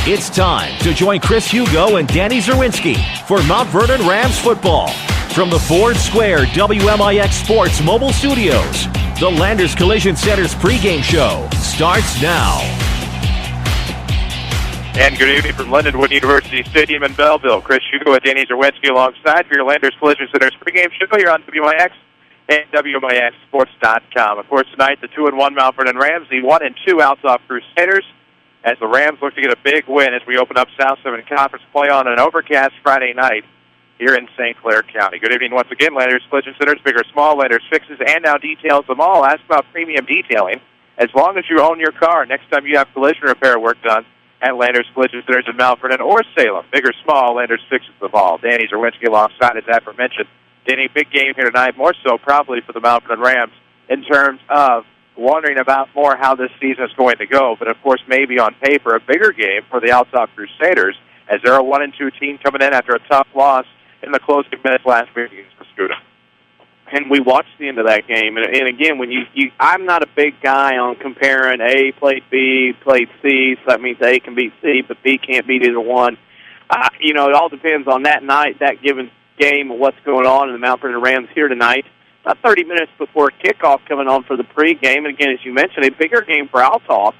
It's time to join Chris Hugo and Danny Czerwinski for Mount Vernon Rams Football. From the Ford Square WMIX Sports Mobile Studios, the Landers Collision Center's pregame show starts now. And good evening from Lindenwood University Stadium in Belleville. Chris Hugo and Danny Czerwinski alongside for your Landers Collision Center's pregame show here on WMIX and WMIXSports.com. Of course, tonight the 2-1 Mount Vernon Rams, the 1-2 Althoff Crusaders, as the Rams look to get a big win as we open up South 7 Conference play on an overcast Friday night here in St. Clair County. Good evening once again, Landers Collision Centers, big or small, Landers fixes, and now details them all. Ask about premium detailing. As long as you own your car, next time you have collision repair work done at Landers Collision Centers in Mount Vernon or Salem, big or small, Landers fixes them all. Danny Czerwinski alongside, as aforementioned. Danny, big game here tonight, more so probably for the Mount Vernon Rams in terms of wondering about more how this season is going to go, but of course maybe on paper a bigger game for the Althoff Crusaders as they're a 1-2 team coming in after a tough loss in the closing minutes last week against Mascoutah. And we watched the end of that game, and again, when I'm not a big guy on comparing A played B, played C, so that means A can beat C, but B can't beat either one. It all depends on that night, that given game, of what's going on in the Mount Vernon Rams here tonight. About 30 minutes before kickoff coming on for the pregame. And again, as you mentioned, a bigger game for Althoff.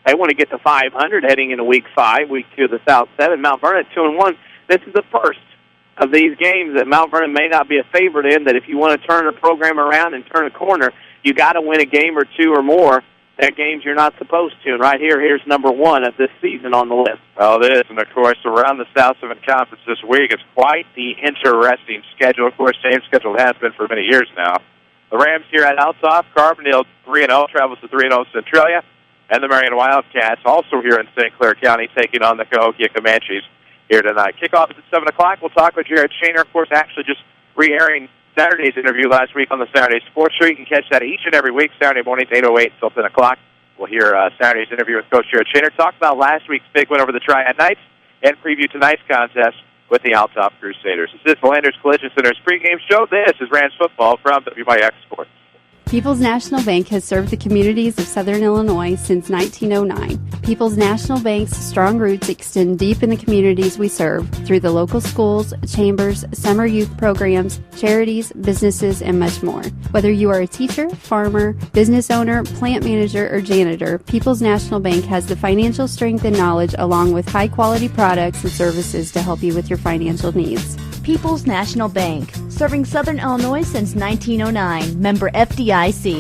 They want to get to 500 heading into Week 5, Week 2 of the South 7. Mount Vernon at 2-1. This is the first of these games that Mount Vernon may not be a favorite in, that if you want to turn the program around and turn a corner, you got to win a game or two or more. That games you're not supposed to. And right here's number one of this season on the list. Oh, it is. And, of course, around the South 7 Conference this week, it's quite the interesting schedule. Of course, same schedule it has been for many years now. The Rams here at Althoff, Carbondale 3-0, travels to 3-0 Centralia, and the Marion Wildcats also here in St. Clair County taking on the Cahokia Comanches here tonight. Kickoff is at 7 o'clock. We'll talk with Jared Shaner, of course, actually just re-airing Saturday's interview last week on the Saturday Sports Show. You can catch that each and every week, Saturday mornings, 8:08 until 10 o'clock. We'll hear Saturday's interview with Coach Jared Shaner. Talk about last week's big win over the Triad Knights and preview tonight's contest with the Althoff Crusaders. This is the Landers Collision Center's pregame show. This is Rams Football from WMIX Sports. People's National Bank has served the communities of Southern Illinois since 1909. People's National Bank's strong roots extend deep in the communities we serve through the local schools, chambers, summer youth programs, charities, businesses, and much more. Whether you are a teacher, farmer, business owner, plant manager, or janitor, People's National Bank has the financial strength and knowledge along with high-quality products and services to help you with your financial needs. People's National Bank, serving Southern Illinois since 1909, member FDIC.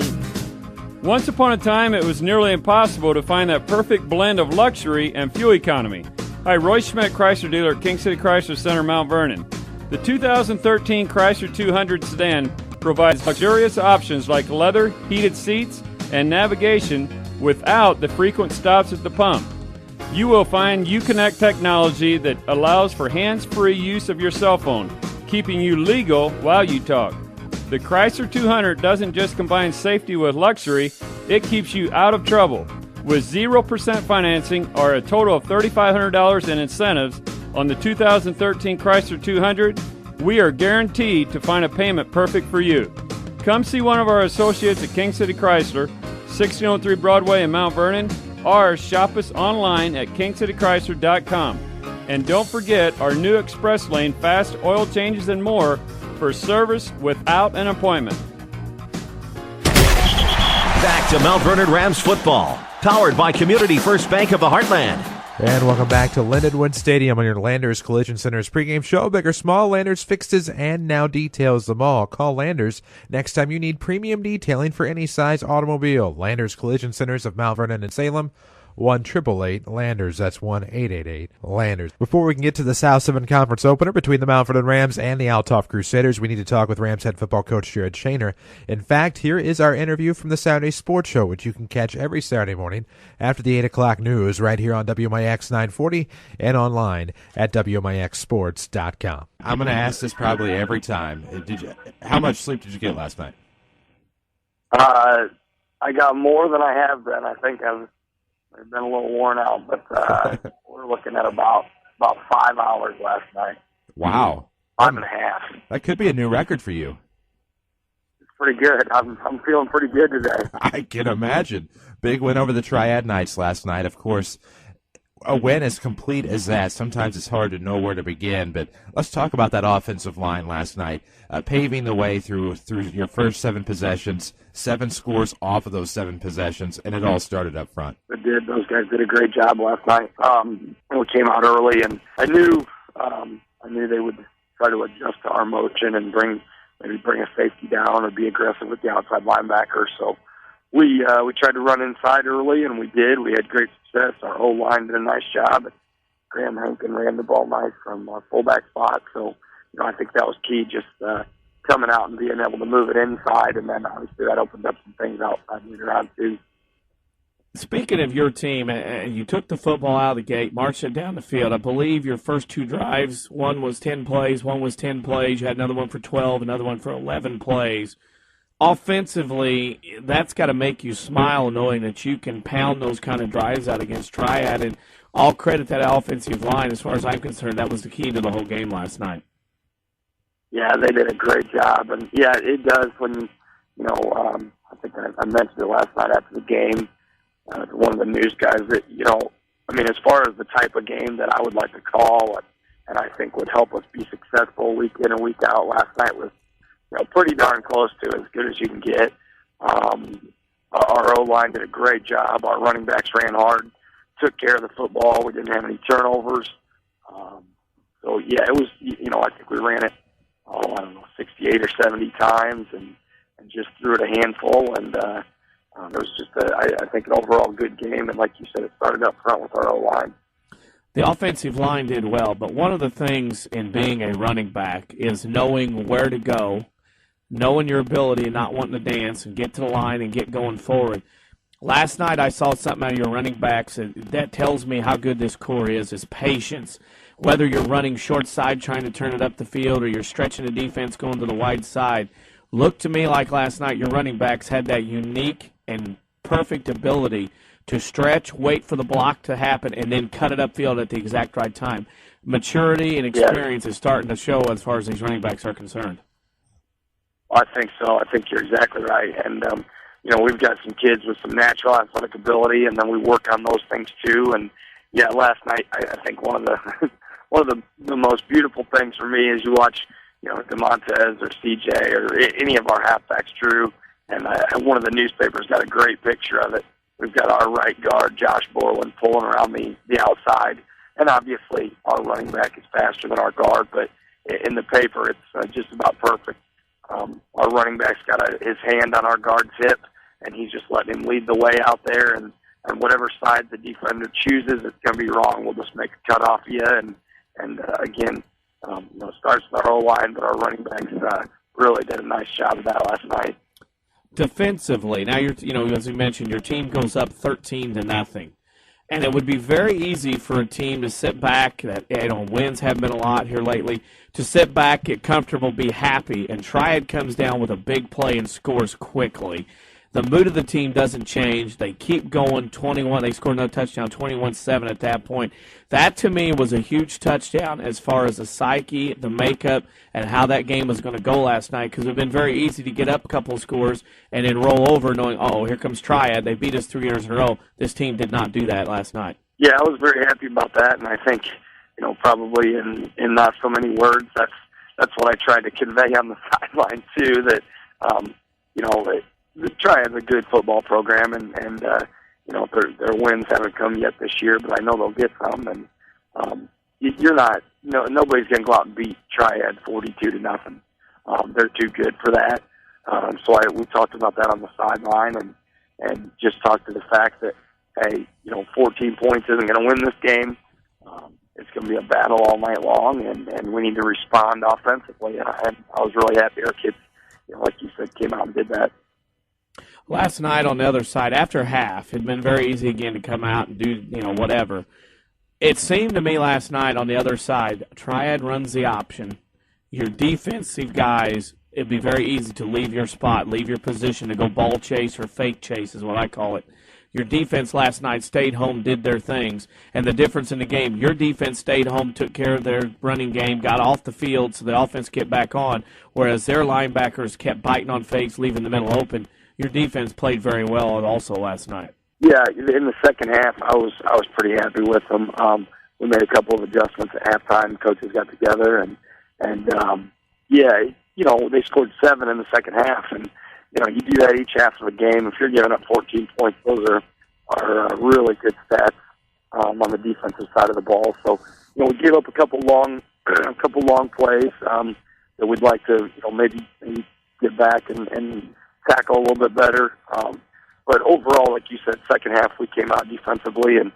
Once upon a time, it was nearly impossible to find that perfect blend of luxury and fuel economy. Hi, Roy Schmidt, Chrysler dealer at King City Chrysler Center, Mount Vernon. The 2013 Chrysler 200 sedan provides luxurious options like leather, heated seats, and navigation without the frequent stops at the pump. You will find Uconnect technology that allows for hands-free use of your cell phone, keeping you legal while you talk. The Chrysler 200 doesn't just combine safety with luxury, it keeps you out of trouble. With 0% financing or a total of $3,500 in incentives on the 2013 Chrysler 200, we are guaranteed to find a payment perfect for you. Come see one of our associates at King City Chrysler, 1603 Broadway in Mount Vernon, or shop us online at kingcitychrysler.com. And don't forget our new Express Lane fast oil changes and more for service without an appointment. Back to Mount Vernon Rams Football, powered by Community First Bank of the Heartland. And welcome back to Lindenwood Stadium on your Landers Collision Center's pregame show. Big or small, Landers fixes and now details them all. Call Landers next time you need premium detailing for any size automobile. Landers Collision Centers of Mount Vernon and Salem. 1-888-LANDERS. That's 1-888-LANDERS. Before we can get to the South 7 Conference opener between the Mount Vernon Rams and the Althoff Crusaders, we need to talk with Rams head football coach Jared Shaner. In fact, here is our interview from the Saturday Sports Show, which you can catch every Saturday morning after the 8 o'clock news right here on WMIX 940 and online at WMIXSports.com. I'm going to ask this probably every time. How much sleep did you get last night? I got more than I have been. I think I've been a little worn out, but we're looking at about 5 hours last night. Wow. 5.5. That could be a new record for you. It's pretty good. I'm feeling pretty good today. I can imagine. Big win over the Triad Knights last night. Of course, a win as complete as that, sometimes it's hard to know where to begin, but let's talk about that offensive line last night, paving the way through your first 7 possessions, 7 scores off of those 7 possessions, and it all started up front. It did. Those guys did a great job last night. We came out early, and I knew they would try to adjust to our motion and maybe bring a safety down or be aggressive with the outside linebacker. So we tried to run inside early, and we did. We had great success. Our O-line did a nice job. Graham Hankin ran the ball nice from our fullback spot. So, I think that was key, just coming out and being able to move it inside, and then obviously that opened up some things outside later on too. Speaking of your team, you took the football out of the gate, marched it down the field. I believe your first 2 drives, one was 10 plays, one was 10 plays. You had another one for 12, another one for 11 plays. Offensively, that's got to make you smile knowing that you can pound those kind of drives out against Triad. And I'll credit that offensive line. As far as I'm concerned, that was the key to the whole game last night. Yeah, they did a great job. And, yeah, it does when, I think I mentioned it last night after the game. One of the news guys that, as far as the type of game that I would like to call and I think would help us be successful week in and week out, last night was, pretty darn close to as good as you can get. Our O-line did a great job. Our running backs ran hard, took care of the football. We didn't have any turnovers. So, yeah, it was, I think we ran it, 68 or 70 times and just threw it a handful. And, it was just, I think, an overall good game. And like you said, it started up front with our O-line. The offensive line did well, but one of the things in being a running back is knowing where to go, knowing your ability and not wanting to dance and get to the line and get going forward. Last night I saw something out of your running backs that tells me how good this core is patience. Whether you're running short side trying to turn it up the field or you're stretching the defense going to the wide side, looked to me like last night your running backs had that unique and perfect ability to stretch, wait for the block to happen, and then cut it upfield at the exact right time. Maturity and experience is starting to show as far as these running backs are concerned. I think so. I think you're exactly right. And, we've got some kids with some natural athletic ability, and then we work on those things too. And, yeah, last night I think one of the most beautiful things for me is you watch, Demontez or CJ or any of our halfbacks, Drew, and one of the newspapers got a great picture of it. We've got our right guard, Josh Borland, pulling around the outside. And obviously our running back is faster than our guard, but in the paper it's just about perfect. Our running back's got his hand on our guard's hip, and he's just letting him lead the way out there. And whatever side the defender chooses, it's going to be wrong. We'll just make a cut off of you. And again, starts with our O-line, but our running backs really did a nice job of that last night. Defensively, now as we mentioned, your team goes up 13-0, and it would be very easy for a team to sit back. That wins haven't been a lot here lately. To sit back, get comfortable, be happy, and Triad comes down with a big play and scores quickly. The mood of the team doesn't change. They keep going. 21. They scored another touchdown, 21-7 at that point. That, to me, was a huge touchdown as far as the psyche, the makeup, and how that game was going to go last night, because it would have been very easy to get up a couple of scores and then roll over knowing, here comes Triad. They beat us 3 years in a row. This team did not do that last night. Yeah, I was very happy about that, and I think, probably in not so many words, that's what I tried to convey on the sideline, too, that, the Triad's a good football program, and their wins haven't come yet this year, but I know they'll get some. And nobody's going to go out and beat Triad 42-0. They're too good for that. So we talked about that on the sideline, and just talked to the fact that 14 points isn't going to win this game. It's going to be a battle all night long, and we need to respond offensively. And I was really happy our kids, like you said, came out and did that. Last night on the other side, after half, it had been very easy again to come out and do, whatever. It seemed to me last night on the other side, Triad runs the option. Your defensive guys, it'd be very easy to leave your spot, leave your position to go ball chase or fake chase is what I call it. Your defense last night stayed home, did their things, and the difference in the game, your defense stayed home, took care of their running game, got off the field so the offense kept back on, whereas their linebackers kept biting on fakes, leaving the middle open. Your defense played very well also last night. Yeah, in the second half, I was pretty happy with them. We made a couple of adjustments at halftime. Coaches got together, and they scored 7 in the second half, and you do that each half of the game. If you're giving up 14 points, those are really good stats on the defensive side of the ball. So we gave up a couple long plays that we'd like to maybe get back and tackle a little bit better. But overall, like you said, second half we came out defensively and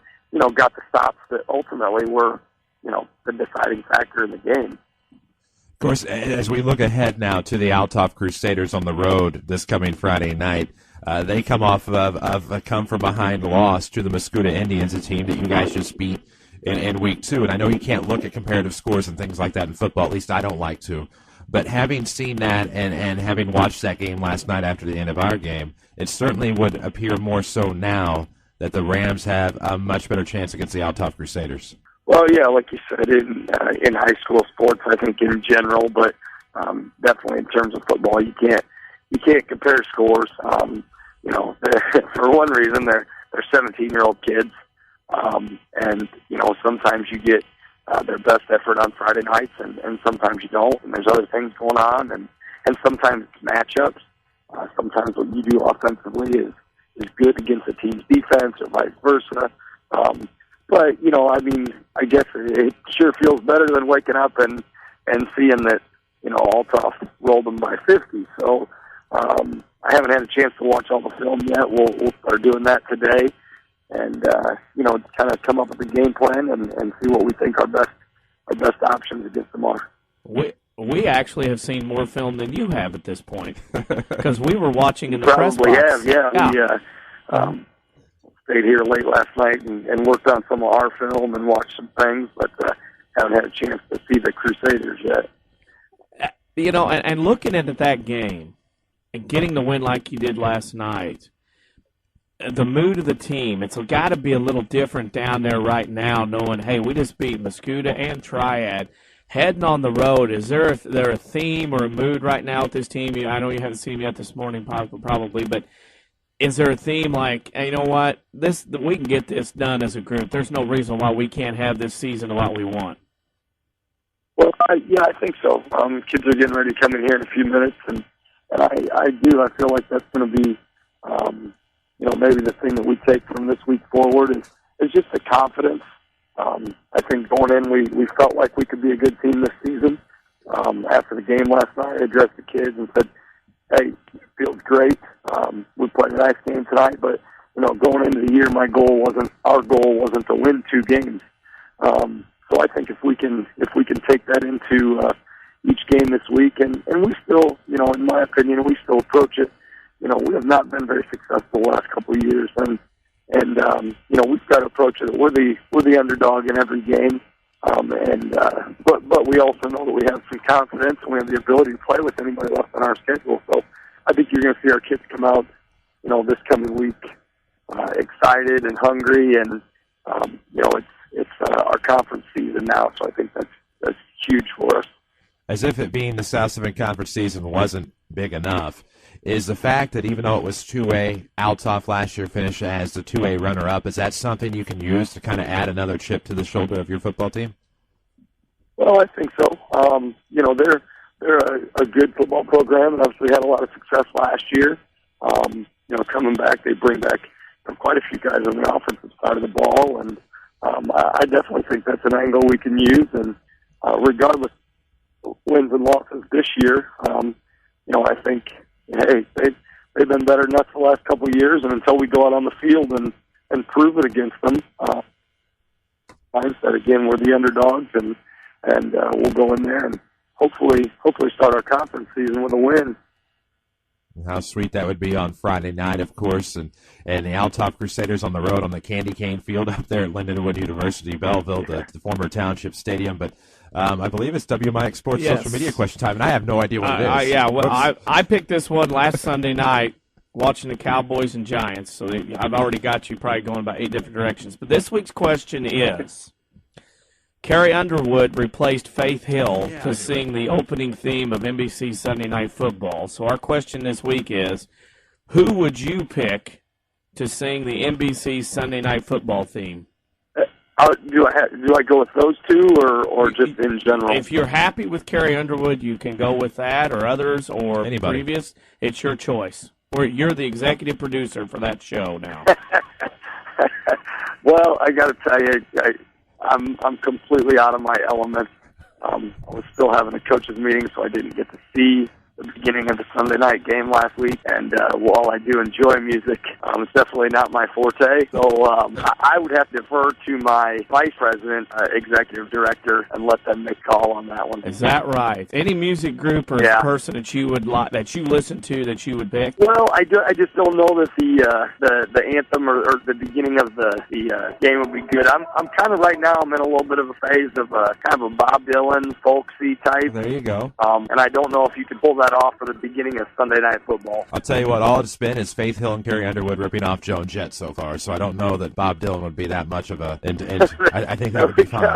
got the stops that ultimately were the deciding factor in the game. Of course, as we look ahead now to the Althoff Crusaders on the road this coming Friday night, they come off of a come-from-behind loss to the Mascoutah Indians, a team that you guys just beat in Week 2. And I know you can't look at comparative scores and things like that in football, at least I don't like to. But having seen that and having watched that game last night after the end of our game, it certainly would appear more so now that the Rams have a much better chance against the Althoff Crusaders. Well, yeah, like you said, in high school sports, I think in general, but definitely in terms of football, you can't compare scores. For one reason, they're 17-year-old kids, and sometimes you get their best effort on Friday nights, and sometimes you don't, and there's other things going on, and sometimes it's matchups. Sometimes what you do offensively is good against a team's defense, or vice versa. But, I guess it sure feels better than waking up and seeing that, Althoff rolled them by 50. So I haven't had a chance to watch all the film yet. We'll start doing that today and, kind of come up with a game plan and see what we think our best options against them are. We actually have seen more film than you have at this point because we were watching in the press box. Probably have, yeah. We stayed here late last night and worked on some of our film and watched some things, but haven't had a chance to see the Crusaders yet. And looking into that game and getting the win like you did last night, the mood of the team, it's got to be a little different down there right now knowing, hey, we just beat Mascoutah and Triad. Heading on the road, is there a theme or a mood right now with this team? I know you haven't seen them yet this morning probably, but is there a theme like, hey, you know what, we can get this done as a group. There's no reason why we can't have this season what we want. Well, I think so. Kids are getting ready to come in here in a few minutes, and I feel like that's going to be, maybe the thing that we take from this week forward is just the confidence. I think going in, we felt like we could be a good team this season. After the game last night, I addressed the kids and said, hey, it feels great. We played a nice game tonight, but, going into the year, our goal wasn't to win 2 games. So I think if we can take that into each game this week, and we still, in my opinion, we still approach it. We have not been very successful the last couple of years, and we've got to approach it. We're the underdog in every game, but we also know that we have some confidence and we have the ability to play with anybody left on our schedule. So I think you're going to see our kids come out, this coming week excited and hungry, and it's our conference season now. So I think that's huge for us. As if it being the South 7 Conference season wasn't big enough, is the fact that even though it was 2A, Althoff last year finished as the 2A runner-up, is that something you can use to kind of add another chip to the shoulder of your football team? Well, I think so. They're a good football program, and obviously had a lot of success last year. Coming back, they bring back quite a few guys on the offensive side of the ball, and I definitely think that's an angle we can use. And regardless of wins and losses this year, I think, hey, they've been better than us the last couple of years, and until we go out on the field and prove it against them, I said again, we're the underdogs, and we'll go in there and hopefully start our conference season with a win. How sweet that would be on Friday night, of course, and the Althoff Crusaders on the road on the Candy Cane Field up there at Lindenwood University, Belleville, the former Township Stadium. But I believe it's WMIX Sports social media question time, and I have no idea what it is. I picked this one last Sunday night watching the Cowboys and Giants, so I've already got you probably going about 8 different directions. But this week's question is, Carrie Underwood replaced Faith Hill to sing the opening theme of NBC Sunday Night Football. So our question this week is, who would you pick to sing the NBC Sunday Night Football theme. Do I go with those two or just in general? If you're happy with Carrie Underwood, you can go with that or others or Anybody. previous. It's your choice. Or you're the executive producer for that show now. Well, I got to tell you, I'm completely out of my element. I was still having a coaches meeting, so I didn't get to see the beginning of the Sunday night game last week. And while I do enjoy music, it's definitely not my forte. So I would have to defer to my vice president, executive director, and let them make call on that one. Is that right? Any music group or person that you would like, that you listen to, that you would pick? Well, I just don't know that the anthem or the beginning of the game would be good. I'm kind of right now. I'm in a little bit of a phase of kind of a Bob Dylan folksy type. There you go. And I don't know if you could pull that off for the beginning of Sunday Night Football. I'll tell you what, all it's been is Faith Hill and Carrie Underwood ripping off Joan Jett so far, so I don't know that Bob Dylan would be that much of a... I think that would be fine.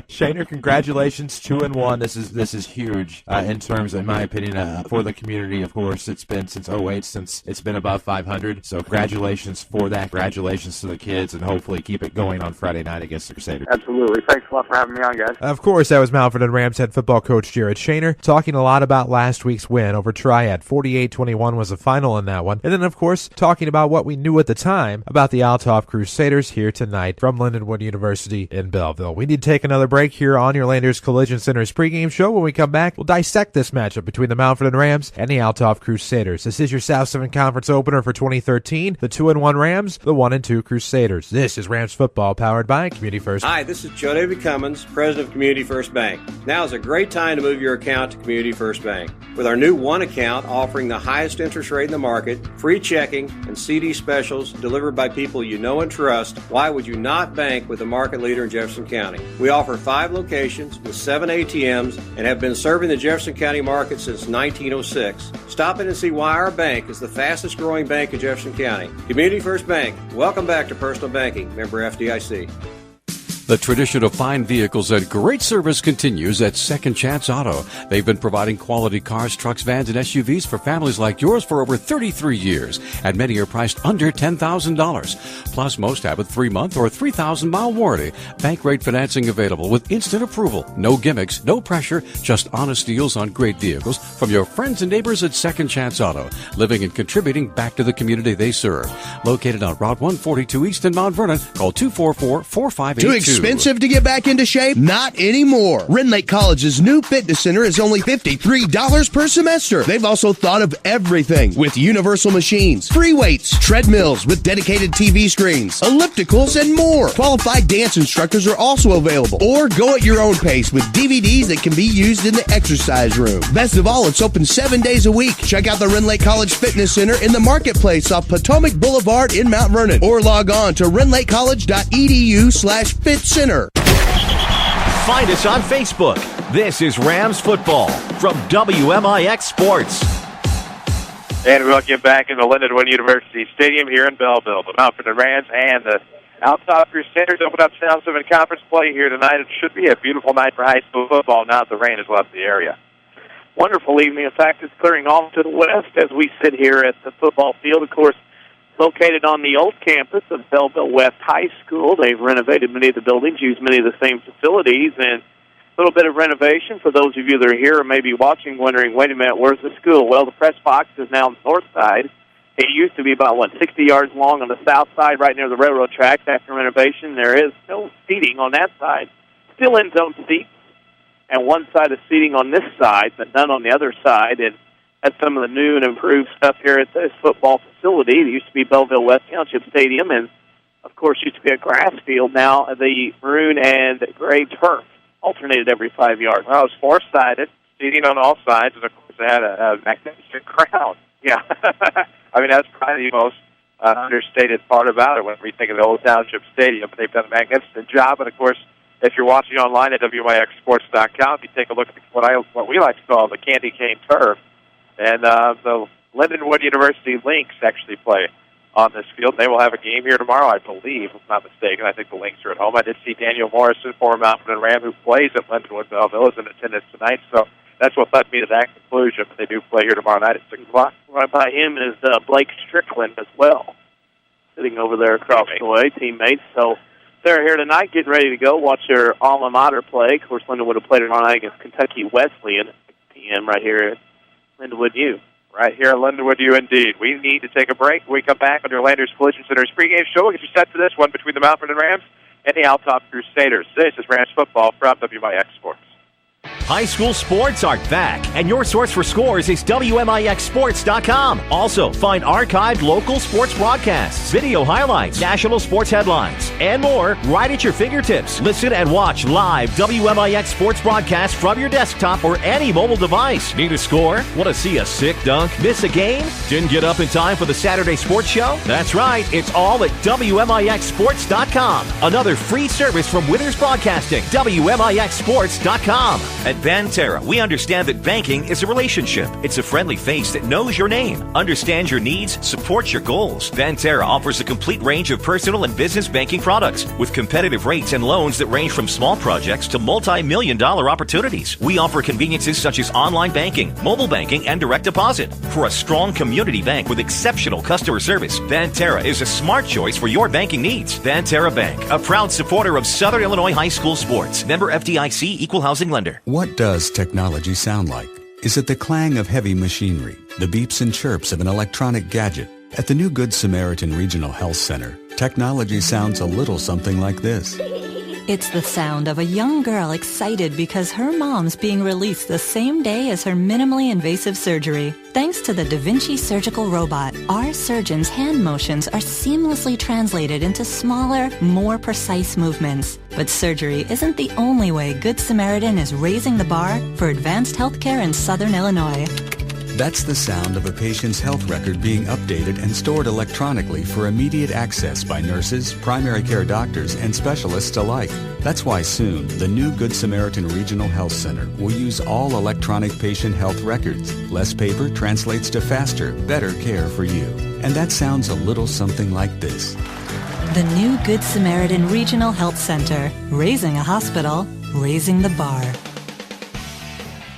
Shaner, congratulations, 2-1. This is huge in terms, in my opinion, for the community. Of course, it's been since 2008 since it's been above 500, so congratulations for that. Congratulations to the kids, and hopefully keep it going on Friday night against the Crusaders. Absolutely. Thanks a lot for having me on, guys. Of course, that was Mount Vernon Rams head football coach Jared Shaner talking a lot about last week's win over Triad. 48-21 was the final in that one. And then, of course, talking about what we knew at the time about the Althoff Crusaders here tonight from Lindenwood University in Belleville. We need to take another break here on your Landers Collision Center's pregame show. When we come back, we'll dissect this matchup between the Mount Vernon Rams and the Althoff Crusaders. This is your South 7 Conference opener for 2013. The 2-1 Rams, the 1-2 Crusaders. This is Rams football powered by Community First. Hi, this is Joe David Cummins, president of Community First Bank. Now is a great time to move your account to Community First Bank. With our new One Account offering the highest interest rate in the market, free checking, and CD specials delivered by people you know and trust, why would you not bank with the market leader in Jefferson County? We offer 5 locations with 7 ATMs and have been serving the Jefferson County market since 1906. Stop in and see why our bank is the fastest growing bank in Jefferson County. Community First Bank. Welcome back to Personal Banking. Member FDIC. The tradition of fine vehicles and great service continues at Second Chance Auto. They've been providing quality cars, trucks, vans, and SUVs for families like yours for over 33 years, and many are priced under $10,000. Plus, most have a 3-month or 3,000-mile warranty. Bank rate financing available with instant approval. No gimmicks, no pressure, just honest deals on great vehicles from your friends and neighbors at Second Chance Auto, living and contributing back to the community they serve. Located on Route 142 East in Mount Vernon, call 244-4582. Expensive to get back into shape? Not anymore. Rend Lake College's new fitness center is only $53 per semester. They've also thought of everything with universal machines, free weights, treadmills with dedicated TV screens, ellipticals, and more. Qualified dance instructors are also available. Or go at your own pace with DVDs that can be used in the exercise room. Best of all, it's open 7 days a week. Check out the Rend Lake College Fitness Center in the Marketplace off Potomac Boulevard in Mount Vernon. Or log on to rendlakecollege.edu/fit center. Find us on Facebook. This is Rams Football from WMIX Sports. And we welcome you back in the Lindenwood University Stadium here in Belleville. The Mount Vernon Rams and the Althoff Crusaders open up South 7 Conference play here tonight. It should be a beautiful night for high school football now that the rain has left the area. Wonderful evening. In fact, it's clearing off to the west as we sit here at the football field. Of course, located on the old campus of Belleville West High School. They've renovated many of the buildings, used many of the same facilities, and a little bit of renovation for those of you that are here or maybe watching wondering, wait a minute, where's the school? Well, the press box is now on the north side. It used to be about, 60 yards long on the south side right near the railroad tracks. After renovation, there is no seating on that side. Still end-zone seats, and one side of seating on this side, but none on the other side, and that's some of the new and improved stuff here at this football facility. It used to be Belleville West Township Stadium, and, of course, used to be a grass field. Now the maroon and gray turf alternated every 5 yards. Well, it was four-sided, seating on all sides, and, of course, they had a magnificent crowd. Yeah. I mean, that's probably the most understated part about it when we think of the old Township Stadium. But they've done a magnificent job, and, of course, if you're watching online at WMIXsports.com, you take a look at what we like to call the candy cane turf. And the Lindenwood University Lynx actually play on this field. They will have a game here tomorrow, I believe, if I'm not mistaken. I think the Lynx are at home. I did see Daniel Morrison, former Mount Vernon Ram, who plays at Lindenwood Belleville, is in attendance tonight. So that's what led me to that conclusion. They do play here tomorrow night at 6 o'clock. Right by him is Blake Strickland as well. sitting over there across the way, teammates. So they're here tonight, getting ready to go watch their alma mater play. Of course, Lindenwood will play tomorrow night against Kentucky Wesleyan at 6 p.m. right here at Lindenwood U. Right here at Lindenwood U, indeed. We need to take a break. When we come back on your Landers Collision Center's pregame show, we'll get you set for this one between the Mount Vernon Rams and the Althoff Crusaders. This is Rams football from WMIX Sports. High school sports are back, and your source for scores is WMIXsports.com. Also, find archived local sports broadcasts, video highlights, national sports headlines, and more right at your fingertips. Listen and watch live WMIX sports broadcasts from your desktop or any mobile device. Need a score? Want to see a sick dunk? Miss a game? Didn't get up in time for the Saturday sports show? That's right, it's all at WMIXsports.com. Another free service from Withers Broadcasting, WMIXsports.com. At Banterra, we understand that banking is a relationship. It's a friendly face that knows your name, understands your needs, supports your goals. Banterra offers a complete range of personal and business banking products with competitive rates and loans that range from small projects to multi-million-dollar opportunities. We offer conveniences such as online banking, mobile banking, and direct deposit. For a strong community bank with exceptional customer service, Banterra is a smart choice for your banking needs. Banterra Bank, a proud supporter of Southern Illinois high school sports. Member FDIC, Equal Housing Lender. What does technology sound like? Is it the clang of heavy machinery, the beeps and chirps of an electronic gadget? At the new Good Samaritan Regional Health Center, technology sounds a little something like this. It's the sound of a young girl excited because her mom's being released the same day as her minimally invasive surgery. Thanks to the Da Vinci surgical robot, our surgeons' hand motions are seamlessly translated into smaller, more precise movements. But surgery isn't the only way Good Samaritan is raising the bar for advanced healthcare in Southern Illinois. That's the sound of a patient's health record being updated and stored electronically for immediate access by nurses, primary care doctors, and specialists alike. That's why soon, the new Good Samaritan Regional Health Center will use all electronic patient health records. Less paper translates to faster, better care for you. And that sounds a little something like this. The new Good Samaritan Regional Health Center, raising a hospital, raising the bar.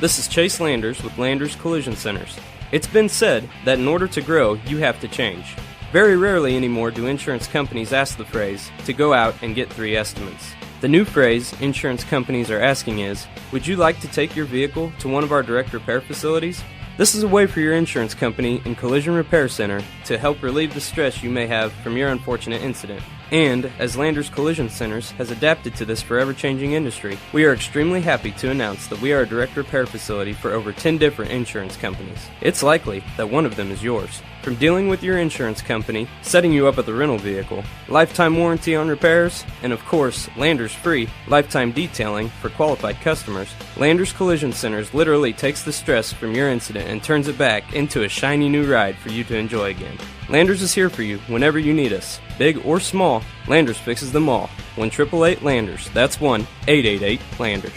This is Chase Landers with Landers Collision Centers. It's been said that in order to grow, you have to change. Very rarely anymore do insurance companies ask the phrase to go out and get 3 estimates. The new phrase insurance companies are asking is, would you like to take your vehicle to one of our direct repair facilities? This is a way for your insurance company and collision repair center to help relieve the stress you may have from your unfortunate incident. And, as Landers Collision Centers has adapted to this forever-changing industry, we are extremely happy to announce that we are a direct repair facility for over 10 different insurance companies. It's likely that one of them is yours. From dealing with your insurance company, setting you up with a rental vehicle, lifetime warranty on repairs, and of course, Landers Free, lifetime detailing for qualified customers, Landers Collision Centers literally takes the stress from your incident and turns it back into a shiny new ride for you to enjoy again. Landers is here for you whenever you need us. Big or small, Landers fixes them all. 1-888-LANDERS. That's 1-888-LANDERS.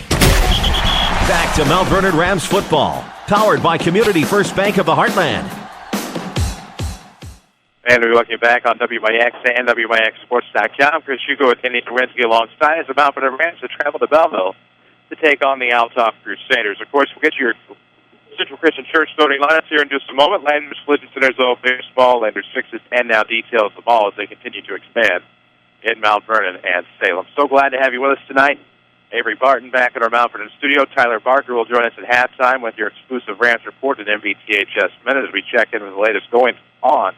Back to Mount Vernon Rams football, powered by Community First Bank of the Heartland. And we're looking back on WMIX and WMIXsports.com. Chris Hugo with Kenny Czerwinski alongside as the Mount Vernon Rams to travel to Belleville to take on the Althoff Crusaders. Of course, we'll get your Central Christian Church starting lineups here in just a moment. Landers Collision Centers, baseball, Landers fixes, and now details them all as they continue to expand in Mount Vernon and Salem. So glad to have you with us tonight. Avery Barton back at our Mount Vernon studio. Tyler Barker will join us at halftime with your exclusive Rams report at MVTA just a minute as we check in with the latest goings on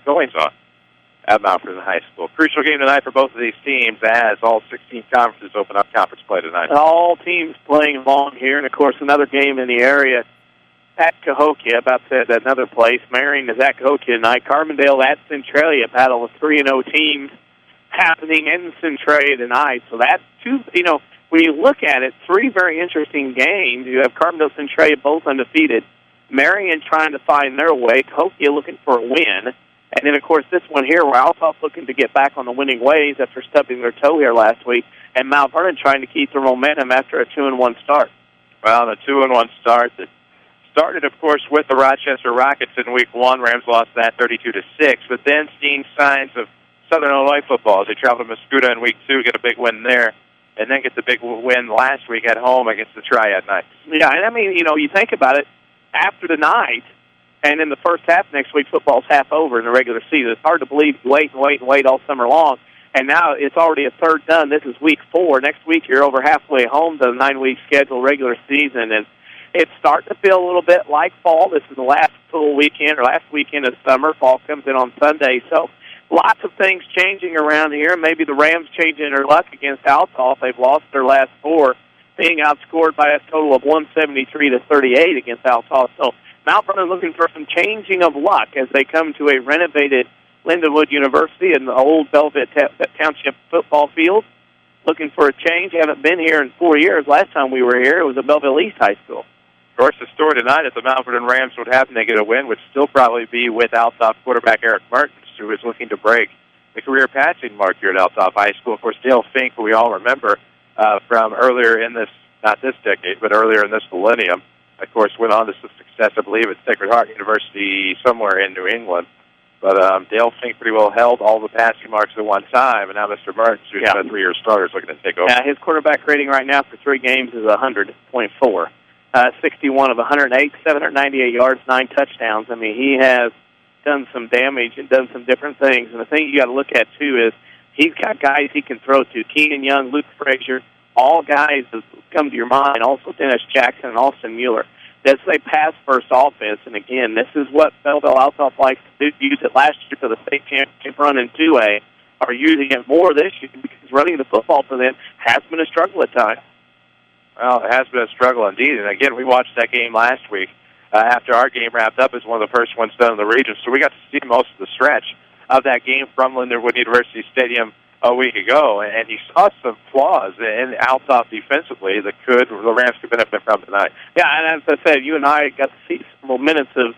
at Mount Vernon High School. Crucial game tonight for both of these teams as all 16 conferences open up conference play tonight. All teams playing along here, and of course another game in the area at Cahokia, about to say another place. Marion is at Cahokia tonight. Carbondale at Centralia, battle of 3-0 teams happening in Centralia tonight. So that's two, when you look at it, 3 very interesting games. You have Carbondale, Centralia both undefeated. Marion trying to find their way. Cahokia looking for a win. And then, of course, this one here, where Althoff looking to get back on the winning ways after stubbing their toe here last week, and Mount Vernon trying to keep their momentum after a 2-1 start. Well, the 2-1 start that started, of course, with the Rochester Rockets in Week 1. Rams lost that 32-6, but then seeing signs of Southern Illinois football as they travel to Mascoutah in Week 2, get a big win there, and then get the big win last week at home against the Triad Knights. Yeah, and I mean, you think about it, after the night, And in the first half next week, football's half over in the regular season. It's hard to believe you wait all summer long. And now it's already a third done. This is week 4. Next week, you're over halfway home to the 9-week schedule regular season. And it's starting to feel a little bit like fall. This is the last full weekend or last weekend of summer. Fall comes in on Sunday. So lots of things changing around here. Maybe the Rams changing their luck against Althoff. They've lost their last 4, being outscored by a total of 173-38 against Althoff. So Mount Vernon looking for some changing of luck as they come to a renovated Lindenwood University in the old Belvitt Township football field. Looking for a change. Haven't been here in 4 years. Last time we were here, it was at Belleville East High School. Of course, the story tonight is the Mount Vernon Rams would happen to get a win, would still probably be with Althoff quarterback Eric Mertens, who is looking to break the career passing mark here at Althoff High School. Of course, Dale Fink, who we all remember from earlier in this, not this decade, but earlier in this millennium, of course, went on to some success, I believe, at Sacred Heart University somewhere in New England. But Dale Fink pretty well held all the passing marks at one time, and now Mr. Mertens, who's been a 3-year starter, is looking to take over. Yeah, his quarterback rating right now for 3 games is 100.4. 61 of 108, 798 yards, 9 touchdowns. I mean, he has done some damage and done some different things. And the thing you got to look at, too, is he's got guys he can throw to. Keenan Young, Luke Frazier, all guys that come to your mind, also Dennis Jackson and Austin Mueller. That's a pass-first offense, and again, this is what Belleville Althoff likes to do. Use it last year for the state championship run in 2A, are using it more this year because running the football for them has been a struggle at times. Well, it has been a struggle indeed, and again, we watched that game last week. After our game wrapped up, as one of the first ones done in the region, so we got to see most of the stretch of that game from Lindenwood University Stadium a week ago, and you saw some flaws in Althoff defensively that the Rams could benefit from tonight. Yeah, and as I said, you and I got to see several minutes of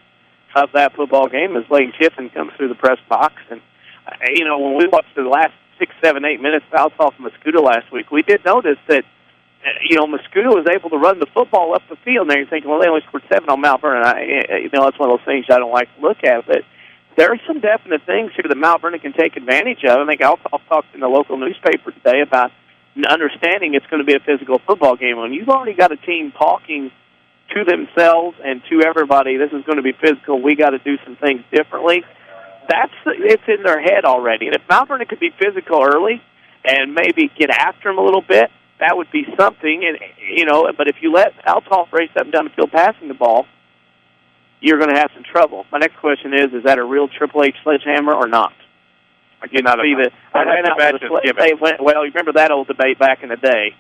that football game as Lane Kiffin comes through the press box. And, when we watched the last 6, 7, 8 minutes of Althoff and Mascuda last week, we did notice that, Mascuda was able to run the football up the field. Now you're thinking, well, they only scored 7 on Mount Vernon. That's one of those things I don't like to look at, but there are some definite things here that Mount Vernon can take advantage of. I think Althoff talked in the local newspaper today about understanding it's going to be a physical football game. When you've already got a team talking to themselves and to everybody, this is going to be physical, we got to do some things differently, it's in their head already. And if Mount Vernon could be physical early and maybe get after them a little bit, that would be something. And but if you let Althoff race up and down the field passing the ball, you're going to have some trouble. My next question is that a real Triple H sledgehammer or not? Again, well, you remember that old debate back in the day?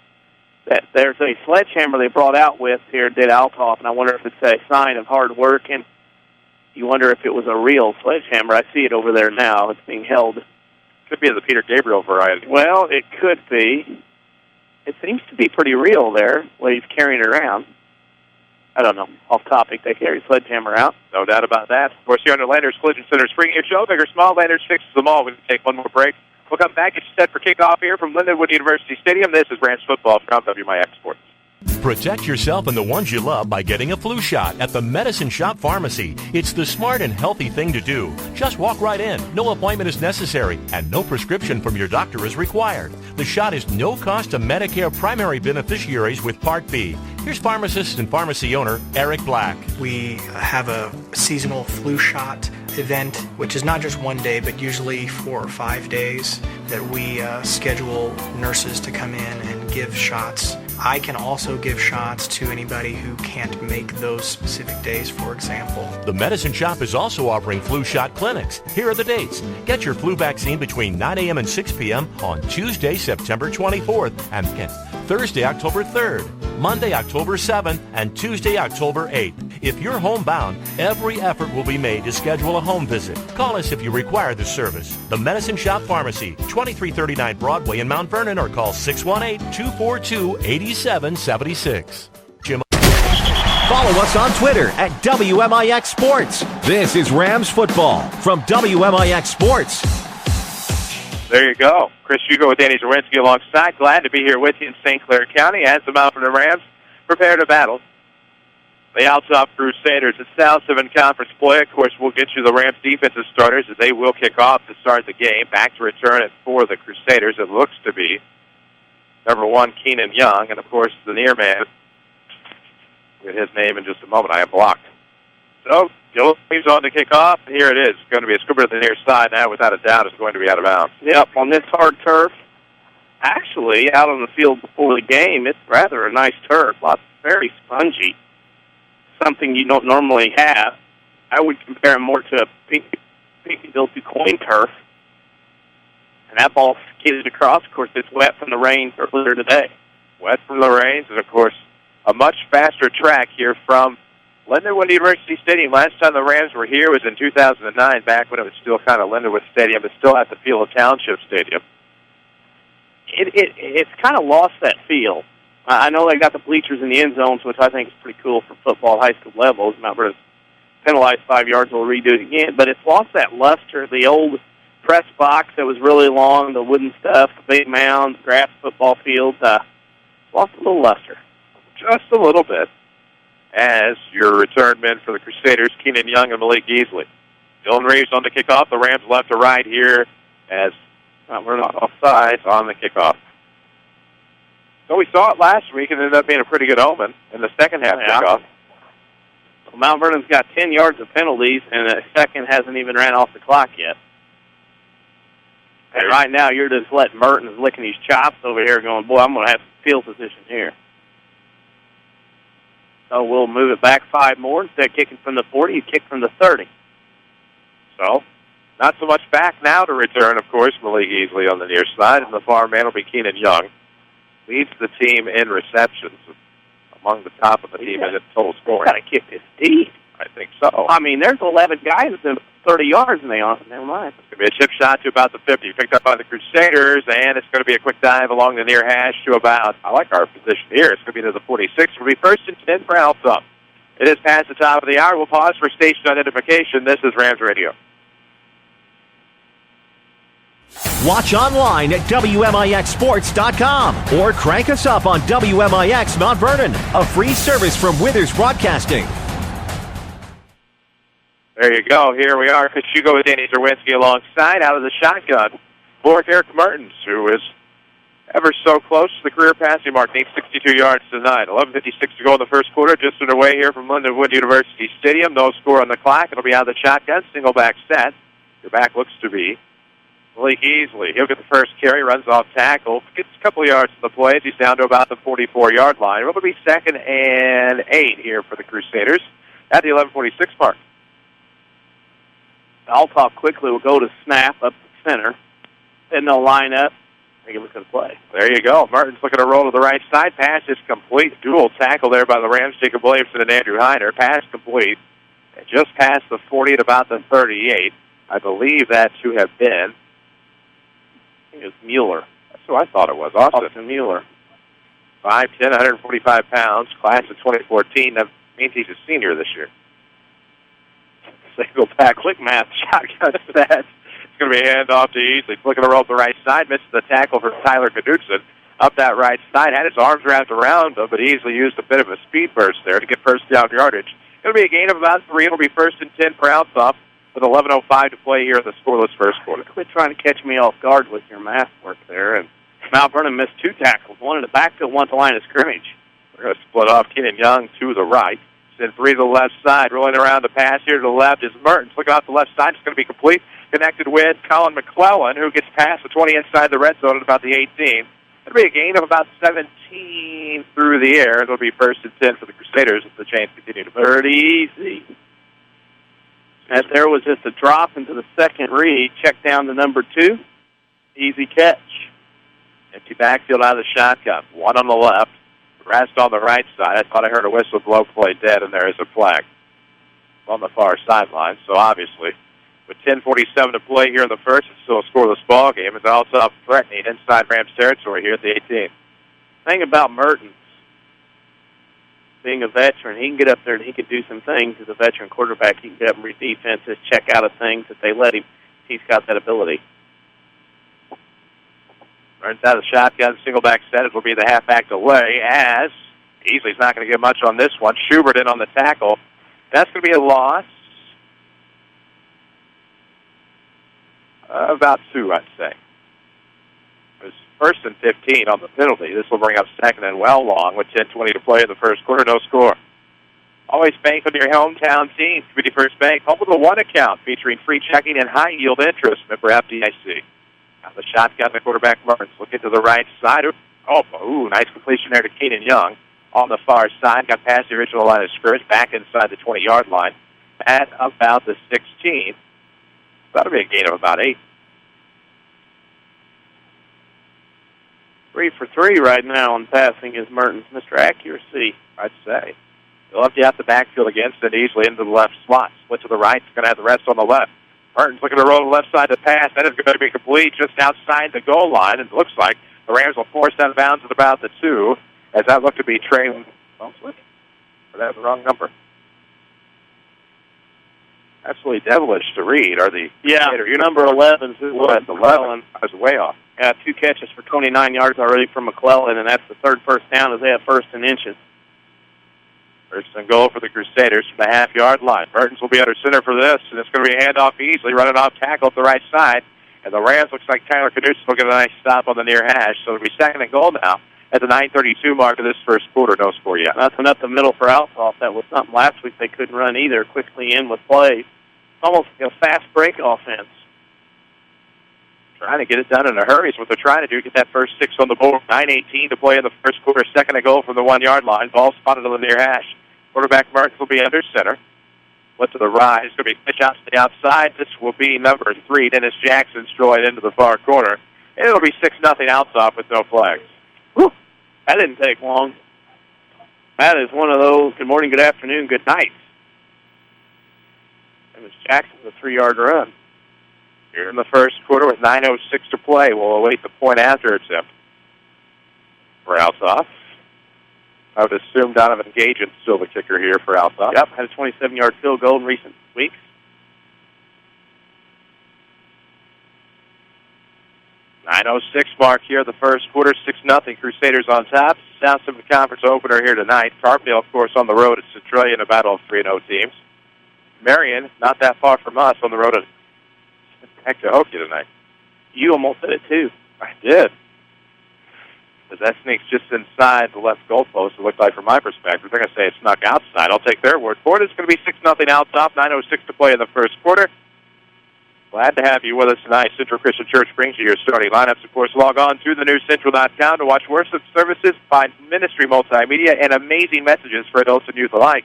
That there's a sledgehammer they brought out with here at Althoff, and I wonder if it's a sign of hard work, and you wonder if it was a real sledgehammer. I see it over there now. It's being held. Could be the Peter Gabriel variety. Well, it could be. It seems to be pretty real there, what he's carrying around. I don't know. Off topic, they carry sledgehammer out. No doubt about that. Of course, here on the Landers Collision Center Spring Game Show, big or small, Landers fixes them all. We can take one more break. We'll come back and set for kickoff here from Lindenwood University Stadium. This is Rams Football from WMIX Sports. Protect yourself and the ones you love by getting a flu shot at the Medicine Shop Pharmacy. It's the smart and healthy thing to do. Just walk right in. No appointment is necessary, and no prescription from your doctor is required. The shot is no cost to Medicare primary beneficiaries with Part B. Here's pharmacist and pharmacy owner Eric Black. We have a seasonal flu shot event, which is not just one day, but usually 4 or 5 days that we schedule nurses to come in and give shots. I can also give shots to anybody who can't make those specific days, for example. The Medicine Shop is also offering flu shot clinics. Here are the dates. Get your flu vaccine between 9 a.m. and 6 p.m. on Tuesday, September 24th, and Thursday, October 3rd, Monday, October 7th, and Tuesday, October 8th. If you're homebound, every effort will be made to schedule a home visit. Call us if you require the service. The Medicine Shop Pharmacy, 2339 Broadway in Mount Vernon, or call 618-242-8776. Follow us on Twitter at WMIX Sports. This is Rams Football from WMIX Sports. There you go. Chris Hugo with Danny Czerwinski alongside. Glad to be here with you in St. Clair County as the Mount Vernon Rams prepare to battle the Althoff Crusaders. It's now 7 conference play. Of course, we'll get you the Rams defensive starters as they will kick off to start the game. Back to return it for the Crusaders. It looks to be number 1, Keenan Young, and, of course, the near man. We'll get his name in just a moment. I am blocked. So, Gillespie's on to kick off. Here it is. It's going to be a scooper to the near side now. Without a doubt, it's going to be out of bounds. Yep, on this hard turf. Actually, out on the field before the game, it's rather a nice turf. Very spongy. Something you don't normally have. I would compare it more to a Peekabille coin turf. And that ball skidded across. Of course, it's wet from the rain earlier today. Wet from the rains, and, of course, a much faster track here from Lindenwood University Stadium. Last time the Rams were here was in 2009, back when it was still kind of Lindenwood Stadium, but still at the Field of Township Stadium. It's kind of lost that feel. I know they got the bleachers in the end zones, which I think is pretty cool for football high school levels. Mount Vernon's penalized 5 yards, they'll redo it again. But it's lost that luster, the old press box that was really long, the wooden stuff, the big mounds, grass football fields. Lost a little luster. Just a little bit. As your return men for the Crusaders, Keenan Young and Malik Easley. Dylan Reeves on the kickoff. The Rams left to right here as we're not offsides on the kickoff. So we saw it last week, and it ended up being a pretty good omen in the second half kickoff. Well, Mount Vernon's got 10 yards of penalties, and the second hasn't even ran off the clock yet. And right now, you're just letting Mertens licking his chops over here going, boy, I'm going to have field position here. So we'll move it back 5 more. Instead of kicking from the 40, you kick from the 30. So, not so much back now to return, of course. Malik Easley on the near side, and the far man will be Keenan Young. Leads the team in receptions, among the top of the team in total scoring. Got to kick this deep. I think so. I mean, there's 11 guys within 30 yards, and they aren't. Never mind. It's going to be a chip shot to about the 50. Picked up by the Crusaders, and it's going to be a quick dive along the near hash to about, I like our position here. It's going to be to the 46. It'll be 1st and 10 for Althoff. It is past the top of the hour. We'll pause for station identification. This is Rams Radio. Watch online at WMIXsports.com or crank us up on WMIX Mount Vernon, a free service from Withers Broadcasting. There you go. Here we are. Hugo with Danny Czerwinski alongside out of the shotgun. For Eric Mertens, who is ever so close to the career passing mark, needs 62 yards tonight. 11:56 to go in the first quarter. Just underway here from Lindenwood University Stadium. No score on the clock. It'll be out of the shotgun. Single back set. Your back looks to be Malik Easley. He'll get the first carry, runs off tackle, gets a couple yards to the play as he's down to about the 44-yard line. It'll be 2nd and 8 here for the Crusaders at the 11:46 mark. Althoff quickly will go to snap up the center. Then they'll line up. Take a look at the play. There you go. Mertens looking to roll to the right side. Pass is complete. Dual tackle there by the Rams. Jacob Williamson and Andrew Heiner. Pass complete. And just past the 40 at about the 38. I believe that to have been, I think it was Mueller. That's who I thought it was. Austin Mueller. 5'10", 145 pounds. Class of 2014. That means he's a senior this year. Single back, quick math, shotgun set. It's going to be a handoff to Easley. Looking to roll up the right side. Misses the tackle for Tyler Knudsen. Up that right side. Had his arms wrapped around him, but Easley used a bit of a speed burst there to get first down yardage. It'll be a gain of about 3. It'll be 1st and 10 for Althoff with 11:05 to play here in the scoreless first quarter. Quit trying to catch me off guard with your math work there. And Mount Vernon missed 2 tackles. One in the backfield, one at the line of scrimmage. We're going to split off Keenan Young to the right. Then 3 to the left side. Rolling around the pass here to the left is Mertens. Looking off the left side. It's going to be complete. Connected with Colin McClellan, who gets past the 20 inside the red zone at about the 18. It'll be a gain of about 17 through the air. It'll be 1st and 10 for the Crusaders as the chains continue to move. Easy. And there was just a drop into the second read. Check down to number 2. Easy catch. Empty backfield out of the shotgun. One on the left. Rest on the right side. I thought I heard a whistle blow play dead, and there is a flag on the far sideline. So obviously, with 10:47 to play here in the first, it's still a scoreless ball game. It's also threatening inside Rams territory here at the 18. Thing about Mertens, being a veteran, he can get up there and he can do some things as a veteran quarterback. He can get up and read defenses, check out of things that they let him. He's got that ability. Runs out of the shotgun, single back set. It will be the halfback delay as Easley's not going to get much on this one. Schubert in on the tackle. That's going to be a loss. About 2, I'd say. It was 1st and 15 on the penalty. This will bring up 2nd and well long with 10:20 to play in the first quarter. No score. Always bank on your hometown team. Community First Bank, home with a one account featuring free checking and high-yield interest. Member FDIC. Now the shotgun, the quarterback Mertens looking to the right side. Nice completion there to Keenan Young. On the far side, got past the original line of scrimmage, back inside the 20-yard line at about the 16. That'll be a gain of about 8. 3 for 3 right now on passing is Mertens. Mr. Accuracy, I'd say. He'll empty out the backfield again, send easily into the left slot. Split to the right, he's going to have the rest on the left. Mertens looking to roll to the left side to pass. That is going to be complete just outside the goal line. It looks like the Rams will force out of bounds at about the 2, as that looked to be trailing. Or that's the wrong number. Absolutely devilish to read. Your number 11 who was 11. I was way off. 2 catches for 29 yards already from McClellan, and that's the third first down as they have first and inches. First and goal for the Crusaders from the half-yard line. Mertens will be under center for this, and it's going to be a handoff easily, running off tackle at the right side. And the Rams, looks like Tyler Knudsen will get a nice stop on the near hash. So it'll be second and goal now at the 9:32 mark of this first quarter. No score yet. Nothing up the middle for Althoff. That was something last week they couldn't run either. Quickly in with plays. Almost like a fast break offense. Trying to get it done in a hurry is what they're trying to do. Get that first 6 on the board. 9:18 to play in the first quarter. Second and goal from the 1-yard line. Ball spotted on the near hash. Quarterback Mertens will be under center. Went to the right. It's going to be pitch out to the outside. This will be number 3. Dennis Jackson's throwing into the far corner. And it'll be 6-0 Althoff with no flags. Whew. That didn't take long. That is one of those good morning, good afternoon, good night. It was Jackson's a 3-yard run. Here in the first quarter with 9:06 to play. We'll await the point after attempt for Althoff. I would assume Donovan Gagin's still the kicker here for Althoff. Yep, had a 27-yard field goal in recent weeks. .906 mark here, the first quarter, 6-0. Crusaders on top. South Central Conference opener here tonight. Carbondale, of course, on the road at Centralia in a battle of 3-0 teams. Marion, not that far from us, on the road at Hector-Hokie tonight. You almost did it, too. I did. As that sneaks just inside the left goalpost, it looked like from my perspective. They're going to say it snuck outside. I'll take their word for it. It's going to be 6-0 Althoff, 9:06 to play in the first quarter. Glad to have you with us tonight. Central Christian Church brings you your starting lineups. Of course, log on to thenewscentral.com to watch worship services, find ministry multimedia, and amazing messages for adults and youth alike.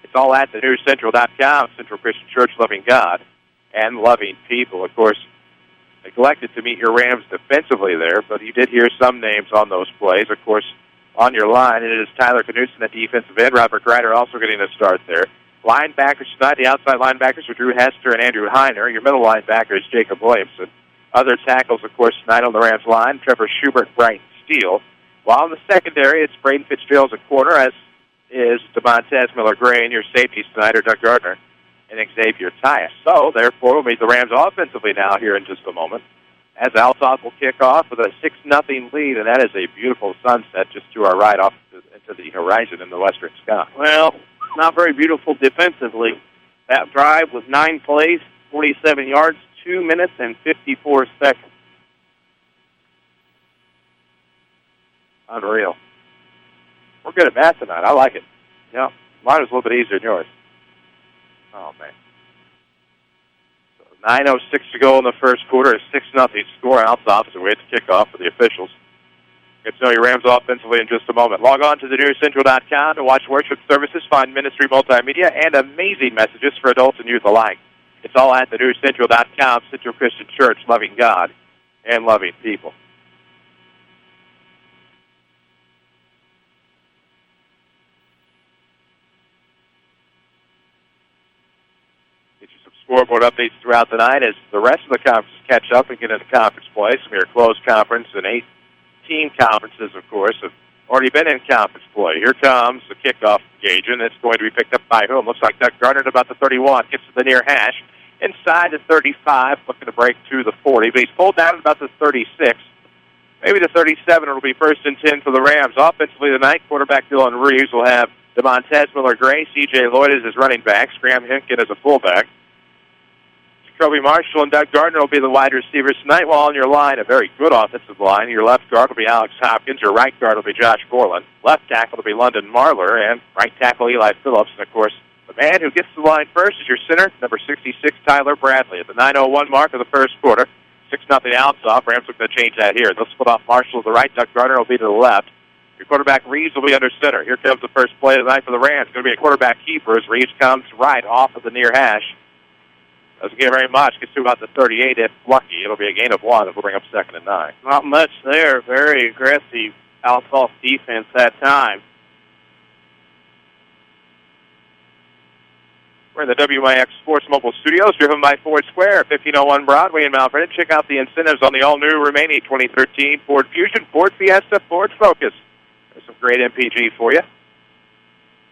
It's all at thenewscentral.com. Central Christian Church, loving God and loving people. Of course, neglected to meet your Rams defensively there, but you did hear some names on those plays. Of course, on your line, it is Tyler Knudsen at defensive end. Robert Greider also getting a start there. Linebackers tonight, the outside linebackers are Drew Hester and Andrew Heiner. Your middle linebacker is Jacob Williamson. Other tackles, of course, tonight on the Rams line, Trevor Schubert, Brighton Steele. While in the secondary, it's Braden Fitzgerald at corner, as is Demontez Miller-Gray, and your safeties tonight are Doug Gardner and Xavier Tyus. So, therefore, we'll meet the Rams offensively now here in just a moment, as Althoff will kick off with a 6-0 lead, and that is a beautiful sunset just to our right off into the horizon in the western sky. Well, not very beautiful defensively. That drive was 9 plays, 47 yards, 2 minutes, and 54 seconds. Unreal. We're good at math tonight. I like it. Yeah, mine was a little bit easier than yours. Oh, man. So 9:06 to go in the first quarter. A 6-0 score. Althoff as we wait to kick off for the officials. Get to know your Rams offensively in just a moment. Log on to thenewscentral.com to watch worship services, find ministry multimedia, and amazing messages for adults and youth alike. It's all at thenewscentral.com. Central Christian Church, loving God and loving people. Scoreboard updates throughout the night as the rest of the conferences catch up and get into conference play. Some of your closed conference and 8-team conferences, of course, have already been in conference play. Here comes the kickoff gauge, and it's going to be picked up by whom? Looks like Doug Gardner at about the 31. Gets to the near hash. Inside the 35, looking to break to the 40, but he's pulled down at about the 36. Maybe the 37. It'll be 1st and 10 for the Rams. Offensively tonight, quarterback Dylan Reeves will have Demontez Miller-Gray, C.J. Lloyd as his running backs, Graham Hinkin as a fullback. Jacoby Marshall and Doug Gardner will be the wide receivers tonight, while on your line, a very good offensive line. Your left guard will be Alex Hopkins. Your right guard will be Josh Borland. Left tackle will be London Marler. And right tackle Eli Phillips. And, of course, the man who gets to the line first is your center, number 66, Tyler Bradley. At the 9:01 mark of the first quarter, 6-0 Althoff. Rams are going to change that here. They'll split off Marshall to the right. Doug Gardner will be to the left. Your quarterback, Reeves, will be under center. Here comes the first play of the night for the Rams. It's going to be a quarterback keeper as Reeves comes right off of the near hash. Doesn't get very much. Gets to about the 38 if lucky. It'll be a gain of 1. It'll bring up 2nd and 9. Not much there. Very aggressive Althoff defense that time. We're in the WMIX Sports Mobile Studios, driven by Ford Square, 1501 Broadway in Mount Vernon. Check out the incentives on the all-new remaining 2013 Ford Fusion, Ford Fiesta, Ford Focus. There's some great MPG for you.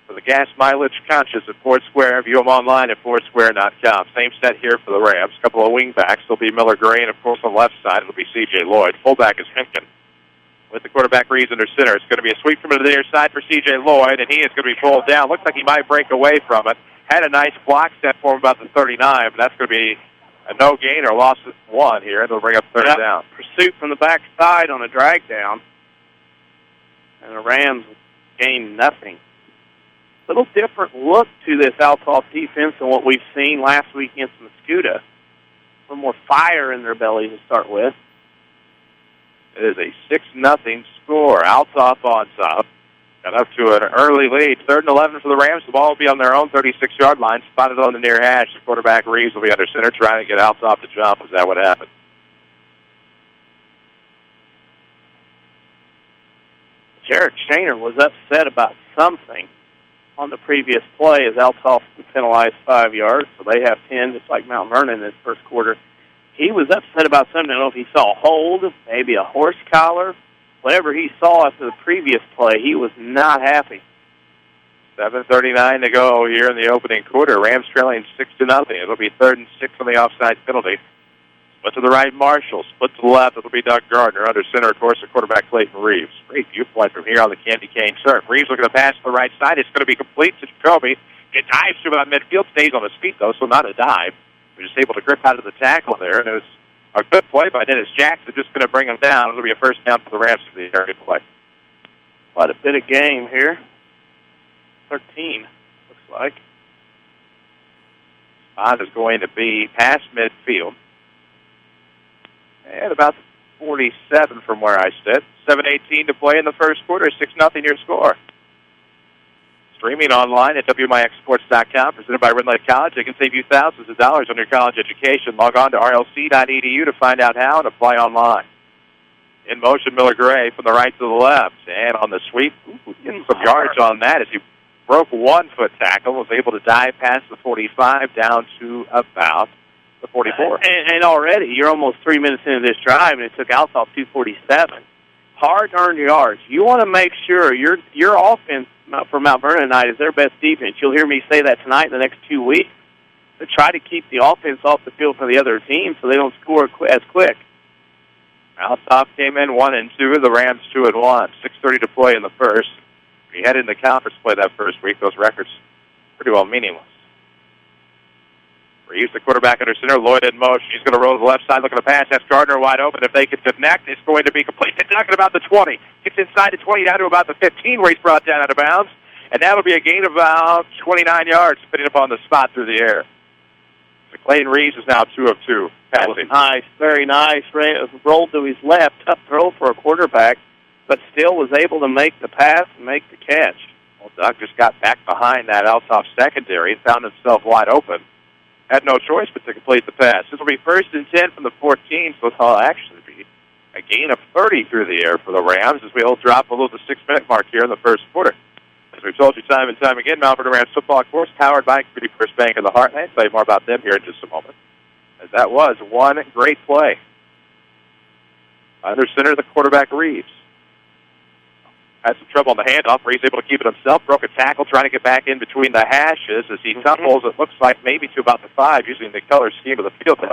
For the gas mileage conscious at Ford Square, view them online at FordSquare.com. Same set here for the Rams. A couple of wingbacks. There'll be Miller-Gray, and, of course, on the left side, it'll be C.J. Lloyd. Fullback is Hemken. With the quarterback Reeves under center, it's going to be a sweep from the near side for C.J. Lloyd, and he is going to be pulled down. Looks like he might break away from it. Had a nice block set for him about the 39, but that's going to be a no gain or loss of 1 here. It'll bring up 3rd down. Pursuit from the backside on a drag down, and the Rams gained nothing. Little different look to this Althoff defense than what we've seen last week against Mascoutah. A little more fire in their belly to start with. It is a 6-0 score. Althoff on top. Got up to an early lead. 3rd and 11 for the Rams. The ball will be on their own 36-yard line. Spotted on the near hash. The quarterback Reeves will be under center trying to get Althoff to jump. Is that what happened? Jared Shaner was upset about something on the previous play as Althoff penalized 5 yards, so they have 10, just like Mount Vernon in this first quarter. He was upset about something. I don't know if he saw a hold, maybe a horse collar, whatever he saw after the previous play. He was not happy. 7:39 to go here in the opening quarter. Rams trailing 6-0. It'll be 3rd and 6 on the offside penalty. Split to the right, Marshall. Split to the left, it'll be Doug Gardner. Under center, of course, the quarterback Clayton Reeves. Great viewpoint from here on the candy cane surf. Reeves looking to pass to the right side. It's going to be complete to Jacoby. It dives to about midfield, stays on his feet, though, so not a dive. We're just able to grip out of the tackle there, and it was a good play by Dennis Jackson, just going to bring him down. It'll be a 1st down for the Rams for the area play. Quite a bit of game here. 13, looks like. Spot is going to be past midfield. And about 47 from where I sit. 7:18 to play in the first quarter. 6-0 your score. Streaming online at WMIXSports.com, presented by Red Lake College. They can save you thousands of dollars on your college education. Log on to rlc.edu to find out how and apply online. In motion, Miller-Gray from the right to the left. And on the sweep, getting some yards on that as he broke 1-foot tackle, was able to dive past the 45 down to about the 44. And already, you're almost 3 minutes into this drive, and it took Althoff 247. Hard-earned yards. You want to make sure your offense for Mount Vernon tonight is their best defense. You'll hear me say that tonight in the next 2 weeks. To try to keep the offense off the field for the other team so they don't score as quick. Althoff came in 1-2. The Rams 2-1. 6:30 to play in the first. We head into conference play that first week. Those records pretty well meaningless. Reeves, the quarterback under center. Lloyd in motion. He's going to roll to the left side, looking to pass. That's Gardner wide open. If they can connect, it's going to be complete. It's knocking about the 20. Gets inside the 20 down to about the 15 where he's brought down out of bounds. And that'll be a gain of about 29 yards, spinning up on the spot through the air. So Clayton Reeves is now 2 of 2. That was nice, very nice. Rolled to his left, tough throw for a quarterback, but still was able to make the pass and make the catch. Well, Doug just got back behind that Althoff secondary and found himself wide open. Had no choice but to complete the pass. This will be 1st and 10 from the 14, so it'll actually be a gain of 30 through the air for the Rams as we'll drop below the 6-minute mark here in the first quarter. As we've told you time and time again, Mount Vernon Rams Football, of course, powered by Community First Bank of the Heartland. I'll tell you more about them here in just a moment. As that was one great play. Under center, the quarterback Reeves. Had some trouble on the handoff where he's able to keep it himself. Broke a tackle trying to get back in between the hashes as he tumbles, it looks like, maybe to about the 5 using the color scheme of the field. That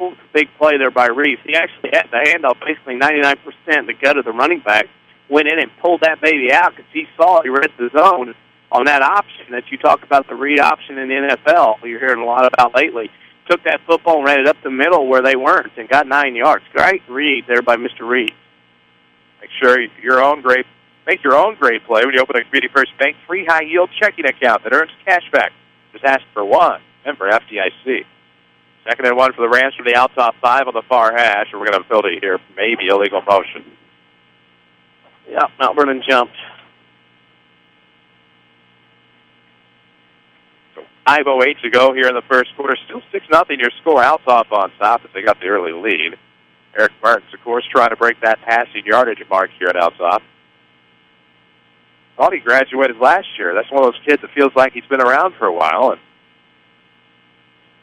was a big play there by Reeves. He actually had the handoff basically 99% the gut of the running back. Went in and pulled that baby out because he saw he read the zone on that option that you talk about, the read option in the NFL you're hearing a lot about lately. took that football and ran it up the middle where they weren't and got 9 yards. Great read there by Mr. Reed. Make sure make your own great play when you open a Community First Bank free high-yield checking account that earns cash back. Just ask for one. Member FDIC. 2nd and 1 for the Rams from the Althoff 5 on the far hash. We're going to have a penalty here, maybe illegal motion. Yeah, Mount Vernon jumped. 5:08 to go here in the first quarter. Still 6-0 your score. Althoff on top as they got the early lead. Eric Mertens, of course, trying to break that passing yardage mark here at Althoff. Thought he graduated last year. That's one of those kids that feels like he's been around for a while. And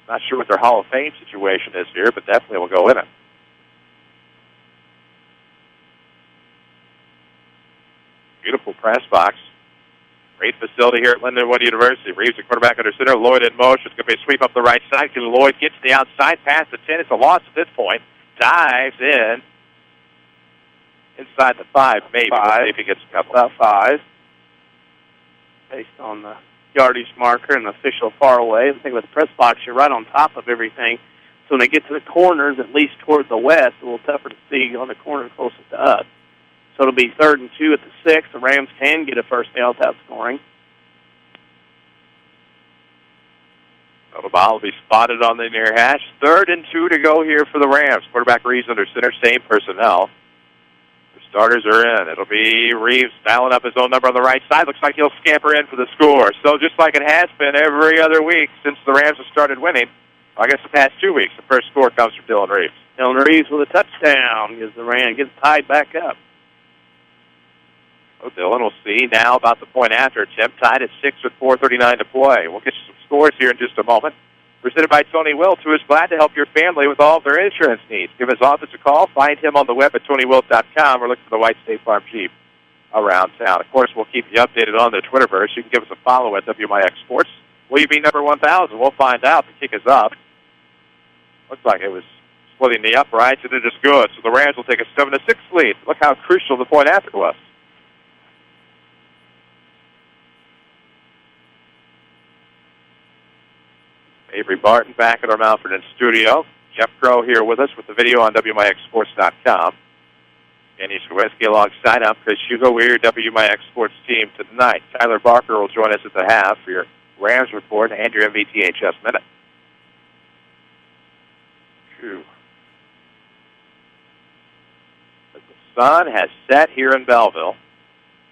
not sure what their Hall of Fame situation is here, but definitely will go in it. Beautiful press box. Great facility here at Lindenwood University. Reeves, the quarterback under center. Lloyd in motion. It's going to be a sweep up the right side. Can Lloyd get to the outside, past the 10? It's a loss at this point. Dives in. Inside the 5, maybe. We'll see if he gets a couple. About 5. Based on the yardage marker and the official far away. The thing with the press box, you're right on top of everything. So when they get to the corners, at least toward the west, a little tougher to see on the corner closest to us. So it'll be 3rd and 2 at the 6. The Rams can get a first down without scoring. So the ball will be spotted on the near hash. 3rd and 2 to go here for the Rams. Quarterback Reeves under center, same personnel. The starters are in. It'll be Reeves dialing up his own number on the right side. Looks like he'll scamper in for the score. So just like it has been every other week since the Rams have started winning, I guess the past 2 weeks, the first score comes from Dylan Reeves. Dylan Reeves with a touchdown gives the Rams, gets tied back up. So Dylan will see now about the point after attempt, tied at 6 with 4:39 to play. We'll get you some scores here in just a moment. Presented by Tony Wilt, who is glad to help your family with all of their insurance needs. Give his office a call. Find him on the web at TonyWilt.com or look for the White State Farm Jeep around town. Of course, we'll keep you updated on the Twitterverse. You can give us a follow at WMIX Sports. Will you be number 1,000? We'll find out. The kick is up. Looks like it was splitting the uprights, and it is good. So the Rams will take a 7-6 lead. Look how crucial the point after was. Avery Barton back at our Mount Vernon studio. Jeff Crow here with us with the video on WMIXSports.com. Danny Czerwinski alongside. I'm Chris Hugo. We're your WMIX Sports team tonight. Tyler Barker will join us at the half for your Rams report and your MVTHS Minute. Phew. But the sun has set here in Belleville.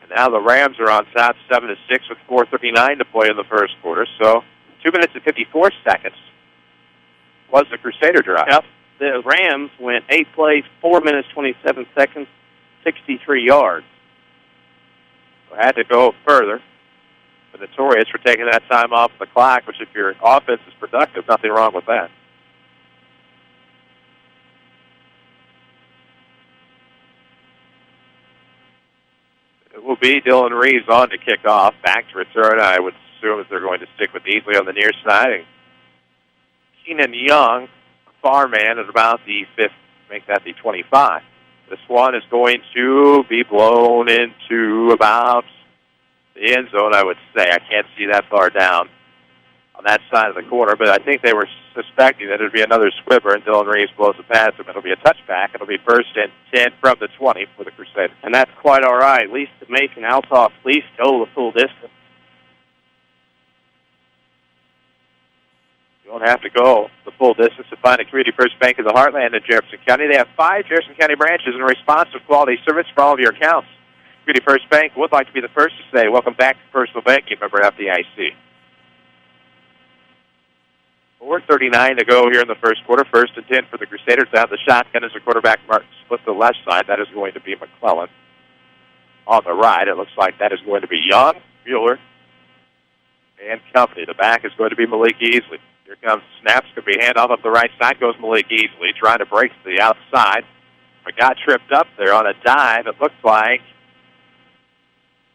And now the Rams are on top 7-6 with 4:39 to play in the first quarter. So 2 minutes and 54 seconds was the Crusader drive. Yep. The Rams went 8 plays, 4 minutes, 27 seconds, 63 yards. So had to go further. But notorious for taking that time off the clock, which if your offense is productive, nothing wrong with that. It will be Dylan Reeves on to kick off. Back to return, I would assume that they're going to stick with Easley on the near side. And Keenan Young, far man, at about the 5th, make that the 25. This one is going to be blown into about the end zone, I would say. I can't see that far down on that side of the corner, but I think they were suspecting that it would be another squibber, and Dylan Reeves blows it past him. It'll be a touchback. It'll be 1st and 10 from the 20 for the Crusaders. And that's quite all right. At least to make an Althoff at least go the full distance. You don't have to go the full distance to find a Community First Bank in the heartland in Jefferson County. They have 5 Jefferson County branches in responsive quality service for all of your accounts. Community First Bank would like to be the first to say, welcome back to Personal Banking, member FDIC. 4:39 to go here in the first quarter. 1st and 10 for the Crusaders. Down the shotgun as the quarterback Martin split the left side. That is going to be McClellan. On the right, it looks like that is going to be Young, Mueller, and company. The back is going to be Malik Easley. Here comes snaps. Could be handoff up the right side. Goes Malik Easley, trying to break to the outside. But got tripped up there on a dive. It looks like,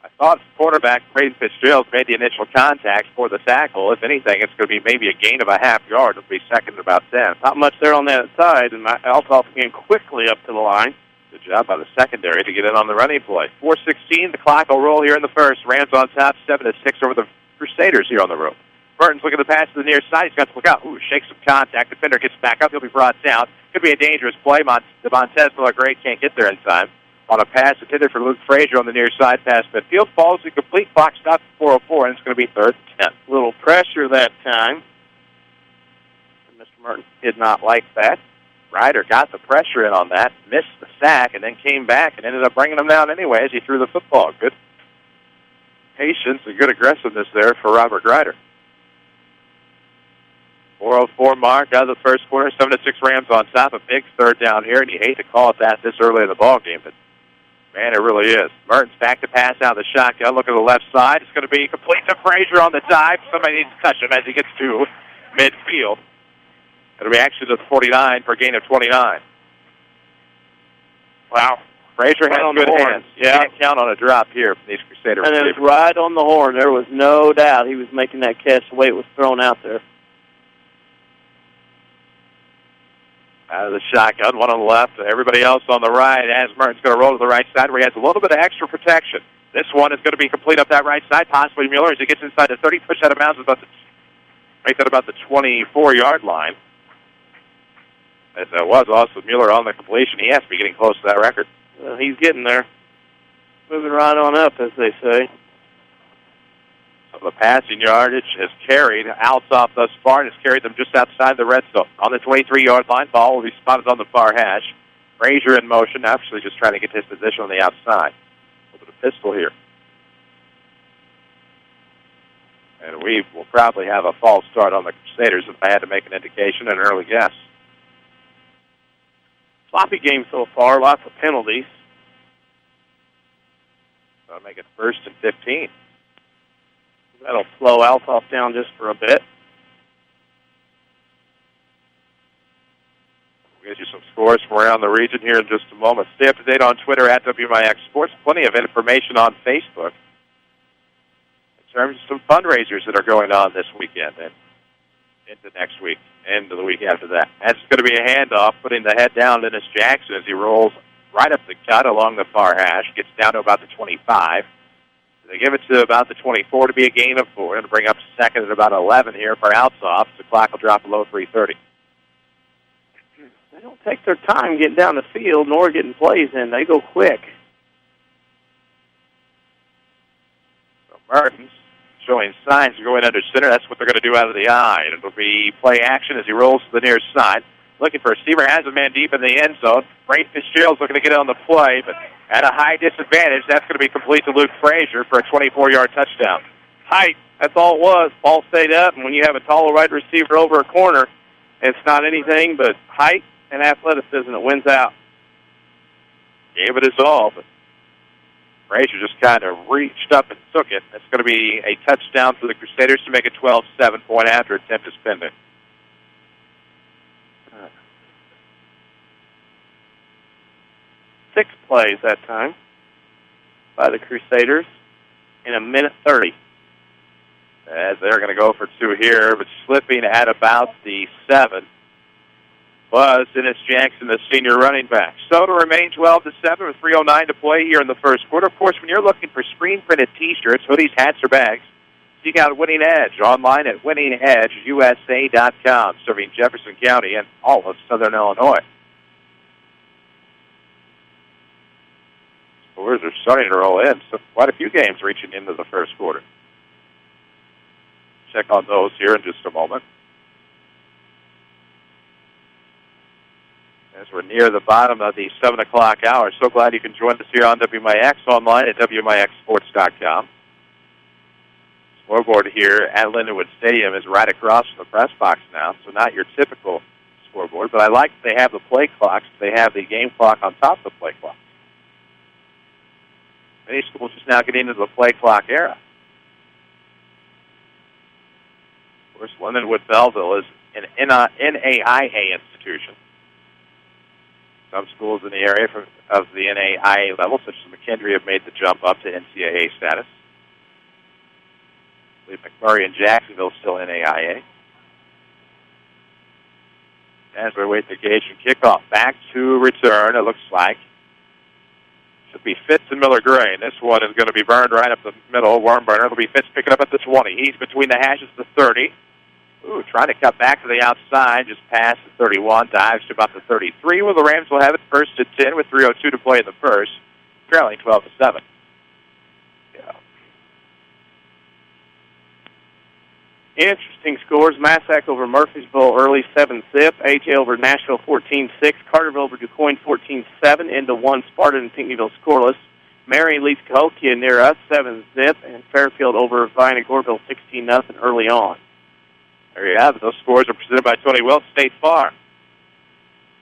I thought quarterback Braden Fitzgerald made the initial contact for the tackle. If anything, it's going to be maybe a gain of a half yard. It'll be 2nd and about 10. Not much there on that side, and Althoff came quickly up to the line. Good job by the secondary to get in on the running play. 4:16, the clock will roll here in the first. Rams on top, 7-6 over the Crusaders here on the road. Mertens looking at the pass to the near side. He's got to look out. Ooh, shakes some contact. Defender gets back up. He'll be brought down. Could be a dangerous play. Demontez Miller-Gray can't get there in time. On a pass intended for Luke Frazier on the near side past midfield. Falls incomplete. Clock stops at 4:04, and it's going to be 3rd and 10. Little pressure that time. Mr. Mertens did not like that. Ryder got the pressure in on that, missed the sack, and then came back and ended up bringing him down anyway as he threw the football. Good patience and good aggressiveness there for Robert Ryder. 4:04 mark out of the first quarter. 7-6 Rams on top. A big 3rd down here, and you hate to call it that this early in the ball game, but man, it really is. Mertens back to pass out of the shotgun. Look at the left side. It's going to be complete to Frazier on the dive. Somebody needs to touch him as he gets to midfield. It'll be actually to the 49 for a gain of 29. Wow. Frazier has good hands. Yeah. Can't count on a drop here from these Crusaders. And it was right on the horn. There was no doubt he was making that catch the way it was thrown out there. Out of the shotgun, one on the left, everybody else on the right. As Mertens going to roll to the right side where he has a little bit of extra protection. This one is going to be complete up that right side, possibly Mueller as he gets inside the 30, push out of bounds right at about the 24-yard line. As that was also Mueller on the completion. He has to be getting close to that record. He's getting there. Moving right on up, as they say. So the passing yardage has carried Althoff thus far and has carried them just outside the red zone. On the 23-yard line, ball will be spotted on the far hash. Frazier in motion, actually just trying to get his position on the outside. A little bit of pistol here. And we will probably have a false start on the Crusaders if I had to make an indication, an early guess. Sloppy game so far, lots of penalties. So I'll make it 1st and 15. That'll slow Althoff down just for a bit. We'll get you some scores from around the region here in just a moment. Stay up to date on Twitter at WMIX Sports. Plenty of information on Facebook in terms of some fundraisers that are going on this weekend and into next week, into the week after that. That's going to be a handoff, putting the head down Dennis Jackson as he rolls right up the cut along the far hash, gets down to about the 25. They give it to about the 24 to be a gain of 4, and to bring up 2nd at about 11 here for Althoff. The clock will drop below 3:30. They don't take their time getting down the field nor getting plays in. They go quick. So Mertens showing signs of going under center. That's what they're going to do out of the eye. It'll be play action as he rolls to the near side. Looking for a receiver, has a man deep in the end zone. Ray Fitzgerald's looking to get on the play, but at a high disadvantage. That's going to be complete to Luke Frazier for a 24-yard touchdown. Height, that's all it was. Ball stayed up, and when you have a taller wide receiver over a corner, it's not anything but height and athleticism that wins out. Gave it his all, but Frazier just kind of reached up and took it. That's going to be a touchdown for the Crusaders to make it 12-7 point after attempt is pending. 6 plays that time by the Crusaders in 1:30. As they're going to go for 2 here, but slipping at about the 7 was Dennis Jackson, the senior running back. So to remain 12-7 with 3:09 to play here in the first quarter. Of course, when you're looking for screen-printed T-shirts, hoodies, hats, or bags, seek out Winning Edge online at winningedgeusa.com, serving Jefferson County and all of Southern Illinois. Scores are starting to roll in, so quite a few games reaching into the first quarter. Check on those here in just a moment. As we're near the bottom of the 7 o'clock hour, so glad you can join us here on WMIX, online at WMIXsports.com. Scoreboard here at Lindenwood Stadium is right across from the press box now, so not your typical scoreboard, but I like that they have the play clocks. They have the game clock on top of the play clock. Many schools just now getting into the play clock era. Of course, Lindenwood Belleville is an NAIA institution. Some schools in the area of the NAIA level, such as McKendree, have made the jump up to NCAA status. I believe McMurray and Jacksonville still NAIA. As we wait the gauge and kickoff, back to return, it looks like. Should be Fitz and Miller-Gray, and this one is going to be burned right up the middle, worm burner. It'll be Fitz picking up at the 20. He's between the hashes, the 30. Ooh, trying to cut back to the outside, just past the 31, dives to about the 33, where the Rams will have it first and 10 with 3:02 to play in the first, trailing 12-7. Yeah. Interesting scores. Massac over Murfreesboro early 7-zip. AJ over Nashville 14-6. Carterville over DuQuoin 14-7. Into 1 Sparta and Pinckneyville scoreless. Marion leads Cahokia near us 7-zip. And Fairfield over Vine and Goreville 16-0 early on. There you have it. Those scores are presented by Tony Wilkes State Farm.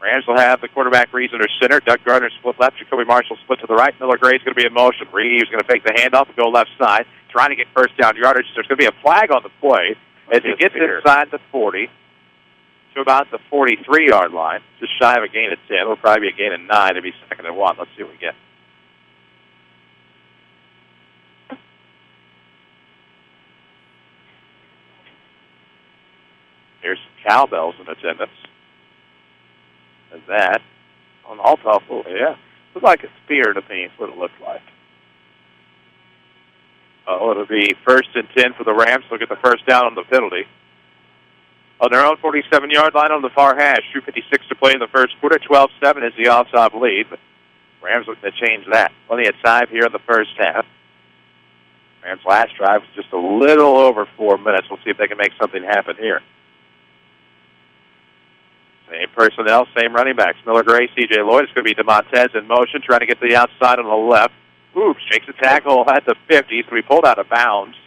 Rams will have the quarterback Reeves under center. Doug Gardner split left. Jacoby Marshall split to the right. Miller-Gray is going to be in motion. Reeves going to take the handoff and go left side, trying to get first down yardage. There's going to be a flag on the play as he gets inside the 40 to about the 43-yard line, just shy of a gain of 10. It'll probably be a gain of 9. It'll be 2nd and 1. Let's see what we get. Here's some cowbells in attendance. And that on Althoff, yeah. Looked like a spear to me is what it looked like. Oh, it'll be 1st and 10 for the Rams. They'll get the first down on the penalty. On their own 47-yard line on the far hash, 2:56 to play in the first quarter. 12-7 is the offside lead, but Rams looking to change that. Plenty of time here in the first half. Rams' last drive was just a little over 4 minutes. We'll see if they can make something happen here. Same personnel, same running backs. Miller-Gray, C.J. Lloyd. It's going to be Demontez in motion, trying to get to the outside on the left. Ooh, shakes a tackle at the 50. He's going to be pulled out of bounds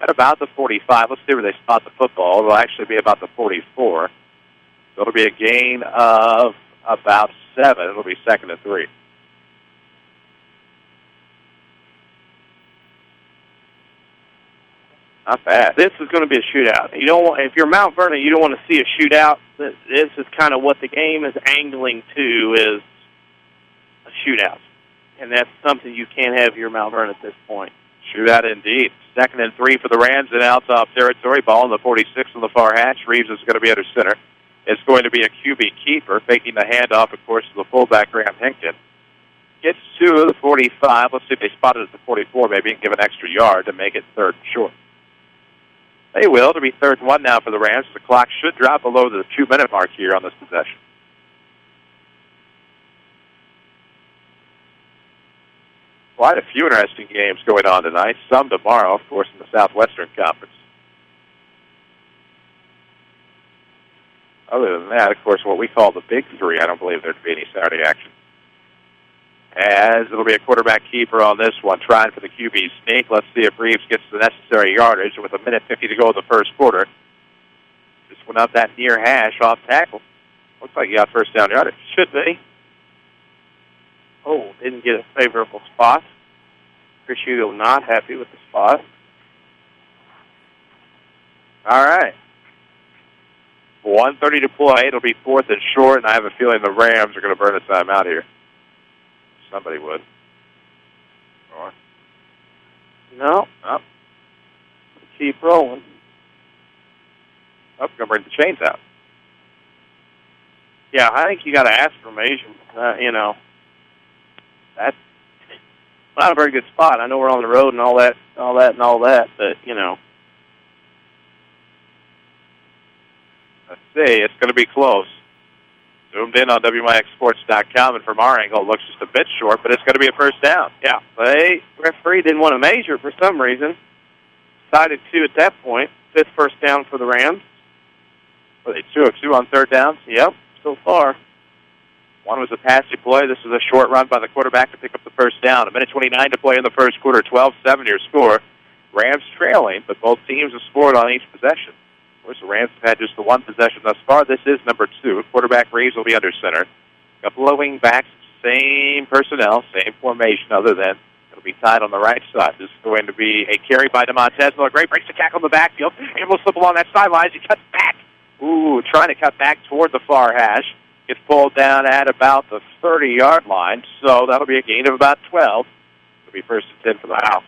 at about the 45. Let's see where they spot the football. It'll actually be about the 44. So it'll be a gain of about 7. It'll be 2nd and 3. Not bad. This is going to be a shootout. You don't want, if you're Mount Vernon, you don't want to see a shootout. This is kind of what the game is angling to, is a shootout. And that's something you can't have here, Mount Vernon, at this point. Shootout indeed. 2nd and 3 for the Rams in Althoff territory. Ball in the 46 on the far hash. Reeves is going to be under center. It's going to be a QB keeper, faking the handoff, of course, to the fullback, Graham Hinkton. Gets to the 45. Let's see if they spot it at the 44, maybe, and give an extra yard to make it 3rd and short. They will. It'll be 3rd and 1 now for the Rams. The clock should drop below the 2-minute mark here on this possession. Quite a few interesting games going on tonight. Some tomorrow, of course, in the Southwestern Conference. Other than that, of course, what we call the Big Three, I don't believe there to be any Saturday action. As it'll be a quarterback keeper on this one, trying for the QB sneak. Let's see if Reeves gets the necessary yardage with 1:50 to go in the first quarter. Just went up that near hash off tackle. Looks like he got first down yardage. Should be. Oh, didn't get a favorable spot. Chris Hugo not happy with the spot. All right. 1:30 to play. It'll be 4th and short, and I have a feeling the Rams are going to burn a timeout here. Somebody would. Or no. Oh. Keep rolling. Oh, going to bring the chains out. Yeah, I think you got to ask for measurement. That's not a very good spot. I know we're on the road and all that, but, Let's see. It's going to be close. Zoomed in on WMIXsports.com, and from our angle, it looks just a bit short, but it's going to be a first down. Yeah, the referee didn't want to measure for some reason. Decided to at that point. 5th first down for the Rams. Were they 2 of 2 on 3rd downs? Yep, so far. One was a passing play. This was a short run by the quarterback to pick up the first down. 1:29 to play in the first quarter. 12-7 your score. Rams trailing, but both teams have scored on each possession. Of course, the Rams have had just the one possession thus far. This is number 2. Quarterback Reeves will be under center. A couple of wing backs, same personnel, same formation, other than it'll be tied on the right side. This is going to be a carry by Demontez Miller-Gray. Breaks the tackle in the backfield. Able to slip along that sideline as he cuts back. Ooh, trying to cut back toward the far hash. Gets pulled down at about the 30-yard line, so that'll be a gain of about 12. It'll be 1st and 10 for the House.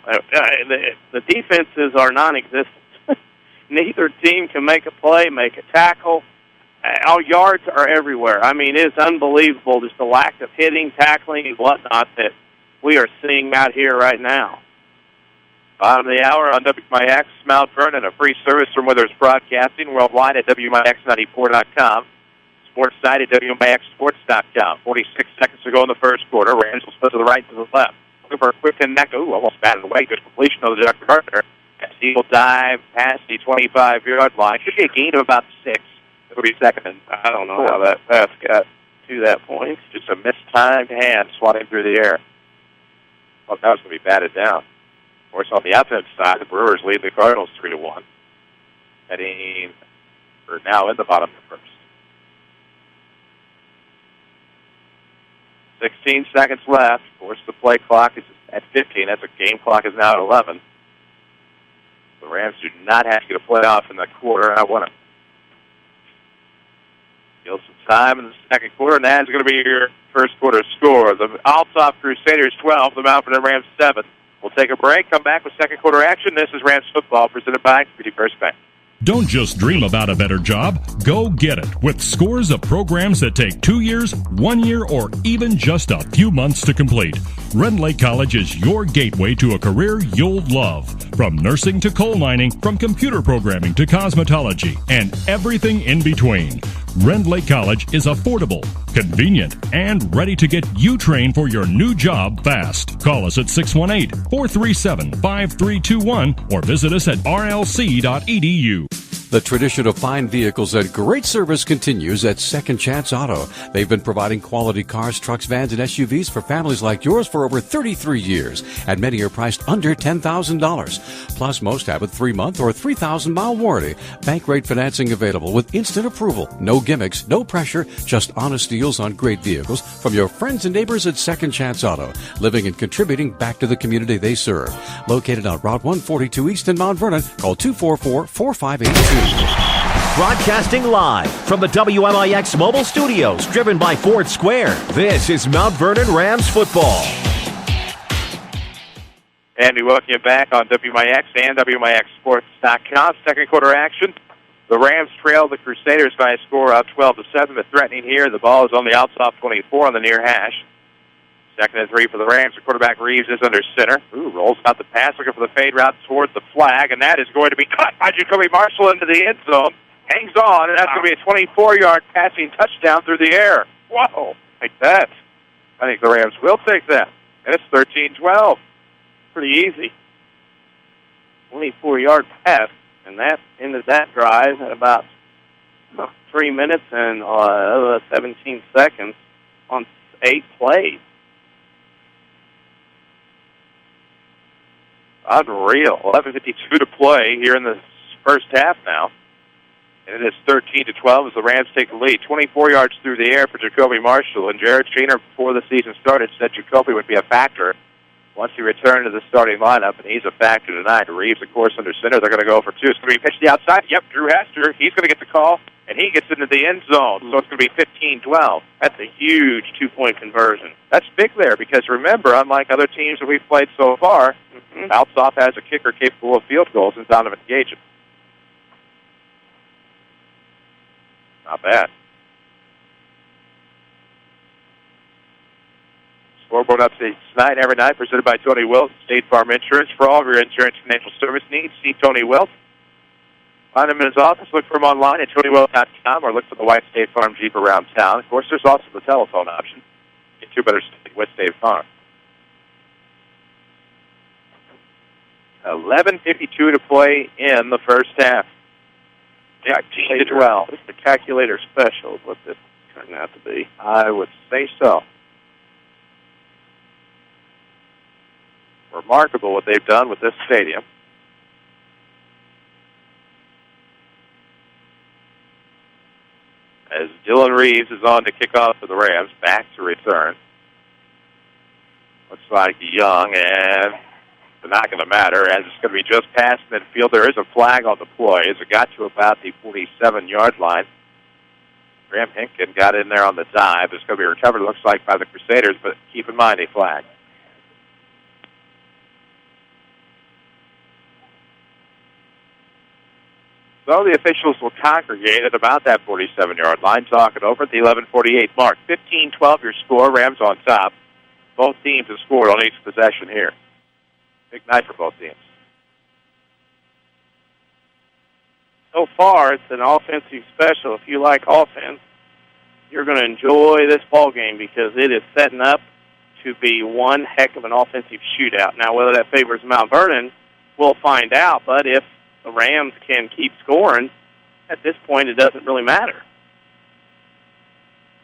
The defenses are non-existent. Neither team can make a play, make a tackle. Our yards are everywhere. I mean, it's unbelievable, just the lack of hitting, tackling, and whatnot that we are seeing out here right now. Bottom of the hour on WMIX, Mount Vernon, a free service from Withers Broadcasting, worldwide at WMIX94.com. Sports site at WMIXsports.com. 46 seconds to go in the first quarter. Rams will split to the right to the left. Looking for a quick connect. Ooh, almost batted away. Good completion of the Dr. Gardner. He will dive past the 25-yard line. Should be a gain of about 6. It'll be second and I don't know how that pass got to that point. Just a mistimed hand swatting through the air. Well, that was going to be batted down. Of course, on the offensive side, the Brewers lead the Cardinals 3-1. Heading, or now in the bottom of the first. 16 seconds left. Of course, the play clock is at 15. That's a game clock is now at 11. The Rams do not have to get a play off in the quarter, and I want to kill some time in the second quarter, and that is going to be your first quarter score. The Althoff Crusaders 12, the Mount Vernon Rams 7. We'll take a break, come back with second quarter action. This is Rams Football presented by QB First Bank. Don't just dream about a better job. Go get it with scores of programs that take 2 years, 1 year, or even just a few months to complete. Rend Lake College is your gateway to a career you'll love. From nursing to coal mining, from computer programming to cosmetology, and everything in between. Rend Lake College is affordable, convenient, and ready to get you trained for your new job fast. Call us at 618-437-5321 or visit us at rlc.edu. The tradition of fine vehicles and great service continues at Second Chance Auto. They've been providing quality cars, trucks, vans, and SUVs for families like yours for over 33 years, and many are priced under $10,000. Plus, most have a 3-month or 3,000-mile warranty. Bank rate financing available with instant approval. No gimmicks, no pressure, just honest deals on great vehicles from your friends and neighbors at Second Chance Auto, living and contributing back to the community they serve. Located on Route 142 East in Mount Vernon, call 244-4582. Broadcasting live from the WMIX mobile studios, driven by Ford Square. This is Mount Vernon Rams Football. And we welcome you back on WMIX and WMIXsports.com. Second quarter action. The Rams trail the Crusaders by a score of 12-7, but threatening here. The ball is on the Althoff 24 on the near hash. Second and 3 for the Rams. The quarterback Reeves is under center. Rolls out the pass, looking for the fade route towards the flag, and that is going to be cut by Jacoby Marshall into the end zone. Hangs on, and that's going to be a 24-yard passing touchdown through the air. Whoa, take that. I think the Rams will take that. And it's 13-12. Pretty easy. 24-yard pass, and that ended that drive at about 3 minutes and 17 seconds on 8 plays. Unreal. 11:52 to play here in the first half now. And it is 13-12 as the Rams take the lead. 24 yards through the air for Jacoby Marshall. And Jared Shaner, before the season started, said Jacoby would be a factor once he returned to the starting lineup, and he's a factor tonight. Reeves, of course, under center. They're going to go for 2. It's going to be pitched to the outside. Yep, Drew Hester. He's going to get the call, and he gets into the end zone. So it's going to be 15-12. That's a huge 2-point conversion. That's big there because, remember, unlike other teams that we've played so far, Althoff has a kicker capable of field goals in Donovan Gagin. Not bad. Scoreboard updates tonight, every night, presented by Tony Wilt, State Farm Insurance. For all of your insurance financial service needs, see Tony Wilt. Find him in his office. Look for him online at TonyWilt.com or look for the white State Farm Jeep around town. Of course, there's also the telephone option. Get you better with State Farm. 11:52 to play in the first half. 13-12. It's the calculator special is what this turned out to be. I would say so. Remarkable what they've done with this stadium. As Dylan Reeves is on to kick off for the Rams, back to return. Looks like Young, and it's not going to matter, as it's going to be just past midfield. There is a flag on the play as it got to about the 47-yard line. Graham Hinkin got in there on the dive. It's going to be recovered, it looks like, by the Crusaders, but keep in mind a flag. So the officials will congregate at about that 47-yard line, talking over at the 11:48 mark. 15-12 your score, Rams on top. Both teams have scored on each possession here. Big night for both teams. So far, it's an offensive special. If you like offense, you're going to enjoy this ball game because it is setting up to be one heck of an offensive shootout. Now, whether that favors Mount Vernon, we'll find out. But if the Rams can keep scoring, at this point, it doesn't really matter.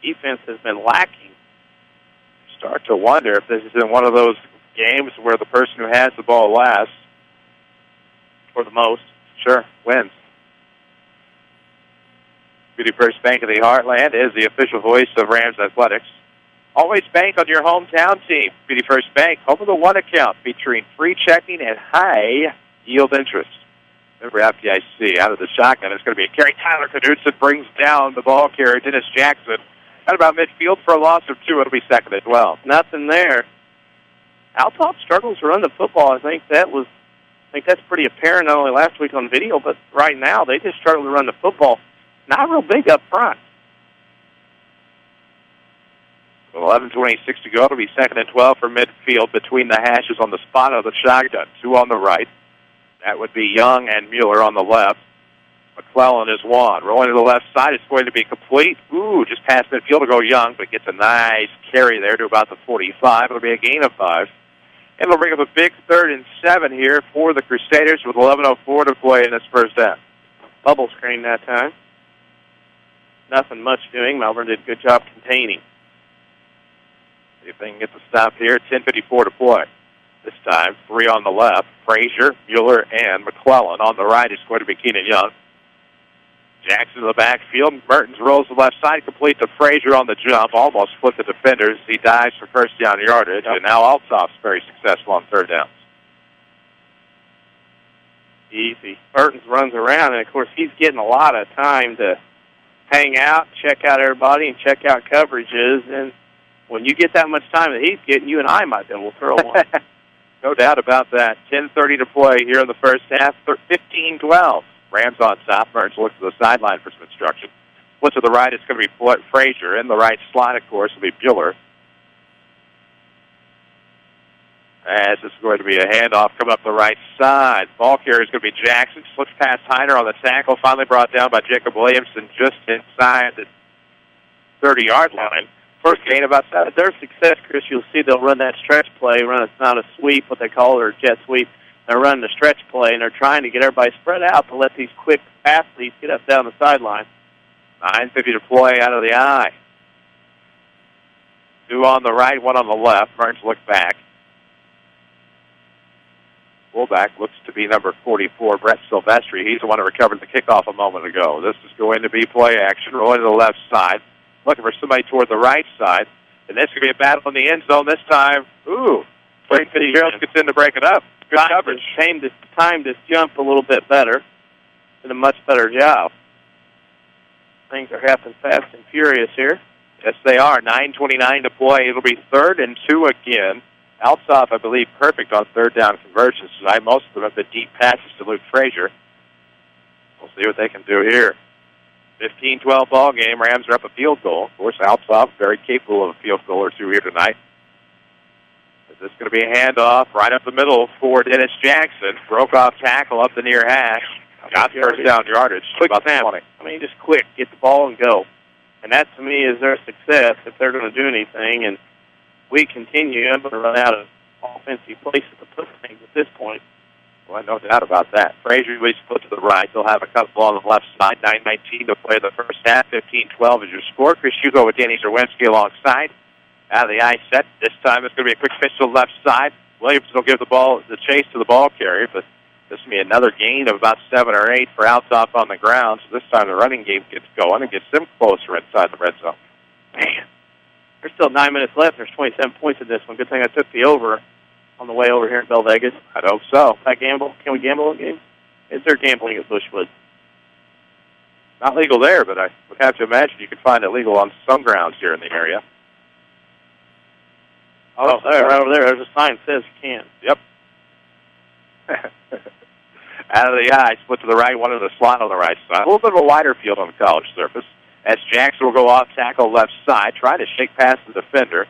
Defense has been lacking. Start to wonder if this is in one of those games where the person who has the ball last, or the most, wins. Community First Bank of the Heartland is the official voice of Rams Athletics. Always bank on your hometown team. Community First Bank, home of the one account, featuring free checking and high yield interest. Remember, FDIC out of the shotgun. It's going to be a carry. Tyler Knudsen brings down the ball carrier. Dennis Jackson at about midfield for a loss of 2. It'll be 2nd and 12. Nothing there. Althoff struggles to run the football. I think that's pretty apparent not only last week on video, but right now they just struggle to run the football. Not real big up front. 11:26 to go. It'll be 2nd and 12 for midfield between the hashes on the spot of the shotgun. 2 on the right. That would be Young and Mueller on the left. McClellan is one. Rolling to the left side. It's going to be complete. Just past midfield to go Young, but gets a nice carry there to about the 45. It'll be a gain of 5. And it'll bring up a big 3rd and 7 here for the Crusaders with 11:04 to play in this first half. Bubble screen that time. Nothing much doing. Melbourne did a good job containing. See if they can get the stop here. 10:54 to play. This time, 3 on the left. Frazier, Mueller, and McClellan. On the right is going to be Keenan Young. Jackson in the backfield. Mertens rolls the left side, complete to Frazier on the jump. Almost flipped the defenders. He dives for first down yardage. And now Althoff's very successful on 3rd downs. Easy. Mertens runs around, and, of course, he's getting a lot of time to hang out, check out everybody, and check out coverages. And when you get that much time that he's getting, you and I might be able to throw one. No doubt about that. 10:30 to play here in the first half. 15-12. Rams on top. Mertens looks to the sideline for some instruction. Split to the right, it's going to be Frazier. In the right slot, of course, will be Bueller. As it's going to be a handoff coming up the right side. Ball carrier is going to be Jackson. Slips past Heiner on the tackle. Finally brought down by Jacob Williamson just inside the 30-yard line. First gain about 7. Their success, Chris, you'll see they'll run that stretch play. It's not a sweep, what they call it, or jet sweep. They're running the stretch play, and they're trying to get everybody spread out to let these quick athletes get up down the sideline. 9:50 to play out of the eye. 2 on the right, 1 on the left. Mertens look back. Fullback looks to be number 44, Brett Silvestri. He's the one who recovered the kickoff a moment ago. This is going to be play action, rolling to the left side. Looking for somebody toward the right side. And this could be a battle in the end zone this time. Frank Fitzgerald gets in to break it up. Good coverage. Timed this jump a little bit better. Did a much better job. Things are happening fast and furious here. Yes, they are. 9:29 to play. It'll be 3rd and 2 again. Althoff, I believe, perfect on 3rd down conversions tonight. Most of them have been deep passes to Luke Frazier. We'll see what they can do here. 15-12 ball game. Rams are up a field goal. Of course, Althoff very capable of a field goal or 2 here tonight. This is going to be a handoff right up the middle for Dennis Jackson. Broke off tackle up the near hash. Got first down yardage. Quick about snap. 20. Just quick. Get the ball and go. And that, to me, is their success if they're going to do anything. And we continue. I'm going to run out of offensive places to put things at this point. Well, no doubt about that. Frazier leads foot to the right. They'll have a couple on the left side. 9:19 to play the first half. 15-12 is your score. Chris Hugo with Danny Czerwinski alongside. Out of the eye set. This time it's going to be a quick pitch to the left side. Williamson will give the chase to the ball carrier, but this will be another gain of about 7 or 8 for Althoff on the ground. So this time the running game gets going and gets them closer inside the red zone. Man, there's still 9 minutes left. There's 27 points in this one. Good thing I took the over on the way over here in Bell Vegas. I'd hope so. I gamble? Can we gamble a game? Is there gambling at Bushwood? Not legal there, but I would have to imagine you could find it legal on some grounds here in the area. Oh, there, right over there. There's a sign that says you can. Yep. Out of the eye, split to the right, one in the slot on the right side. A little bit of a wider field on the college surface. As Jackson will go off tackle left side, trying to shake past the defender.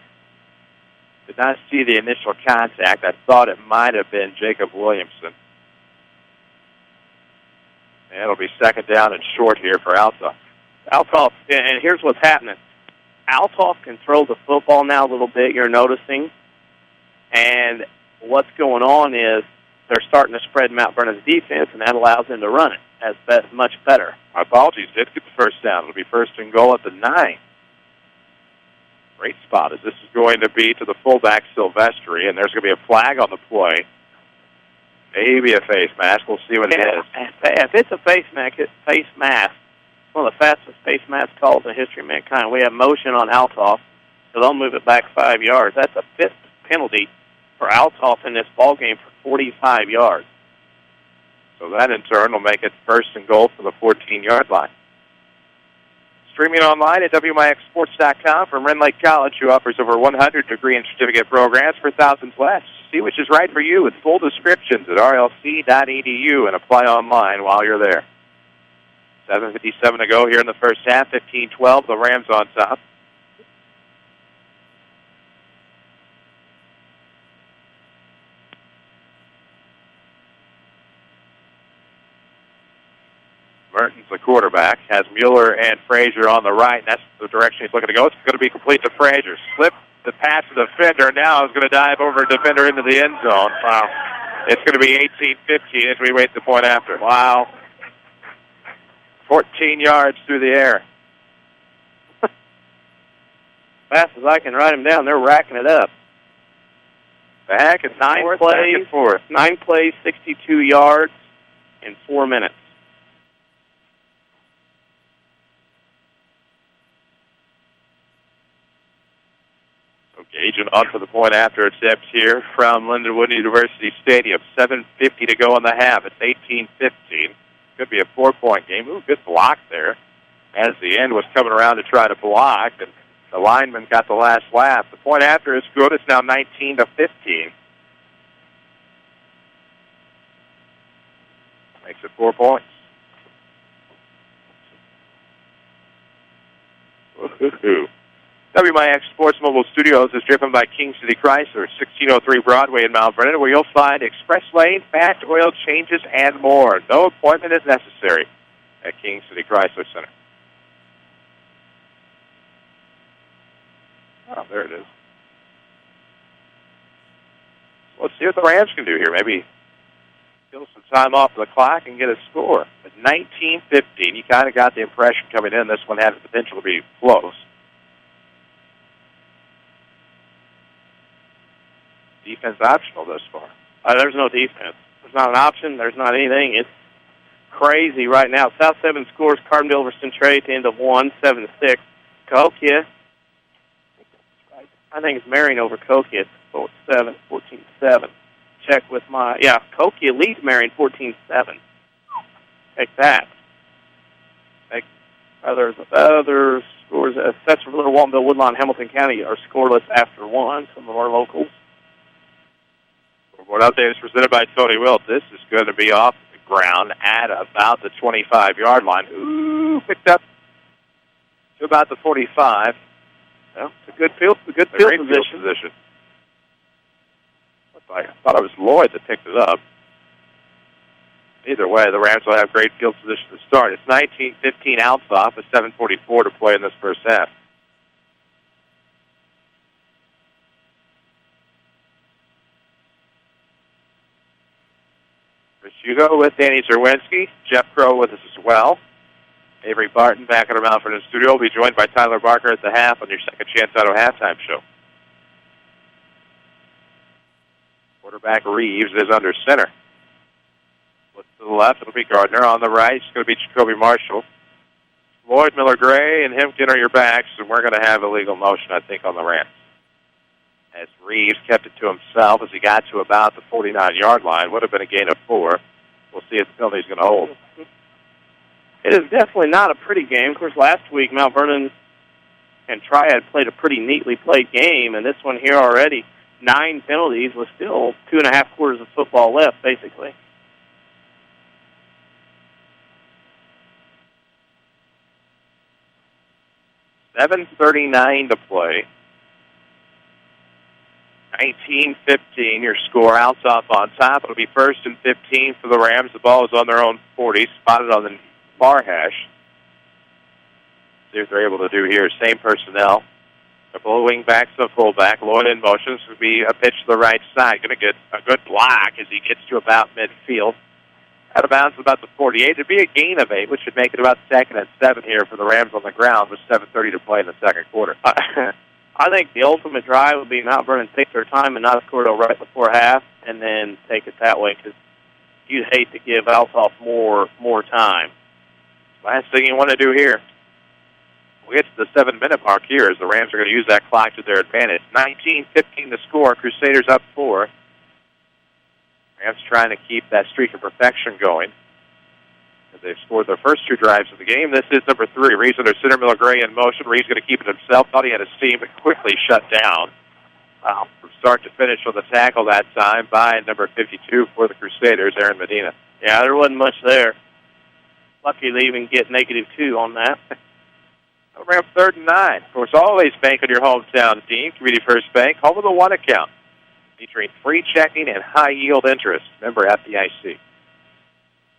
Did not see the initial contact. I thought it might have been Jacob Williamson. And it'll be second down and short here for Althoff. Althoff, and here's what's happening. Althoff can throw the football now a little bit, you're noticing. And what's going on is they're starting to spread Mount Vernon's defense, and that allows them to run it as best, much better. My apologies. Did get the first down. It'll be first and goal at the 9. Great spot as this is going to be to the fullback, Silvestri, and there's going to be a flag on the play. Maybe a face mask. We'll see what it is. If it's a face mask, one of the fastest face mask calls in history of mankind. We have motion on Althoff, so they'll move it back 5 yards. That's a 5th penalty for Althoff in this ball game for 45 yards. So that, in turn, will make it first and goal for the 14-yard line. Streaming online at WMIXSports.com from Rend Lake College, who offers over 100 degree and certificate programs for thousands less. See which is right for you with full descriptions at rlc.edu and apply online while you're there. 7:57 to go here in the first half, 15-12, the Rams on top. Mertens, the quarterback, has Mueller and Frazier on the right, and that's the direction he's looking to go. It's going to be complete to Frazier. Slip the pass to the defender. Now is going to dive over a defender into the end zone. Wow. It's going to be 18-15 as we wait the point after. Wow. 14 yards through the air. Fast as I can write them down, they're racking it up. Back and forth. 9 plays, 62 yards in 4 minutes. Agent on for the point after it steps here from Lindenwood University Stadium. 7:50 to go in the half. It's 18-15. Could be a 4-point game. Ooh, good block there as the end was coming around to try to block, and the lineman got the last laugh. The point after is good. It's now 19-15. Makes it 4 points. Woo-hoo-hoo. WMIX Sports Mobile Studios is driven by King City Chrysler, 1603 Broadway in Mount Vernon, where you'll find express lane, fast oil changes, and more. No appointment is necessary at King City Chrysler Center. Oh, there it is. Let's see what the Rams can do here. Maybe kill some time off the clock and get a score. At 19-15, you kind of got the impression coming in this one had the potential to be close. Defense optional thus far. There's no defense. There's not an option. There's not anything. It's crazy right now. South 7 scores Carbondale over Centralia to end of 1, 7-6. Cahokia, I think it's Marion over Cahokia. It's 14-7. Check with my, Cahokia leads Marion 14-7. Take that. Take other scores. Cetronville, Waltonville, Woodlawn, Hamilton County are scoreless after 1. Some of our locals. Report update is presented by Tony Wilt. This is going to be off the ground at about the 25-yard line. Ooh, picked up to about the 45. Well, it's a good field position. I thought it was Lloyd that picked it up. Either way, the Rams will have great field position to start. It's 19-15 Althoff with 7:44 to play in this first half. Hugo with Danny Czerwinski. Jeff Crow with us as well. Avery Barton back at our Mount Vernon studio. Will be joined by Tyler Barker at the half on your Second Chance Auto halftime show. Quarterback Reeves is under center. Look to the left. It'll be Gardner. On the right, it's going to be Jacoby Marshall. Lloyd Miller-Gray and Hempkin are your backs, and we're going to have illegal motion, I think, on the Rams. As Reeves kept it to himself as he got to about the 49-yard line. Would have been a gain of 4. We'll see if the penalty's going to hold. It is definitely not a pretty game. Of course, last week, Mount Vernon and Triad played a pretty neatly played game, and this one here already, 9 penalties with still 2.5 quarters of football left, basically. $7:39 to play. 19-15, your score. Althoff on top. It'll be 1st and 15 for the Rams. The ball is on their own 40, spotted on the far hash. See what they're able to do here. Same personnel. Couple of wing backs, a fullback. Lloyd in motion. This would be a pitch to the right side. Going to get a good block as he gets to about midfield. Out of bounds about the 48. It'd be a gain of 8, which would make it about 2nd and 7 here for the Rams on the ground with 7:30 to play in the second quarter. I think the ultimate drive would be Mount Vernon take their time and not score till right before half, and then take it that way, because you'd hate to give Althoff more time. Last thing you want to do here. We'll get to the 7-minute mark here as the Rams are going to use that clock to their advantage. 19-15 the score. Crusaders up 4. Rams trying to keep that streak of perfection going. As they've scored their first 2 drives of the game. This is number 3. Reeves under center, Miller-Gray in motion. Reeves going to keep it himself. Thought he had a seam, but quickly shut down. Wow. From start to finish on the tackle that time by number 52 for the Crusaders, Aaron Medina. Yeah, there wasn't much there. Lucky to even get -2 on that. Rams 3rd and 9. Of course, always bank on your hometown team. Community First Bank, home of the One account, featuring free checking and high-yield interest. Member FDIC.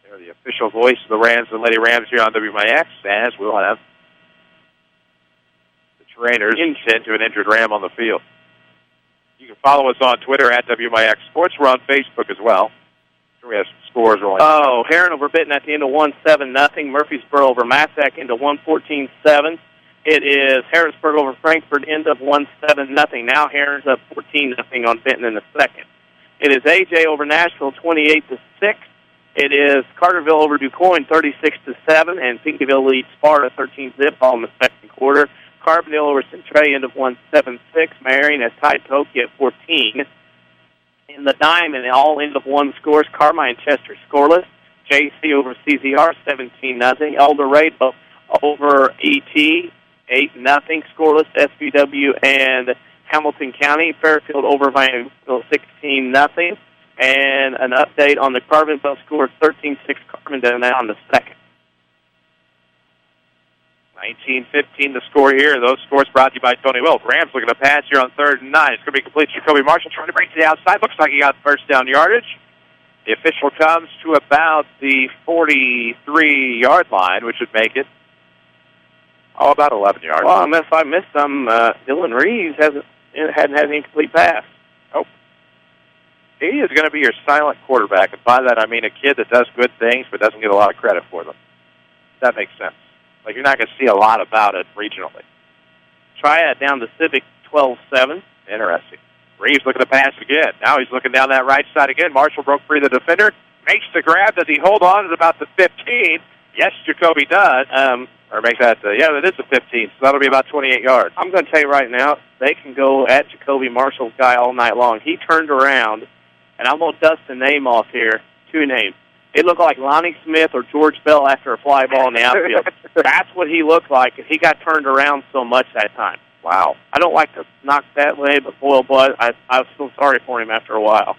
They're the official voice of the Rams and Lady Rams here on WMIX, as we'll have the trainers tend to an injured Ram on the field. You can follow us on Twitter at WMIX Sports. We're on Facebook as well. We have some scores rolling. Oh, Heron over Benton at the end of 1-7-0. Murfreesboro over Massac into 1-14-7. It is Harrisburg over Frankfurt, end of 1-7-0. Now Heron's up 14-0 on Benton in the second. It is AJ over Nashville, 28-6. It is Carterville over DuQuoin, 36-7, and Pinckneyville leads Sparta 13-zip all in the second quarter. Carbondale over Centralia, end of 1-7-6. Marion has tied Pokey at 14. In the dime, and all end of 1 scores. Carmine Chester scoreless. JC over CZR, 17-0. El Dorado over ET, 8-0 scoreless. SVW and Hamilton County. Fairfield over Vanderbilt, 16-0. And an update on the Carbondale score, 13-6 Carbondale now in the second. 19-15 the score here. Those scores brought to you by Tony Wilk. Rams looking to pass here on 3rd and 9. It's going to be complete. Jacoby Marshall trying to break to the outside. Looks like he got first down yardage. The official comes to about the 43-yard line, which would make it about 11 yards. Well, unless I missed some, Dylan Reeves hadn't had an incomplete pass. Oh. He is going to be your silent quarterback, and by that I mean a kid that does good things but doesn't get a lot of credit for them. That makes sense. Like, you're not going to see a lot about it regionally. Triad down to Civic, 12-7. Interesting. Reeves looking to pass again. Now he's looking down that right side again. Marshall broke free of the defender. Makes the grab. Does he hold on at about the 15? Yes, Jacoby does. Or make that, yeah, it is the 15, so that'll be about 28 yards. I'm going to tell you right now, they can go at Jacoby Marshall's guy all night long. He turned around, and I'm going to dust the name off here. 2 names. It looked like Lonnie Smith or George Bell after a fly ball in the outfield. That's what he looked like, and he got turned around so much that time. Wow. I don't like to knock that way, but boy, I was so sorry for him after a while.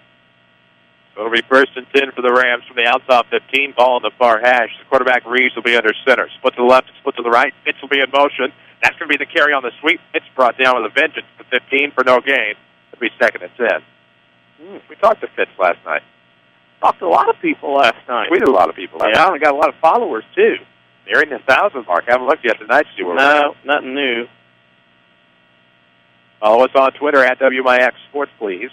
So it'll be 1st and 10 for the Rams from the Althoff 15. Ball in the far hash. The quarterback Reeves will be under center. Split to the left, split to the right. Fitz will be in motion. That's going to be the carry on the sweep. Fitz brought down with a vengeance to 15 for no gain. It'll be 2nd and 10. We talked to Fitz last night. Talked to a lot of people last night. We did a lot of people last night. I got a lot of followers, too. Nearing the 1,000 mark. Haven't looked yet tonight to see where we're at. No, nothing new. Follow us on Twitter at WMIX Sports, please.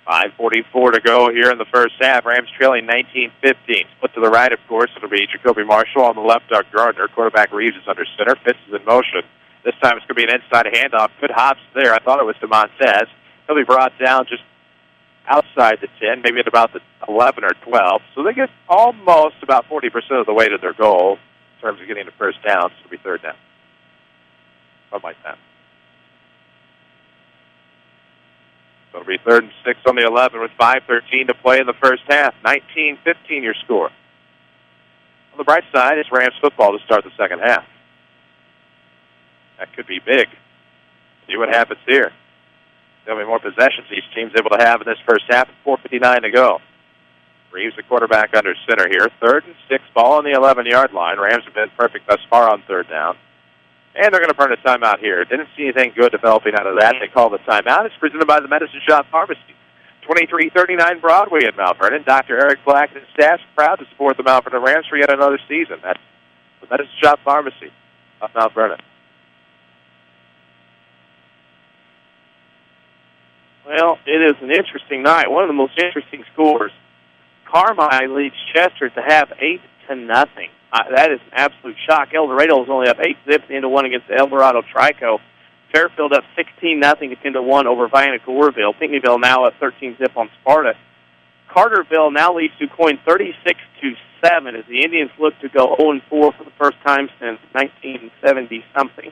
5:44 to go here in the first half. Rams trailing 19-15. Split to the right, of course. It'll be Jacoby Marshall. On the left, Doug Gardner. Quarterback Reeves is under center. Fitz is in motion. This time it's going to be an inside handoff. Good hops there. I thought it was Demontez. He'll be brought down just outside the 10, maybe at about the 11 or 12. So they get almost about 40% of the way to their goal in terms of getting the first down. So it'll be 3rd down. Something like that. So it'll be 3rd and 6 on the 11 with 5:13 to play in the first half. 19-15 your score. On the bright side, it's Rams football to start the second half. That could be big. See what happens here. There'll be more possessions each team's able to have in this first half. 4:59 to go. Reeves, the quarterback, under center here. 3rd and 6, ball on the 11-yard line. Rams have been perfect thus far on 3rd down. And they're going to burn a timeout here. Didn't see anything good developing out of that. They call the timeout. It's presented by the Medicine Shop Pharmacy. 2339 Broadway in Mount Vernon. Dr. Eric Black and his staff are proud to support the Mount Vernon Rams for yet another season. That's the Medicine Shop Pharmacy of Mount Vernon. Well, it is an interesting night. One of the most interesting scores. Carmi leads Chester to have 8-0. That is an absolute shock. El Dorado is only up 8-0 into 1 against the El Dorado Trico. Fairfield up 16-0 at 10-1 over Viana-Goreville. Pinckneyville now up 13-0 on Sparta. Carterville now leads DuQuoin 36-7 as the Indians look to go 0-4 for the first time since 1970-something.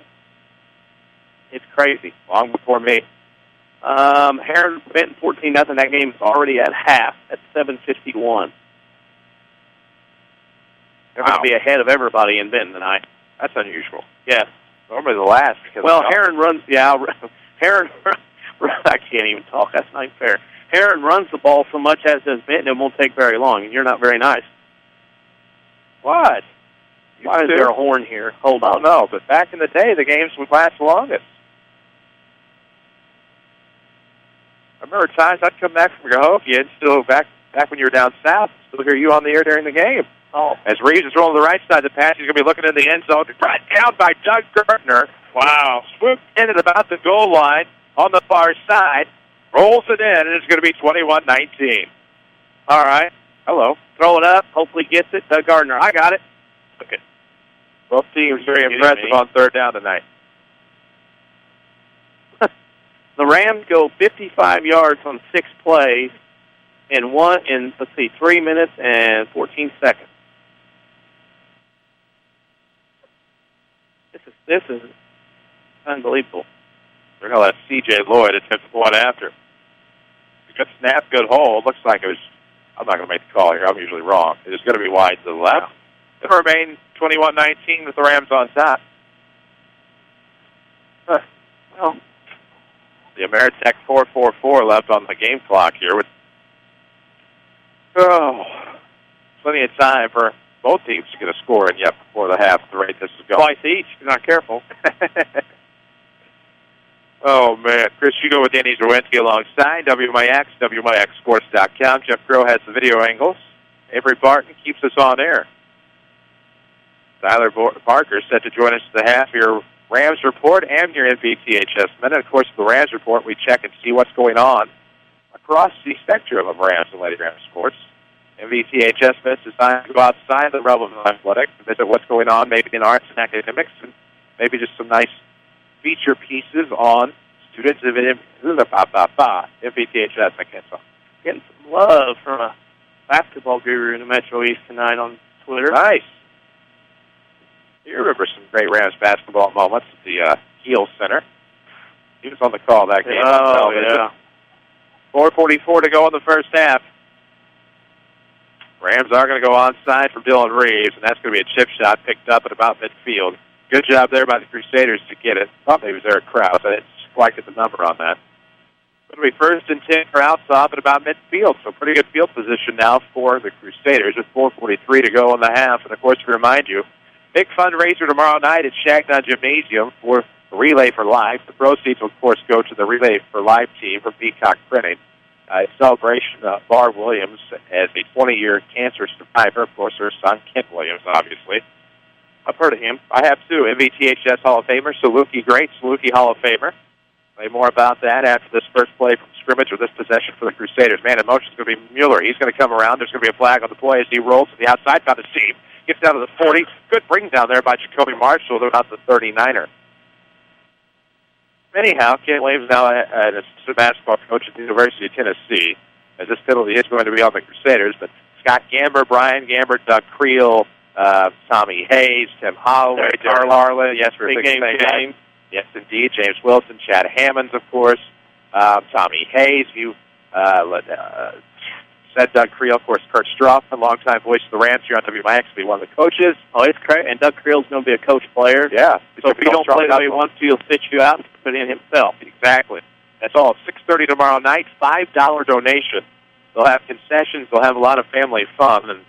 It's crazy. Long before me. Heron Benton 14-0. That game is already at half at 7:51. They're going to be ahead of everybody in Benton tonight. That's unusual. Yes. Normally the last. Well, Heron runs. Yeah, Heron. I can't even talk. That's not fair. Heron runs the ball so much, as does Benton. It won't take very long, and you're not very nice. What? Why is there a horn here? Hold on. No, but back in the day, the games would last longest. I remember times I'd come back from Cahokia and still back when you were down south, still hear you on the air during the game. Oh. As Reeves is rolling to the right side of the pass, he's going to be looking in the end zone. Brought down by Doug Gardner. Wow. Swooped in at about the goal line on the far side. Rolls it in, and it's going to be 21-19. All right. Hello. Throw it up. Hopefully gets it. Doug Gardner. I got it. Okay. Both teams very impressive on third down tonight. The Rams go 55 yards on 6 plays in 3 minutes and 14 seconds. This is unbelievable. They're going to let C.J. Lloyd attempt one after. Good snap, good hold. Looks like it was. I'm not going to make the call here. I'm usually wrong. It is going to be wide to the left. It'll remain 21-19 with the Rams on top. Well, the Ameritech 4:44 left on the game clock here with plenty of time for both teams to get a score in yet before the half. The rate this is going. Twice each, if you're not careful. Oh, man. Chris Hugo with Danny Czerwinski alongside WMIX, WMIXSports.com. Jeff Crow has the video angles. Avery Barton keeps us on air. Tyler Parker set to join us at the half here. Rams Report and your NVTHS Minute. Of course, the Rams Report, we check and see what's going on across the spectrum of Rams and Lady Rams sports. NVTHS Minute is designed to go outside the realm of athletics and visit what's going on maybe in arts and academics and maybe just some nice feature pieces on students of NVTHS. I can't talk. Getting some love from a basketball guru in the Metro East tonight on Twitter. Nice. You remember some great Rams basketball moments at the Heel Center. He was on the call that game. Oh, yeah. 4:44 to go in the first half. Rams are going to go onside for Dylan Reeves, and that's going to be a chip shot picked up at about midfield. Good job there by the Crusaders to get it. Thought maybe it was Eric Krause. I didn't quite get the number on that. Going to be first and 10 for Althoff at about midfield, so pretty good field position now for the Crusaders with 4:43 to go in the half. And, of course, to remind you, big fundraiser tomorrow night at Shagnon Gymnasium for Relay for Life. The proceeds will, of course, go to the Relay for Life team from Peacock Printing. A celebration of Barb Williams as a 20-year cancer survivor. Of course, her son, Kent Williams, obviously. I've heard of him. I have, too. MVTHS Hall of Famer, Saluki, great Saluki Hall of Famer. Say more about that after this first play from scrimmage or this possession for the Crusaders. Man in motion is going to be Mueller. He's going to come around. There's going to be a flag on the play as he rolls to the outside, found a seam. Gets down to the 40. Good bring down there by Jacoby Marshall to about the 39er. Anyhow, Kent Williams now an assistant basketball coach at the University of Tennessee, as this penalty is going to be on the Crusaders. But Scott Gamber, Brian Gamber, Doug Creel, Tommy Hayes, Tim Holloway, Darla Harlan. Yes, for a big game. Yes, indeed. James Wilson, Chad Hammonds, of course. Tommy Hayes. You said Doug Creel, of course, Kurt Stroff, a longtime voice of the Rams here on WMIX, will be one of the coaches. Oh, it's great. And Doug Creel's going to be a coach player. Yeah. So if you don't play the way he wants to, he'll sit you out and put in himself. Exactly. That's all. 6:30 tomorrow night, $5 donation. They'll have concessions. They'll have a lot of family fun, and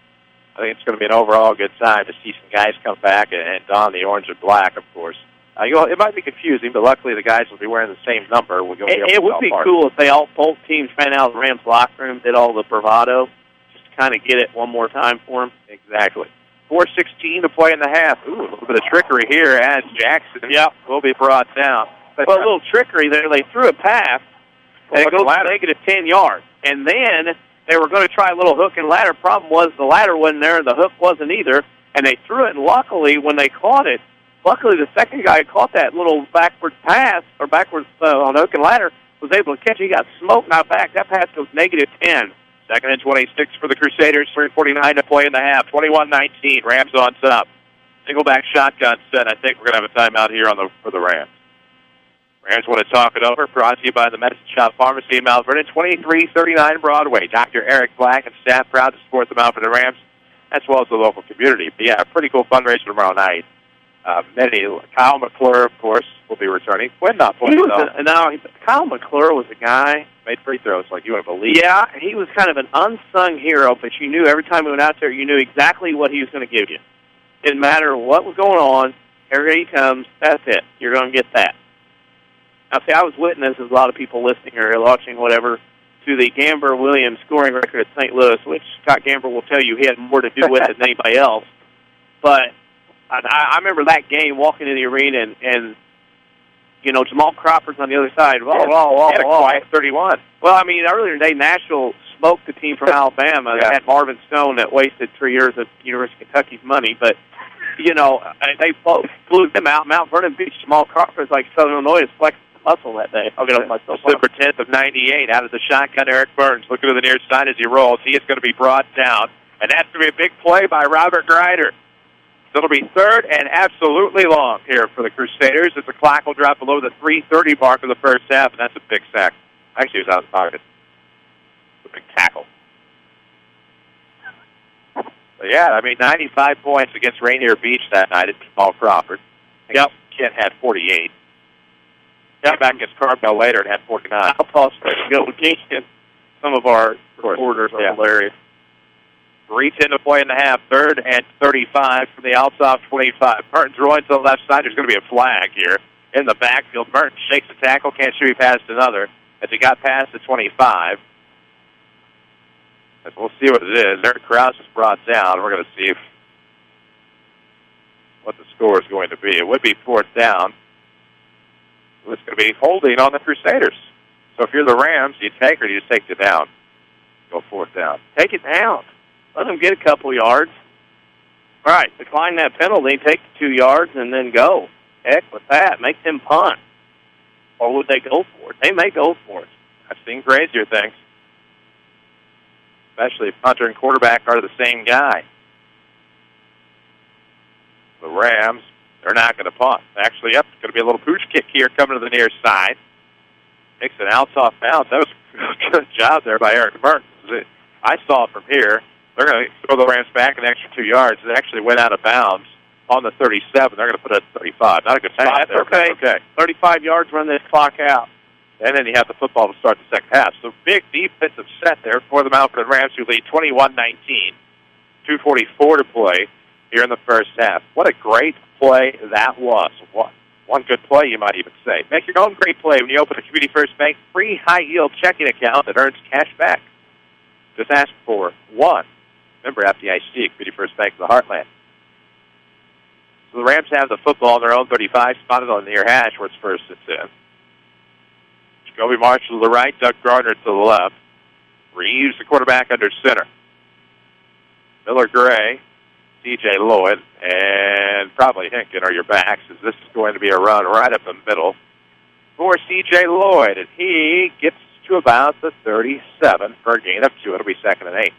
I think it's going to be an overall good time to see some guys come back and don the orange and black, of course. It might be confusing, but luckily the guys will be wearing the same number. It would be cool if both teams ran out of the Rams locker room, did all the bravado, just to kind of get it one more time for them. Exactly. 4:16 to play in the half. Ooh, a little bit of trickery here as Jackson will be brought down. Well, a little trickery there. They threw a pass, and it goes to negative 10 yards. And then they were going to try a little hook and ladder. Problem was the ladder wasn't there, and the hook wasn't either. And they threw it, and luckily, when they caught it, the second guy who caught that little backwards pass, or backwards on hook and ladder, was able to catch it. He got smoked out back. That pass goes negative 10. 2nd and 26 for the Crusaders. 3:49 to play in the half. 21-19. Rams on top. Single back shotgun set. I think we're going to have a timeout here for the Rams. Rams want to talk it over. Brought to you by the Medicine Shop Pharmacy in Mount Vernon, 2339 Broadway. Dr. Eric Black and staff proud to support them out for the Rams, as well as the local community. But yeah, a pretty cool fundraiser tomorrow night. Kyle McClure, of course, will be returning. Quinn not playing, though. Kyle McClure was a guy. Made free throws like you wouldn't believe. Yeah, he was kind of an unsung hero, but you knew every time he went out there, you knew exactly what he was going to give you. Didn't matter what was going on. Here he comes. That's it. You're going to get that. Now, see, I was witness, as a lot of people listening or watching, whatever, to the Gamber-Williams scoring record at St. Louis, which Scott Gamber will tell you he had more to do with it than anybody else. But I remember that game, walking in the arena, and Jamal Cropper's on the other side. He had a quiet 31. Well, I mean, earlier today, Nashville smoked the team from Alabama. They had Marvin Stone that wasted 3 years of University of Kentucky's money, but they both blew them out. Mount Vernon beat Jamal Cropper. It's like Southern Illinois is flexing the muscle that day. December 10th of 98, out of the shotgun, Eric Mertens looking to the near side as he rolls. He is going to be brought down, and that's going to be a big play by Robert Grider. So it'll be 3rd and absolutely long here for the Crusaders as the clock will drop below the 3:30 mark of the first half, and that's a big sack. Actually, it was out of pocket. A big tackle. But yeah, I mean, 95 points against Rainier Beach that night at Paul Crawford. Kent had 48. Came back against Carmel later and had 49. I'll pause for a go again. Some of our reporters are hilarious. 3:10 to play in the half. 3rd and 35 from the Althoff 25. Mertens rolling to the left side. There's going to be a flag here in the backfield. Mertens shakes the tackle. Can't shoot. He passed another as he got past the 25. We'll see what it is. Eric Krause is brought down. We're going to see what the score is going to be. It would be 4th down. It's going to be holding on the Crusaders. So if you're the Rams, do you take or do you just take it down? Go 4th down. Take it down. Let them get a couple yards. All right, decline that penalty, take the 2 yards, and then go. Heck with that. Make them punt. Or would they go for it? They may go for it. I've seen crazier things. Especially if punter and quarterback are the same guy. The Rams, they're not going to punt. Actually, it's going to be a little pooch kick here coming to the near side. Takes an Althoff bounce. That was a good job there by Eric Mertens. I saw it from here. They're going to throw the Rams back an extra 2 yards. It actually went out of bounds on the 37. They're going to put it at 35. Not a good spot there. Okay. 35 yards, run this clock out. And then you have the football to start the second half. So big defensive set there for the Mount Vernon Rams, who lead 21-19. 2:44 to play here in the first half. What a great play that was. One good play, you might even say. Make your own great play when you open a Community First Bank free high-yield checking account that earns cash back. Just ask for one. Remember, FDIC, Community First Bank of the Heartland. So the Rams have the football on their own 35, spotted on the near hash where it's first and 10. Jacoby Marshall to the right, Doug Gardner to the left. Reeves, the quarterback, under center. Miller-Gray, C.J. Lloyd, and probably Hinken are your backs, as this is going to be a run right up the middle for C.J. Lloyd, and he gets to about the 37 for a gain of 2. It'll be 2nd and 8.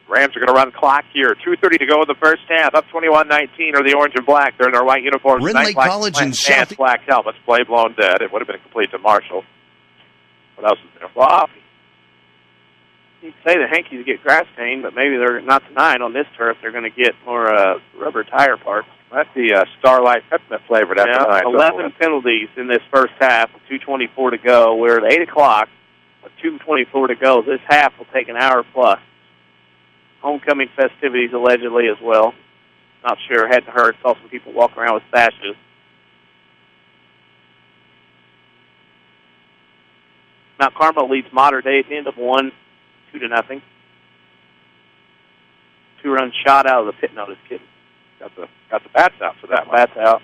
Rams are going to run clock here. 2:30 to go in the first half. Up 21-19 are the orange and black. They're in their white uniforms. Ridley College and South. Black helmets. Play blown dead. It would have been complete to Marshall. What else is there? Well, you'd say the Hankies get grass stained, but maybe they're not tonight on this turf. They're going to get more rubber tire parts. That's the Starlight Peppermint flavored after tonight. 11 penalties in this first half with 2:24 to go. We're at 8 o'clock with 2:24 to go. This half will take an hour plus. Homecoming festivities allegedly as well. Not sure. Hadn't heard. Saw some people walking around with sashes. Mount Carmel leads Mater Dei at the end of 1, 2-0. 2-run shot out of the pit. No, just kidding. Got the bats out for that one. Bats out.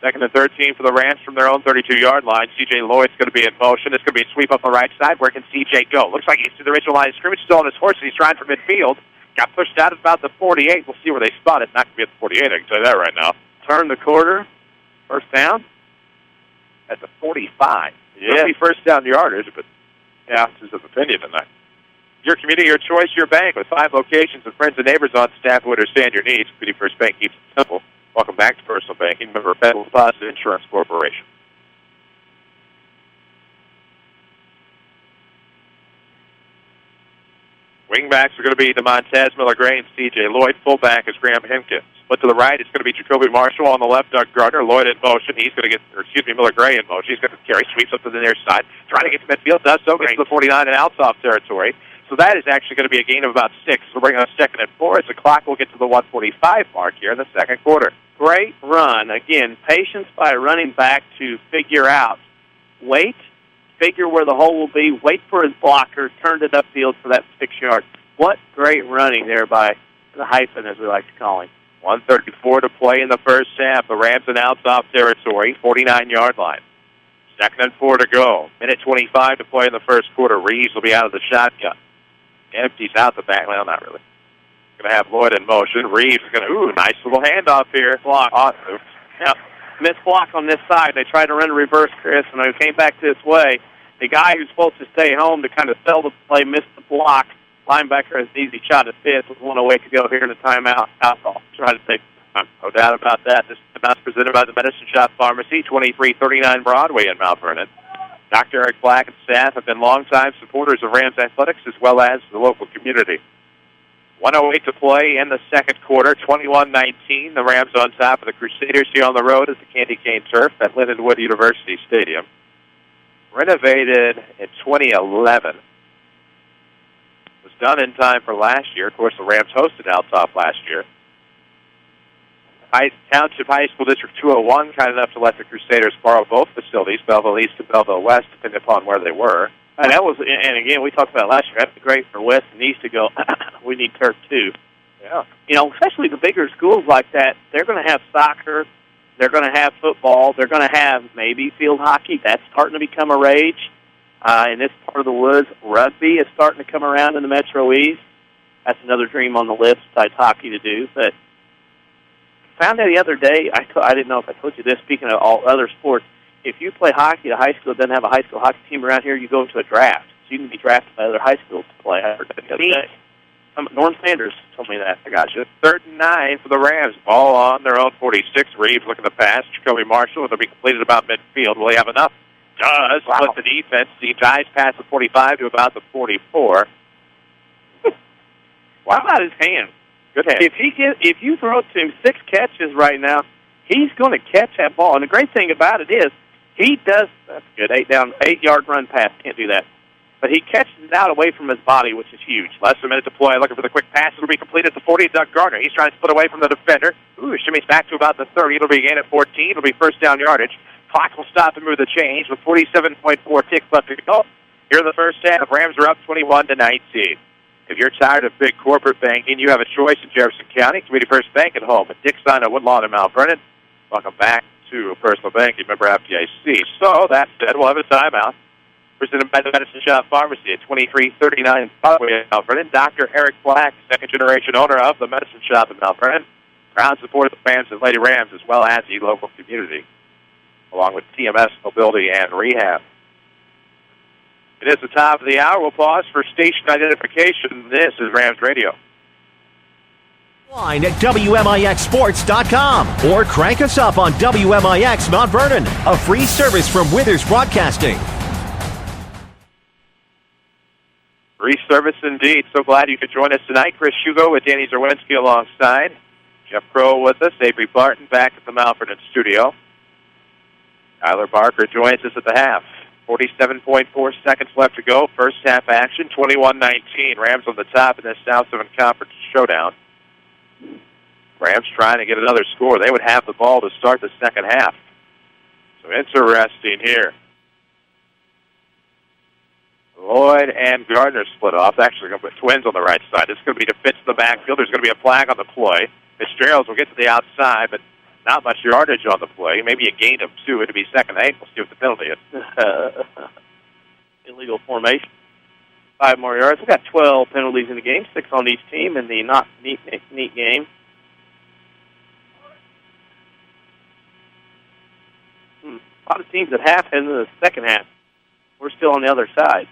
2nd and 13 for the Rams from their own 32-yard line. C.J. Lloyd's going to be in motion. It's going to be a sweep up the right side. Where can C.J. go? Looks like he's to the original line of scrimmage. Still on his horse, and he's trying for midfield. Got pushed out at about the 48. We'll see where they spot it. Not going to be at the 48, I can tell you that right now. Turn the quarter. First down. At the 45. Yeah. It'll be first down yardage, but yeah, this is an opinion tonight. Your community, your choice, your bank. With 5 locations and friends and neighbors on staff who understand your needs, Community First Bank keeps it simple. Welcome back to Personal Banking. Member Federal Deposit Insurance Corporation. Wingbacks are going to be Demontez Miller-Gray and C.J. Lloyd. Fullback is Graham Hempkins. But to the right, it's going to be Jacoby Marshall. On the left, Doug Gardner. Lloyd in motion. He's going to get, Miller-Gray in motion. He's going to carry, sweeps up to the near side. Trying to get to midfield. Does so. Gets to the 49 in Althoff territory. So that is actually going to be a gain of about 6. We'll bring on 2nd and 4 as the clock will get to the 1:45 mark here in the second quarter. Great run. Again, patience by running back to figure out. Wait, figure where the hole will be, wait for his blocker, turned it upfield for that 6 yards. What great running there by the hyphen, as we like to call him. 1:34 to play in the first half. The Rams in Althoff territory, 49-yard line. 2nd and 4 to go. 1:25 to play in the first quarter. Reeves will be out of the shotgun. Empties out the back. Well, not really. Going to have Lloyd in motion. Reeves is going to, nice little handoff here. Block. Awesome. Yeah, missed block on this side. They tried to run a reverse, Chris, and they came back this way. The guy who's supposed to stay home to kind of sell the play missed the block. Linebacker has an easy shot at fifth with 1:08 to go here in the timeout. Outlaw. Try to take no doubt about that. This is presented by the Medicine Shop Pharmacy, 2339 Broadway in Mount Vernon. Dr. Eric Black and staff have been longtime supporters of Rams athletics as well as the local community. 1:08 to play in the second quarter, 21-19. The Rams on top of the Crusaders here on the road at the Candy Cane Turf at Lindenwood University Stadium. Renovated in 2011. Was done in time for last year. Of course, the Rams hosted Althoff last year. Township High School District 201, kind enough to let the Crusaders borrow both facilities, Belleville East and Belleville West, depending upon where they were. And that was, and again, we talked about it last year. That'd be great for West and East to go. We need turf too. Yeah. You know, especially the bigger schools like that. They're going to have soccer. They're going to have football. They're going to have maybe field hockey. That's starting to become a rage. In this part of the woods, rugby is starting to come around in the Metro East. That's another dream on the list besides hockey to do. But found out the other day, I didn't know if I told you this, speaking of all other sports, if you play hockey at a high school that doesn't have a high school hockey team around here, you go into a draft. So you can be drafted by other high schools to play. I heard that the other day. Norm Sanders told me that. I got you. 3rd and 9 for the Rams. Ball on their own 46. Reeves looking to pass. Jacoby Marshall. It'll be completed about midfield. Will he have enough? Does. Wow. Split the defense. He dives past the 45 to about the 44. How about his hand? Good hand. If you throw to him 6 catches right now, he's going to catch that ball. And the great thing about it is he does. That's good. 8-yard run pass. Can't do that. But he catches it out away from his body, which is huge. Less than a minute to play. Looking for the quick pass. It'll be completed at the 40. Doug Gardner. He's trying to split away from the defender. Shimmies back to about the 30. It'll be a gain at 14. It'll be first down yardage. Clock will stop and move the change with 47.4 ticks left to go. Here in the first half, Rams are up 21-19. If you're tired of big corporate banking, you have a choice in Jefferson County. Community First Bank at home at Dixon at Woodlawn and Mount Vernon. Welcome back to Personal Banking, member FDIC. So, that said, we'll have a timeout. Presented by the Medicine Shop Pharmacy at 2339 Broadway in Mount Vernon. Dr. Eric Black, second-generation owner of the Medicine Shop in Mount Vernon. Proud supporter of the fans of Lady Rams as well as the local community, along with TMS Mobility and Rehab. It is the top of the hour. We'll pause for station identification. This is Rams Radio. Online at WMIXsports.com or crank us up on WMIX Mount Vernon, a free service from Withers Broadcasting. Free service indeed. So glad you could join us tonight. Chris Hugo with Danny Czerwinski alongside. Jeff Crow with us. Avery Barton back at the Mount Vernon studio. Tyler Barker joins us at the half. 47.4 seconds left to go. First half action, 21-19. Rams on the top in this South 7 Conference showdown. Rams trying to get another score. They would have the ball to start the second half. So interesting here. Lloyd and Gardner split off. Actually, going to put twins on the right side. This is going to be to Fitz in the backfield. There's going to be a flag on the play. Fitzgerald will get to the outside, but not much yardage on the play. Maybe a gain of 2. It'll be second and 8. We'll see what the penalty is. Illegal formation. 5 more yards. We've got 12 penalties in the game, 6 on each team in the not neat game. A lot of teams at half and in the second half. We're still on the other side.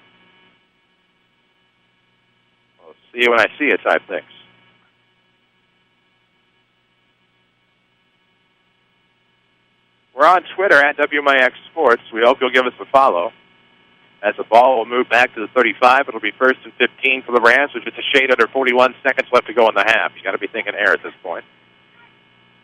I'll see you when I see you type things. We're on Twitter at WMIX Sports. We hope you'll give us a follow. As the ball will move back to the 35, it'll be 1st and 15 for the Rams, which is a shade under 41 seconds left to go in the half. You got to be thinking air at this point.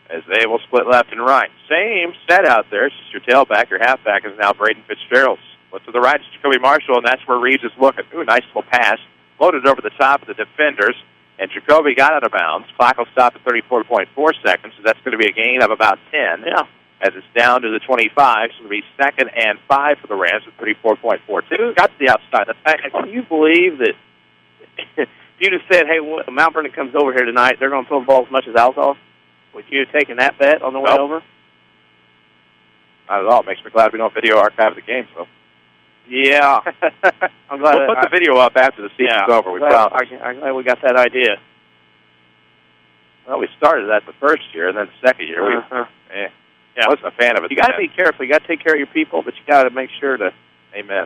As they will split left and right. Same set out there. It's just your tailback. Your halfback is now Braden Fitzgerald. But to the right is Jacoby Marshall, and that's where Reeves is looking. Ooh, nice little pass. Loaded over the top of the defenders, and Jacoby got out of bounds. Clock will stop at 34.4 seconds, so that's going to be a gain of about 10. Yeah. As it's down to the 25, so it'll be 2nd and 5 for the Rams at 34.42. Got to the outside. Can you believe that if you just said, hey, Mount Vernon comes over here tonight, they're going to throw the ball as much as Althoff? Would you have taken that bet on the way over? Not at all. It makes me glad we don't video archive the game, so. Yeah. I'm glad we'll put the video up after the season's over. I'm glad we got that idea. Well, we started that the first year, and then the second year. I wasn't a fan of it. You got to be careful. You got to take care of your people, but you got to make sure to. Amen.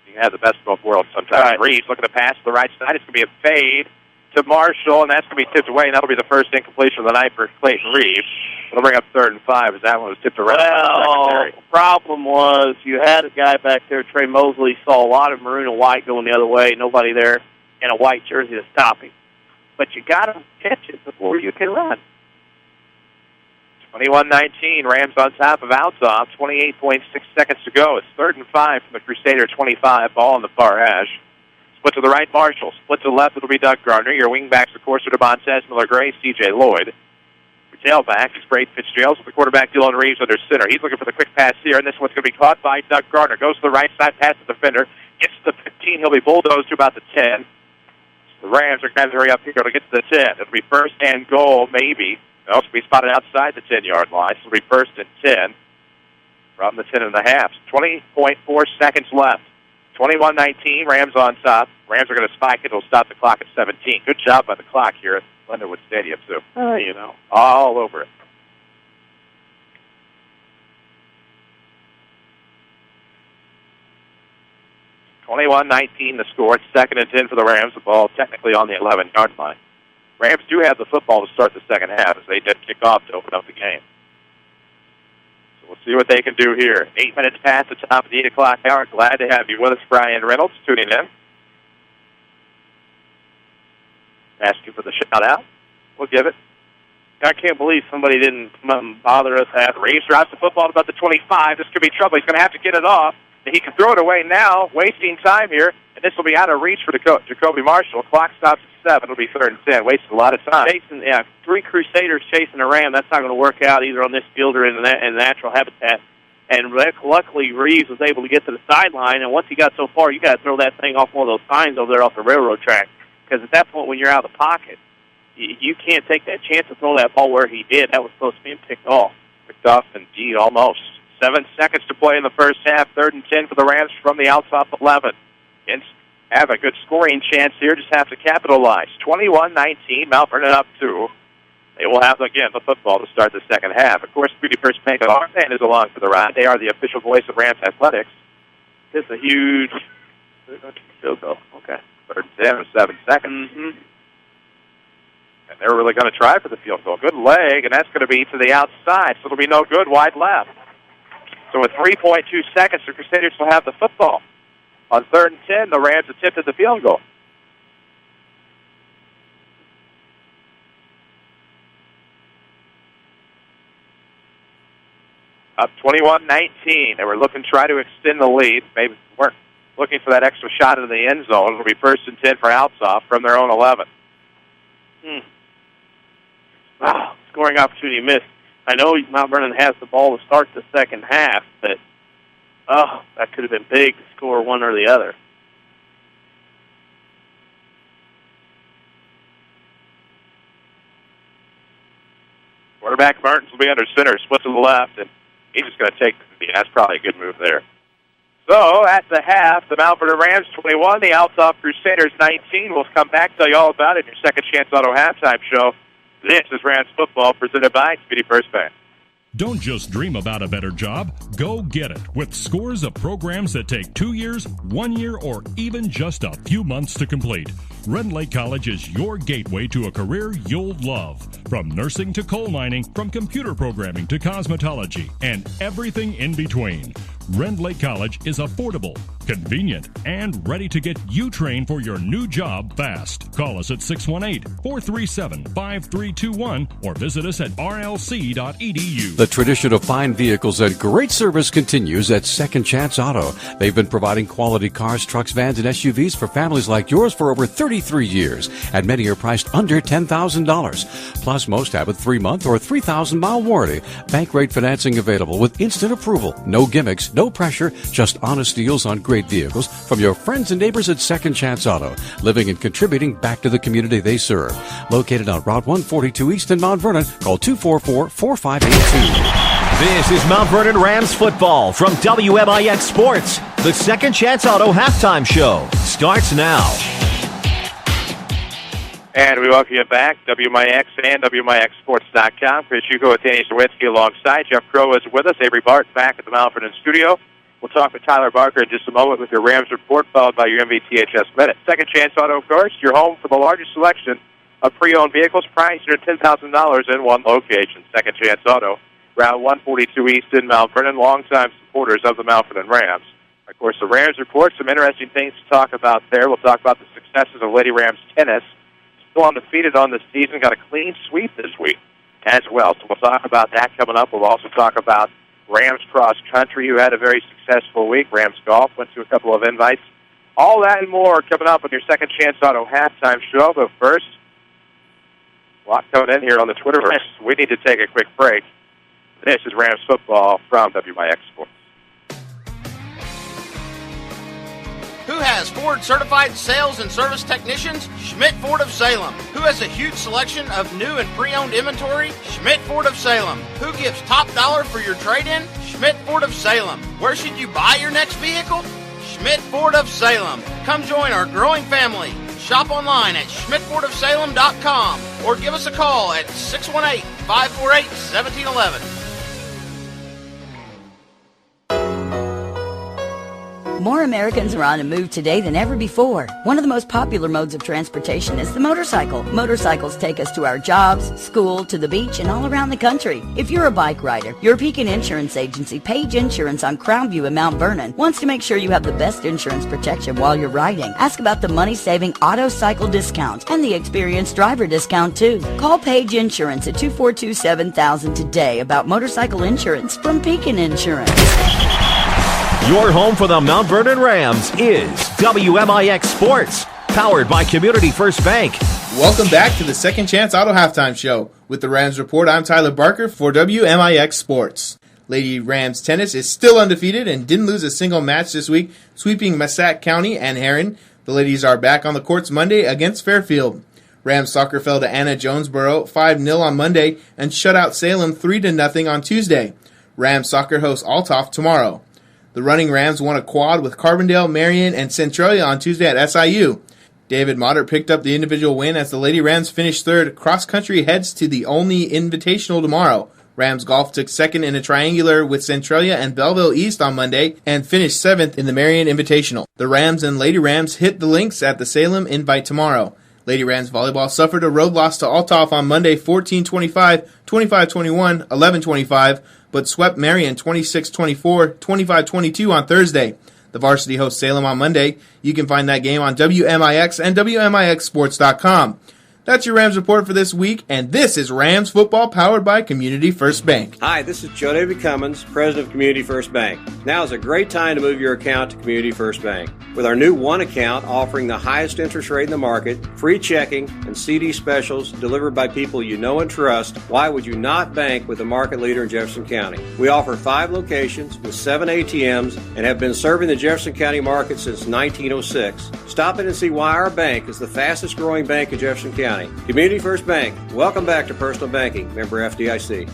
You can have the best of both worlds sometimes. Right. Reeves looking to pass to the right side. It's going to be a fade to Marshall, and that's going to be tipped away, and that'll be the first incompletion of the night for Clayton Reeves. It'll bring up 3rd and 5 as that one was tipped around. Well, the problem was you had a guy back there, Trey Mosley, saw a lot of maroon and white going the other way, nobody there in a white jersey to stop him. But you got to catch it before you can run. 21-19, Rams on top of Althoff. 28.6 seconds to go. It's 3rd and 5 from the Crusader 25. Ball on the far edge. Split to the right, Marshall. Split to the left, it'll be Doug Gardner. Your wingbacks, of course, are Demontez Miller-Gray, C.J. Lloyd. Your tailback is Braden Fitzgerald with the quarterback Dylan Reeves under center. He's looking for the quick pass here, and this one's going to be caught by Doug Gardner. Goes to the right side, past the defender. Gets to the 15. He'll be bulldozed to about the 10. The Rams are going to hurry up here to get to the 10. It'll be 1st and goal, maybe. It'll also be spotted outside the 10-yard line. So it'll be 1st and 10 from the 10.5. 20.4 seconds left. 21-19, Rams on top. Rams are going to spike it. It'll stop the clock at 17. Good job by the clock here at Leonard Stadium, too. All over it. (21-19) the score. It's 2nd and 10 for the Rams. The ball technically on the 11-yard line. Rams do have the football to start the second half as they did kick off to open up the game. So we'll see what they can do here. 8 minutes past the top of the 8 o'clock hour. Glad to have you with us, Brian Reynolds, tuning in. Ask you for the shout-out. We'll give it. I can't believe somebody didn't come up and bother us. Reeves drops the football at about the 25. This could be trouble. He's going to have to get it off. He can throw it away now, wasting time here, and this will be out of reach for Jacoby Marshall. Clock stops at 7. It'll be 3rd and 10. Wasted a lot of time. 3 Crusaders chasing a Ram. That's not going to work out either on this field or in the natural habitat. And luckily, Reeves was able to get to the sideline, and once he got so far, you got to throw that thing off one of those signs over there off the railroad track. Because at that point, when you're out of the pocket, you can't take that chance to throw that ball where he did. That was supposed to be picked off. Picked off, indeed, almost. 7 seconds to play in the first half. 3rd and 10 for the Rams from the Althoff 11. And have a good scoring chance here. Just have to capitalize. 21-19. Mount Vernon up 2. They will have, again, the football to start the second half. Of course, Beauty First Bank of Arkansas is along for the ride. They are the official voice of Rams athletics. This is a huge field goal. Okay. 3rd and 10 with 7 seconds. Mm-hmm. And they're really going to try for the field goal. Good leg, and that's going to be to the outside, so it'll be no good, wide left. So with 3.2 seconds, the Crusaders will have the football. On 3rd and 10, the Rams attempted the field goal. Up 21-19. They were looking to try to extend the lead. Maybe weren't looking for that extra shot into the end zone. It'll be 1st and 10 for Althoff from their own 11. Wow. scoring opportunity missed. I know Mount Vernon has the ball to start the second half, but, that could have been big to score one or the other. Quarterback Mertens will be under center, split to the left, and he's just going to take the. That's probably a good move there. So, at the half, the Mount Vernon Rams 21, the Althoff Crusaders 19. We'll come back, tell you all about it in your Second Chance Auto halftime show. This is Rams Football, presented by Community First Bank. Don't just dream about a better job. Go get it with scores of programs that take 2 years, 1 year, or even just a few months to complete. Rend Lake College is your gateway to a career you'll love. From nursing to coal mining, from computer programming to cosmetology, and everything in between. Rend Lake College is affordable, convenient, and ready to get you trained for your new job fast. Call us at 618-437-5321 or visit us at rlc.edu. The tradition of fine vehicles and great service continues at Second Chance Auto. They've been providing quality cars, trucks, vans, and SUVs for families like yours for over 33 years, and many are priced under $10,000. Plus, most have a 3-month or 3,000-mile warranty. Bank rate financing available with instant approval. No gimmicks, no pressure, just honest deals on great vehicles from your friends and neighbors at Second Chance Auto, living and contributing back to the community they serve. Located on Route 142 East in Mount Vernon, call 244-4582. This is Mount Vernon Rams Football from WMIX Sports. The Second Chance Auto halftime show starts now. And we welcome you back, WMIX and WMIXSports.com. Chris Hugo with Danny Czerwinski alongside. Jeff Crow is with us. Avery Bart back at the Mount Vernon studio. We'll talk with Tyler Barker in just a moment with your Rams report, followed by your MVTHS Minute. Second Chance Auto, of course, your home for the largest selection of pre-owned vehicles priced under $10,000 in one location. Second Chance Auto, Route 142 East in Mount Vernon, longtime supporters of the Mount Vernon Rams. Of course, the Rams report, some interesting things to talk about there. We'll talk about the successes of Lady Rams tennis. Still undefeated on the season, got a clean sweep this week as well. So we'll talk about that coming up. We'll also talk about Rams cross country, who had a very successful week. Rams golf went to a couple of invites. All that and more coming up on your Second Chance Auto halftime show. But first, a lot coming in here on the Twitterverse. We need to take a quick break. This is Rams Football from WMIX Sports. Who has Ford certified sales and service technicians? Schmidt Ford of Salem. Who has a huge selection of new and pre-owned inventory? Schmidt Ford of Salem. Who gives top dollar for your trade-in? Schmidt Ford of Salem. Where should you buy your next vehicle? Schmidt Ford of Salem. Come join our growing family. Shop online at schmidtfordofsalem.com or give us a call at 618-548-1711. More Americans are on the move today than ever before. One of the most popular modes of transportation is the motorcycle. Motorcycles take us to our jobs, school, to the beach, and all around the country. If you're a bike rider, your Pekin Insurance Agency, Page Insurance on Crownview in Mount Vernon, wants to make sure you have the best insurance protection while you're riding. Ask about the money-saving auto cycle discount and the experienced driver discount, too. Call Page Insurance at 242-7000 today about motorcycle insurance from Pekin Insurance. Your home for the Mount Vernon Rams is WMIX Sports, powered by Community First Bank. Welcome back to the Second Chance Auto Halftime Show. With the Rams Report, I'm Tyler Barker for WMIX Sports. Lady Rams Tennis is still undefeated and didn't lose a single match this week, sweeping Massac County and Herrin. The ladies are back on the courts Monday against Fairfield. Rams soccer fell to Anna Jonesboro 5-0 on Monday and shut out Salem 3-0 on Tuesday. Rams soccer hosts Althoff tomorrow. The running Rams won a quad with Carbondale, Marion, and Centralia on Tuesday at SIU. David Moddert picked up the individual win as the Lady Rams finished third. Cross country heads to the only invitational tomorrow. Rams golf took second in a triangular with Centralia and Belleville East on Monday and finished seventh in the Marion Invitational. The Rams and Lady Rams hit the links at the Salem Invite tomorrow. Lady Rams volleyball suffered a road loss to Althoff on Monday 14-25, 25-21, 11-25, but swept Marion 26-24, 25-22 on Thursday. The varsity hosts Salem on Monday. You can find that game on WMIX and WMIXSports.com. That's your Rams report for this week, and this is Rams football powered by Community First Bank. Hi, this is Joe David Cummins, President of Community First Bank. Now is a great time to move your account to Community First Bank. With our new One account offering the highest interest rate in the market, free checking, and CD specials delivered by people you know and trust, why would you not bank with the market leader in Jefferson County? We offer 5 locations with 7 ATMs and have been serving the Jefferson County market since 1906. Stop in and see why our bank is the fastest growing bank in Jefferson County. Community First Bank. Welcome back to Personal Banking. Member FDIC.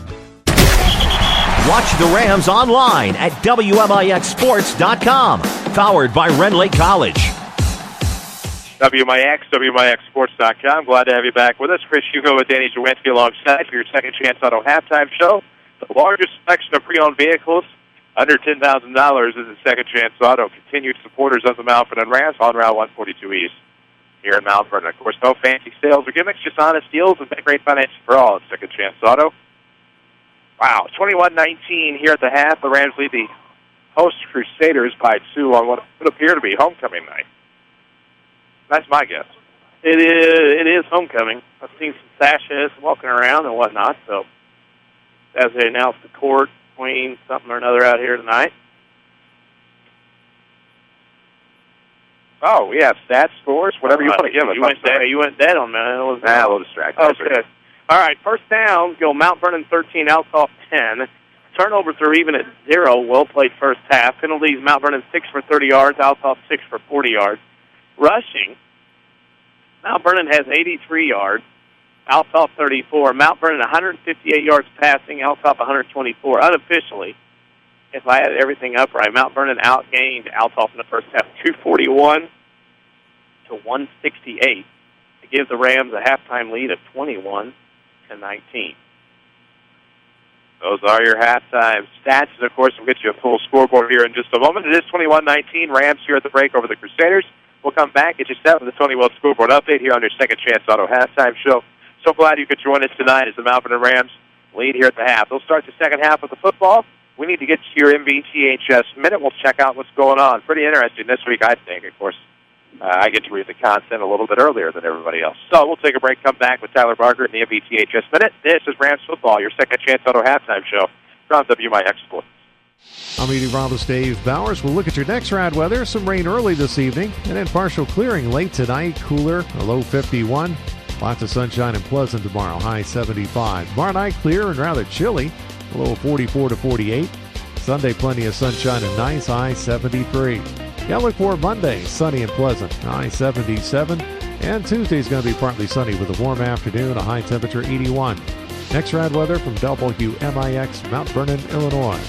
Watch the Rams online at WMIXsports.com. Powered by Ren Lake College. WMIXsports.com. Glad to have you back with us. Chris Hugo with Danny Czerwinski alongside for your Second Chance Auto halftime show. The largest selection of pre-owned vehicles under $10,000 is the Second Chance Auto. Continued supporters of the Mount Vernon Rams on Route 142 East here in Mount Vernon. Of course, no fancy sales or gimmicks, just honest deals and great financing for all at Second Chance Auto. Wow, 21-19 here at the half. The Rams lead the host Crusaders by 2 on what would appear to be homecoming night. That's my guess. It is homecoming. I've seen some sashes walking around and whatnot, so as they announce the court between something or another out here tonight. Oh, we have stats, scores, whatever you want to give us. You went dead on me. A little distracted. Okay. All right, first down, go Mount Vernon 13, Althoff 10. Turnovers are even at 0. Well played first half. Penalties, Mount Vernon 6 for 30 yards, Althoff 6 for 40 yards. Rushing, Mount Vernon has 83 yards, Althoff 34. Mount Vernon 158 yards passing, Althoff 124. Unofficially, if I had everything up right, Mount Vernon outgained Althoff in the first half 241 to 168 to give the Rams a halftime lead of 21-19. Those are your halftime stats. And, of course, we'll get you a full scoreboard here in just a moment. It is 21-19. Rams here at the break over the Crusaders. We'll come back, get you set with the Tony Wells scoreboard update here on your Second Chance Auto halftime show. So glad you could join us tonight as the Mount Vernon Rams lead here at the half. They'll start the second half with the football. We need to get to your MVTHS minute. We'll check out what's going on. Pretty interesting this week, I think. Of course, I get to read the content a little bit earlier than everybody else. So we'll take a break, come back with Tyler Barker in the MVTHS minute. This is Rams football, your Second Chance Auto halftime show from WMIX Sports. I'm meteorologist Dave Bowers. We'll look at your next ride weather. Some rain early this evening, and then partial clearing late tonight. Cooler, a low 51. Lots of sunshine and pleasant tomorrow, high 75. Tomorrow night, clear and rather chilly, a low 44 to 48. Sunday, plenty of sunshine and nice, high 73. Yeah, look for Monday, sunny and pleasant, high 77. And Tuesday's going to be partly sunny with a warm afternoon, a high temperature 81. Next ride weather from WMIX, Mount Vernon, Illinois.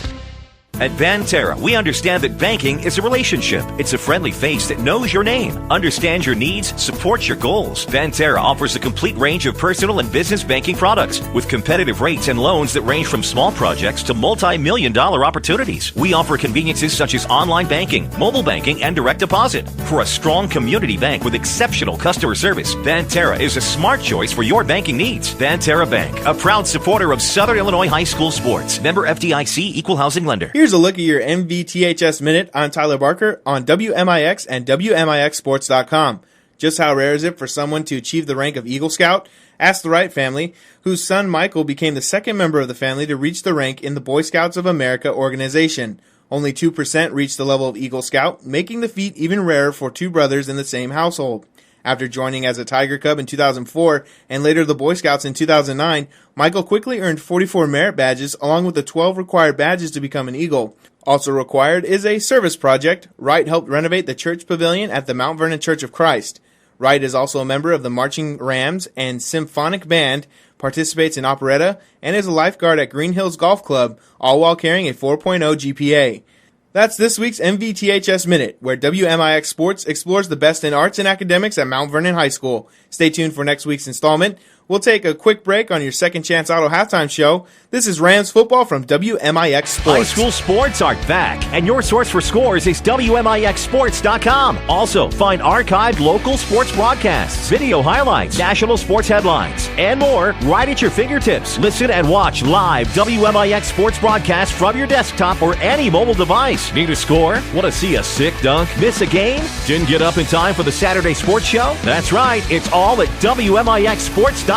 At Banterra, we understand that banking is a relationship. It's a friendly face that knows your name, understands your needs, supports your goals. Banterra offers a complete range of personal and business banking products with competitive rates and loans that range from small projects to multi-million-dollar opportunities. We offer conveniences such as online banking, mobile banking, and direct deposit. For a strong community bank with exceptional customer service, Banterra is a smart choice for your banking needs. Banterra Bank, a proud supporter of Southern Illinois high school sports. Member FDIC, Equal Housing Lender. Here's a look at your MVTHS Minute. I'm Tyler Barker on WMIX and WMIXsports.com. Just how rare is it for someone to achieve the rank of Eagle Scout? Ask the Wright family, whose son Michael became the second member of the family to reach the rank in the Boy Scouts of America organization. Only 2% reached the level of Eagle Scout, making the feat even rarer for two brothers in the same household. After joining as a Tiger Cub in 2004 and later the Boy Scouts in 2009, Michael quickly earned 44 merit badges along with the 12 required badges to become an Eagle. Also required is a service project. Wright helped renovate the church pavilion at the Mount Vernon Church of Christ. Wright is also a member of the Marching Rams and Symphonic Band, participates in operetta, and is a lifeguard at Green Hills Golf Club, all while carrying a 4.0 GPA. That's this week's MVTHS Minute, where WMIX Sports explores the best in arts and academics at Mount Vernon High School. Stay tuned for next week's installment. We'll take a quick break on your Second Chance Auto halftime show. This is Rams football from WMIX Sports. High school sports are back, and your source for scores is WMIXsports.com. Also, find archived local sports broadcasts, video highlights, national sports headlines, and more right at your fingertips. Listen and watch live WMIX sports broadcasts from your desktop or any mobile device. Need a score? Want to see a sick dunk? Miss a game? Didn't get up in time for the Saturday sports show? That's right, it's all at WMIXsports.com.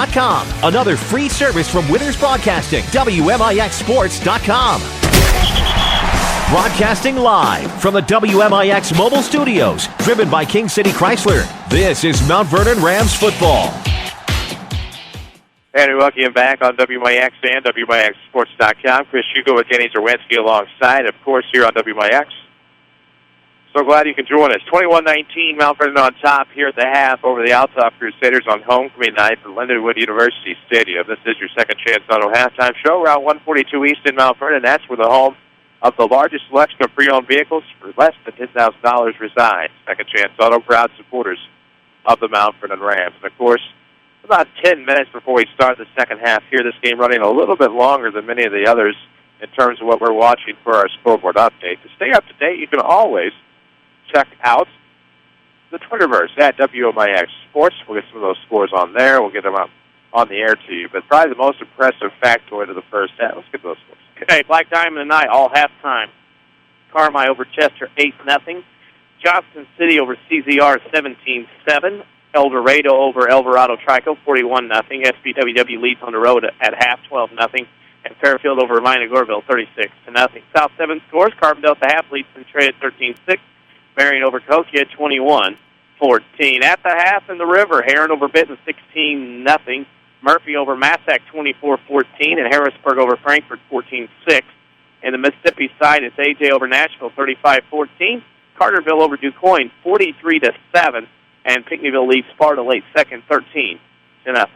Another free service from Withers Broadcasting, WMIXsports.com. Broadcasting live from the WMIX mobile studios, driven by King City Chrysler. This is Mount Vernon Rams Football. And we welcome you back on WMIX and WMIXSports.com. Chris Hugo with Danny Czerwinski alongside, of course, here on WMIX. So glad you can join us. 21-19, Mount Vernon on top here at the half over the Althoff Crusaders on homecoming night at Lindenwood University Stadium. This is your Second Chance Auto halftime show, Route 142 East in Mount Vernon. That's where the home of the largest selection of pre-owned vehicles for less than $10,000 resides. Second Chance Auto, proud supporters of the Mount Vernon Rams. And, of course, about 10 minutes before we start the second half here, this game running a little bit longer than many of the others in terms of what we're watching for our scoreboard update. To stay up to date, you can always check out the Twitterverse at WMIX Sports. We'll get some of those scores on there. We'll get them up on the air to you. But probably the most impressive factoid of the first half. Let's get those scores. Okay, Black Diamond tonight, all halftime. Carmi over Chester, 8-0. Johnston City over CZR, 17-7. El Dorado over Alvarado Trico, 41-0. SBWW leads on the road at half, 12-0. And Fairfield over Mina Goreville, 36-0. South 7 scores. Carbondale at the half leads Centralia at 13-6. Marion over Kokia at 21-14. At the half in the river, Heron over Benton, 16-0. Murphy over Massac, 24-14. And Harrisburg over Frankfort, 14-6. In the Mississippi side, it's AJ over Nashville, 35-14. Carterville over DuQuoin, 43-7. And Pinckneyville leads Sparta late second, 13-0. There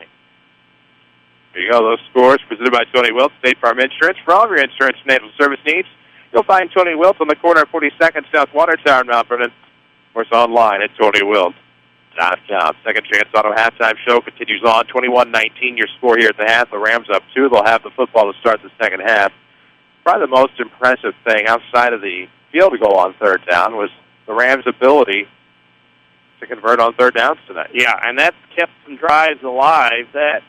you go, those scores presented by Tony Wilt, State Farm Insurance. For all of your insurance and naval service needs, you'll find Tony Wilt on the corner of 42nd South Watertown, Mount Vernon. Of course, online at TonyWilt.com. Second Chance Auto halftime show continues on. 21-19, your score here at the half. The Rams up 2. They'll have the football to start the second half. Probably the most impressive thing outside of the field goal on third down was the Rams' ability to convert on third downs tonight. Yeah, and that's kept some drives alive that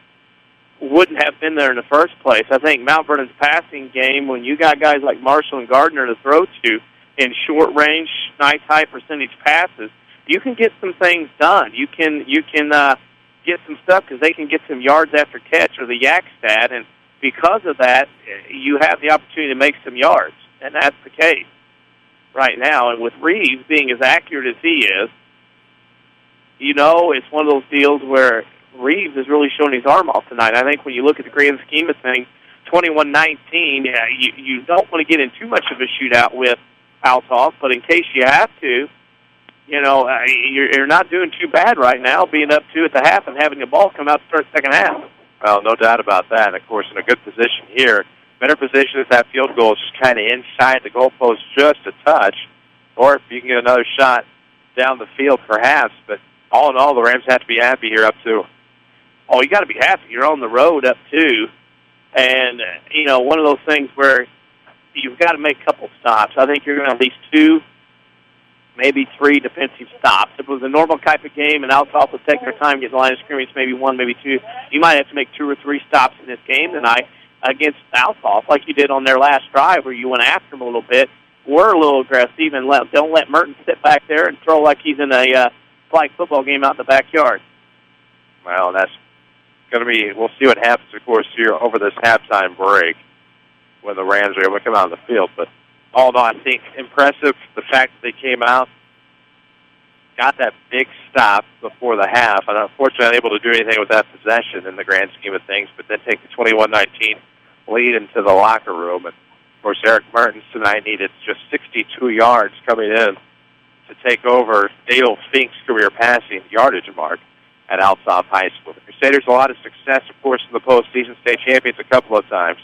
wouldn't have been there in the first place. I think Mount Vernon's passing game, when you got guys like Marshall and Gardner to throw to in short range, nice high percentage passes, you can get some things done. You can get some stuff because they can get some yards after catch or the yak stat, and because of that, you have the opportunity to make some yards, and that's the case right now. And with Reeves being as accurate as he is, you know, it's one of those deals where Reeves has really shown his arm off tonight. I think when you look at the grand scheme of things, 21-19, you don't want to get in too much of a shootout with Althoff, but in case you have to, you know, you're not doing too bad right now, being up 2 at the half and having the ball come out to start the second half. Well, no doubt about that. And, of course, in a good position here. Better position if that field goal is just kind of inside the goalpost just a touch, or if you can get another shot down the field perhaps, but all in all, the Rams have to be happy here up 2. Oh, you got to be happy. You're on the road up 2. And, you know, one of those things where you've got to make a couple stops. I think you're going to have at least 2, maybe 3 defensive stops. If it was a normal type of game and Althoff would take their time, get the line of scrimmage, maybe 1, maybe 2, you might have to make 2 or 3 stops in this game tonight against Althoff, like you did on their last drive where you went after them a little bit, were a little aggressive, and don't let Mertens sit back there and throw like he's in a flag football game out in the backyard. Well, that's going to be, we'll see what happens, of course, here over this halftime break when the Rams are able to come out on the field. But all in all, I think impressive the fact that they came out, got that big stop before the half, and unfortunately not able to do anything with that possession in the grand scheme of things, but then take the 21-19 lead into the locker room. And, of course, Eric Mertens tonight needed just 62 yards coming in to take over Dale Fink's career passing yardage mark at Althoff High School. The Crusaders a lot of success, of course, in the postseason, state champions a couple of times.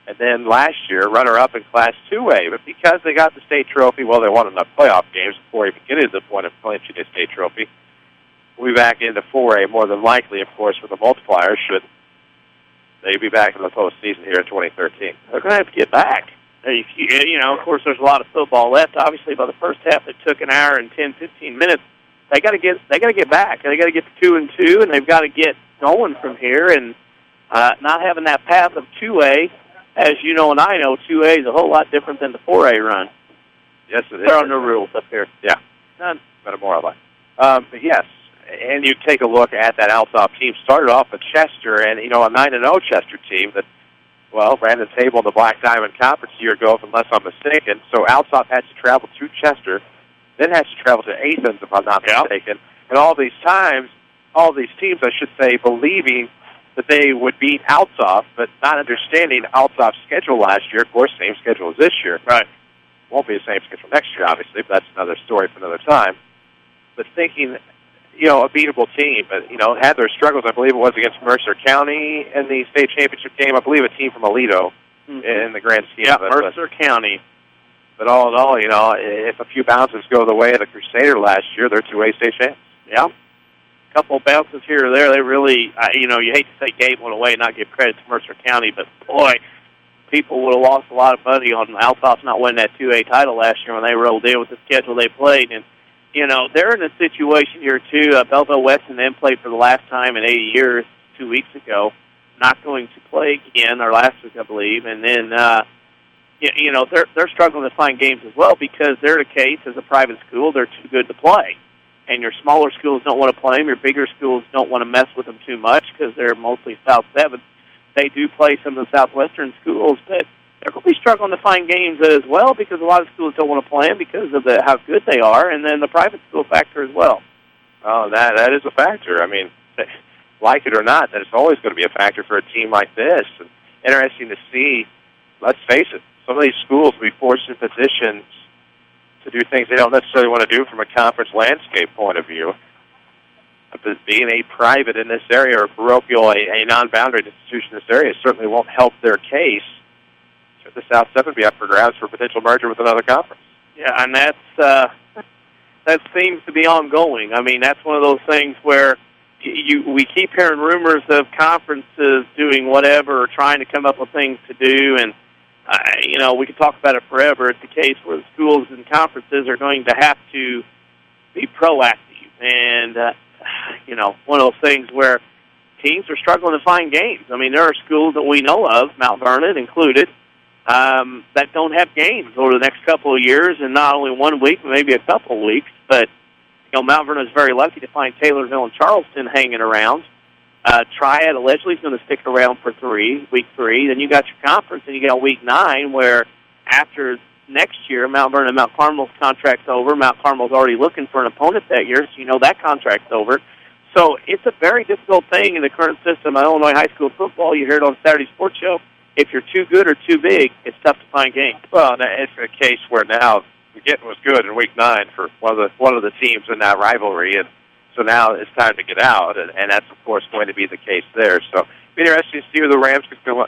And then last year, runner-up in Class 2A. But because they got the state trophy, well, they won enough playoff games before even getting to the point of clinching the state trophy. We'll be back into 4A more than likely, of course, with the multiplier, should they be back in the postseason here in 2013. They're going to have to get back. You know, of course, there's a lot of football left. Obviously, by the first half, it took an hour and 10, 15 minutes. They got to get back. They got to get to 2-2, and they've got to get going from here. And not having that path of 2A, as you know and I know, 2A is a whole lot different than the 4A run. Yes, it is. There are no rules up here. Yeah, none. But more like. But yes, and you take a look at that Althoff team. Started off with Chester, and you know, a 9-0 Chester team that well, ran the table in the Black Diamond Conference a year ago, unless I'm mistaken. So Althoff had to travel to Chester, then has to travel to Athens, if I'm not mistaken. And all these teams, I should say, believing that they would beat Althoff, but not understanding Althoff's schedule last year. Of course, same schedule as this year. Right. Won't be the same schedule next year, obviously, but that's another story for another time. But thinking, a beatable team, but, had their struggles. I believe it was against Mercer County in the state championship game. I believe a team from Alito in the grand scheme of it. Mercer County. But all in all, if a few bounces go the way of the Crusader last year, they're 2A state champs. Yeah. A couple of bounces here or there. They really, you hate to say gave one away and not give credit to Mercer County, but boy, people would have lost a lot of money on Althoff not winning that 2A title last year when they rolled in with the schedule they played. And, they're in a situation here, too. Belleville West and them played for the last time in 80 years 2 weeks ago. Not going to play again, or last week, I believe. And then, they're struggling to find games as well because they're the case as a private school. They're too good to play. And your smaller schools don't want to play them. Your bigger schools don't want to mess with them too much because they're mostly South 7. They do play some of the Southwestern schools, but they're going to be struggling to find games as well because a lot of schools don't want to play them because of how good they are, and then the private school factor as well. Oh, that is a factor. I mean, like it or not, that is always going to be a factor for a team like this. And interesting to see, let's face it, some of these schools will be forced in positions to do things they don't necessarily want to do from a conference landscape point of view. But being a private in this area or parochial, a non-boundary institution in this area certainly won't help their case. Should the South 7 be up for grabs for potential merger with another conference? Yeah, and that seems to be ongoing. I mean, that's one of those things where we keep hearing rumors of conferences doing whatever or trying to come up with things to do, and we could talk about it forever. It's the case where the schools and conferences are going to have to be proactive. And, one of those things where teams are struggling to find games. I mean, there are schools that we know of, Mount Vernon included, that don't have games over the next couple of years, and not only 1 week, but maybe a couple of weeks. But, Mount Vernon is very lucky to find Taylorsville and Charleston hanging around. Triad allegedly is going to stick around for week 3. Then you got your conference, and you got week 9, where after next year, Mount Vernon and Mount Carmel's contract's over. Mount Carmel's already looking for an opponent that year, so that contract's over. So it's a very difficult thing in the current system of Illinois high school football. You hear it on Saturday Sports Show. If you're too good or too big, it's tough to find games. Well, it's a case where now the getting was good in week 9 for one of the teams in that rivalry, and so now it's time to get out, and that's, of course, going to be the case there. So it'll be interesting to see who the Rams could come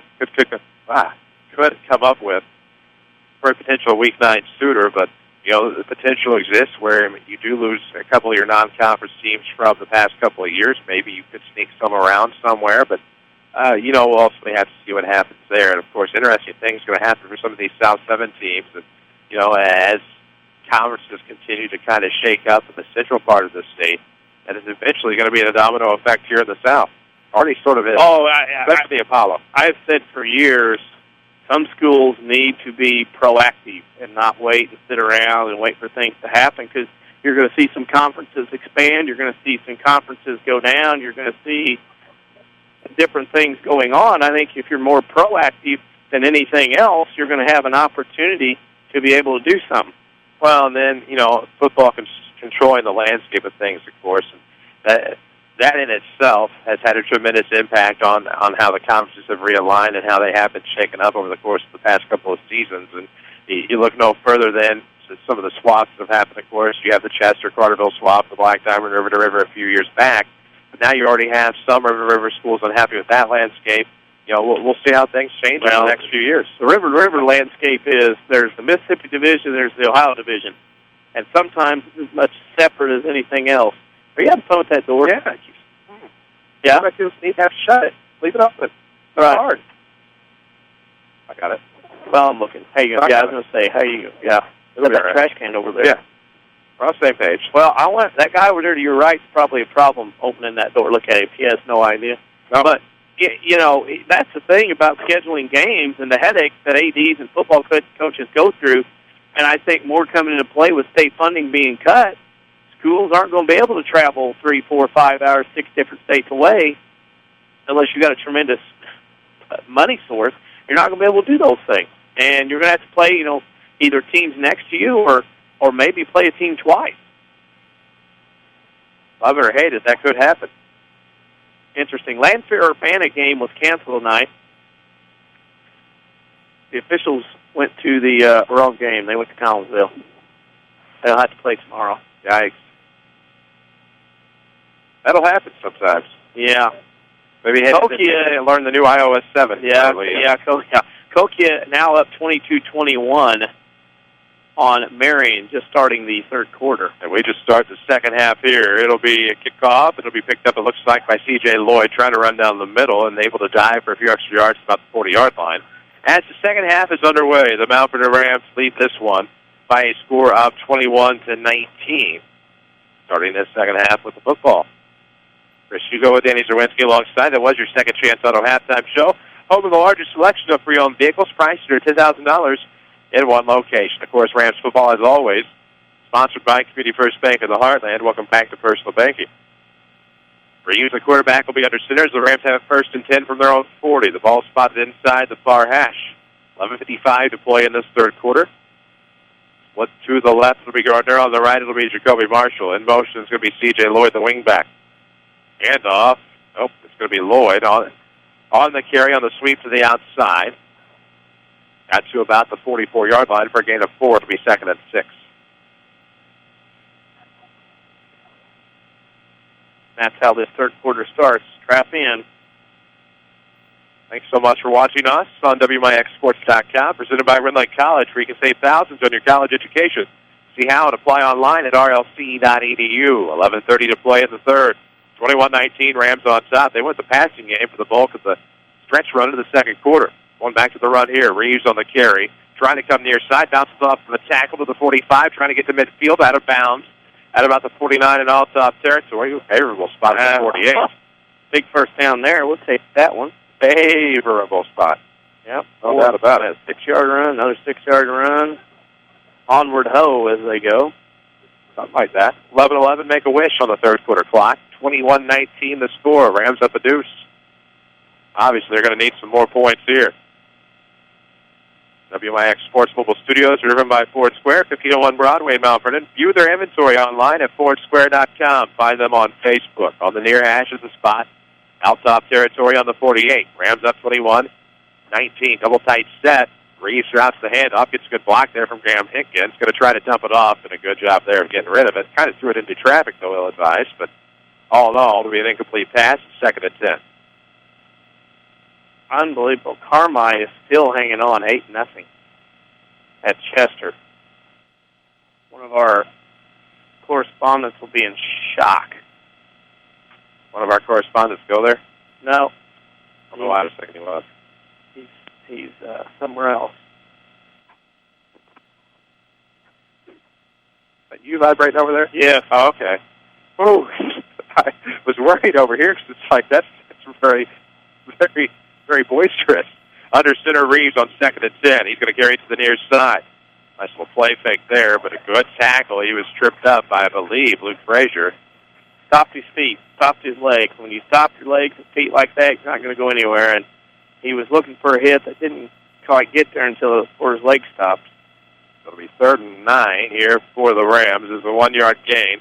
up with for a potential week 9 suitor, but the potential exists where you do lose a couple of your non-conference teams from the past couple of years. Maybe you could sneak some around somewhere, but we'll ultimately have to see what happens there. And, of course, interesting things are going to happen for some of these South 7 teams. And, as conferences continue to kind of shake up in the central part of the state, that is eventually going to be a domino effect here in the South. Already sort of is. Especially Apollo. I've said for years, some schools need to be proactive and not wait and sit around and wait for things to happen, because you're going to see some conferences expand, you're going to see some conferences go down, you're going to see different things going on. I think if you're more proactive than anything else, you're going to have an opportunity to be able to do something. Well, and then, football controlling the landscape of things, of course, and that in itself has had a tremendous impact on how the conferences have realigned and how they have been shaken up over the course of the past couple of seasons. And you look no further than some of the swaps that have happened, of course. You have the Chester-Carterville swap, the Black Diamond River-to-River a few years back. But now you already have some river schools unhappy with that landscape. We'll see how things change in the next few years. The river landscape is there's the Mississippi Division, there's the Ohio Division. And sometimes it's as much separate as anything else. Are you having fun with that door? Yeah. Yeah? I just need to have to shut it. Leave it open. It's hard. I got it. Well, I'm looking. Hey, I was going to say, there's that trash can over there. Yeah. We're on the same page. Well, that guy over there to your right is probably a problem opening that door. Look at him. He has no idea. No. But, that's the thing about scheduling games and the headaches that ADs and football coaches go through. And I think more coming into play with state funding being cut, schools aren't going to be able to travel 3, 4, 5 hours, 6 different states away unless you got a tremendous money source. You're not going to be able to do those things. And you're going to have to play, either teams next to you or maybe play a team twice. Love it or hate it, that could happen. Interesting. Lanphier-Urbana game was canceled tonight. The officials went to the wrong game. They went to Collinsville. They'll have to play tomorrow. Yikes. That'll happen sometimes. Yeah. Maybe Kokia learned the new iOS 7. Yeah, Kokia now up 22-21 on Marion, just starting the third quarter. And we just start the second half here. It'll be a kickoff. It'll be picked up, it looks like, by C.J. Lloyd, trying to run down the middle and able to dive for a few extra yards about the 40-yard line. As the second half is underway, the Mount Vernon Rams lead this one by a score of 21-19. Starting this second half with the football. Chris Hugo with Danny Czerwinski alongside. That was your Second Chance Auto halftime show. Home of the largest selection of pre-owned vehicles, priced under $10,000 in one location. Of course, Rams football, as always, sponsored by Community First Bank of the Heartland. Welcome back to personal banking. Reeves, the quarterback, will be under center as the Rams have first and 10 from their own 40. The ball spotted inside the far hash. 11:55 to play in this third quarter. Split to the left, it'll be Gardner. On the right, it'll be Jacoby Marshall. In motion, it's going to be C.J. Lloyd, the wingback. Handoff. Nope, it's going to be Lloyd on the carry on the sweep to the outside. Got to about the 44-yard line for a gain of 4. It'll be second and 6. That's how this third quarter starts. Trap in. Thanks so much for watching us on WMIXSports.com, presented by Red Lake College, where you can save thousands on your college education. See how and apply online at rlc.edu. 11:30 to play in the third. 21-19, Rams on top. They went the passing game for the bulk of the stretch run of the second quarter. Going back to the run here. Reeves on the carry. Trying to come near side. Bounces off the tackle to the 45. Trying to get to midfield out of bounds at about the 49 in Althoff territory. Favorable spot at the 48. Big first down there. We'll take that one. Favorable spot. Yep. No doubt about it. 6-yard run. Another 6-yard run. Onward ho as they go. Something like that. 11-11, make a wish on the third quarter clock. 21-19 the score. Rams up a deuce. Obviously, they're going to need some more points here. WMIX Sports Mobile Studios are driven by Ford Square, 1501 Broadway, Mount Vernon. View their inventory online at FordSquare.com. Find them on Facebook. On the near hash is the spot. Althoff territory on the 48. Rams up 21-19. Double tight set. Reeves drops the handoff. Gets a good block there from Graham Hinkins. Going to try to dump it off, and a good job there of getting rid of it. Kind of threw it into traffic, though, ill-advised. But all in all, it'll be an incomplete pass. Second and 10. Unbelievable. Carmi is still hanging on 8-0 at Chester. One of our correspondents will be in shock. One of our correspondents go there? No. I don't know why I was thinking he was. He's somewhere else. Are you vibrating over there? Yes. Oh, okay. Oh, I was worried over here because it's like that's very, very, very boisterous. Under center Reeves on second and 10. He's going to carry it to the near side. Nice little play fake there, but a good tackle. He was tripped up by, I believe, Luke Frazier. Stopped his feet, stopped his legs. When you stop your legs and feet like that, you're not going to go anywhere. And he was looking for a hit that didn't quite get there until his leg stopped. It'll be 3rd and 9 here for the Rams. It's a 1-yard gain.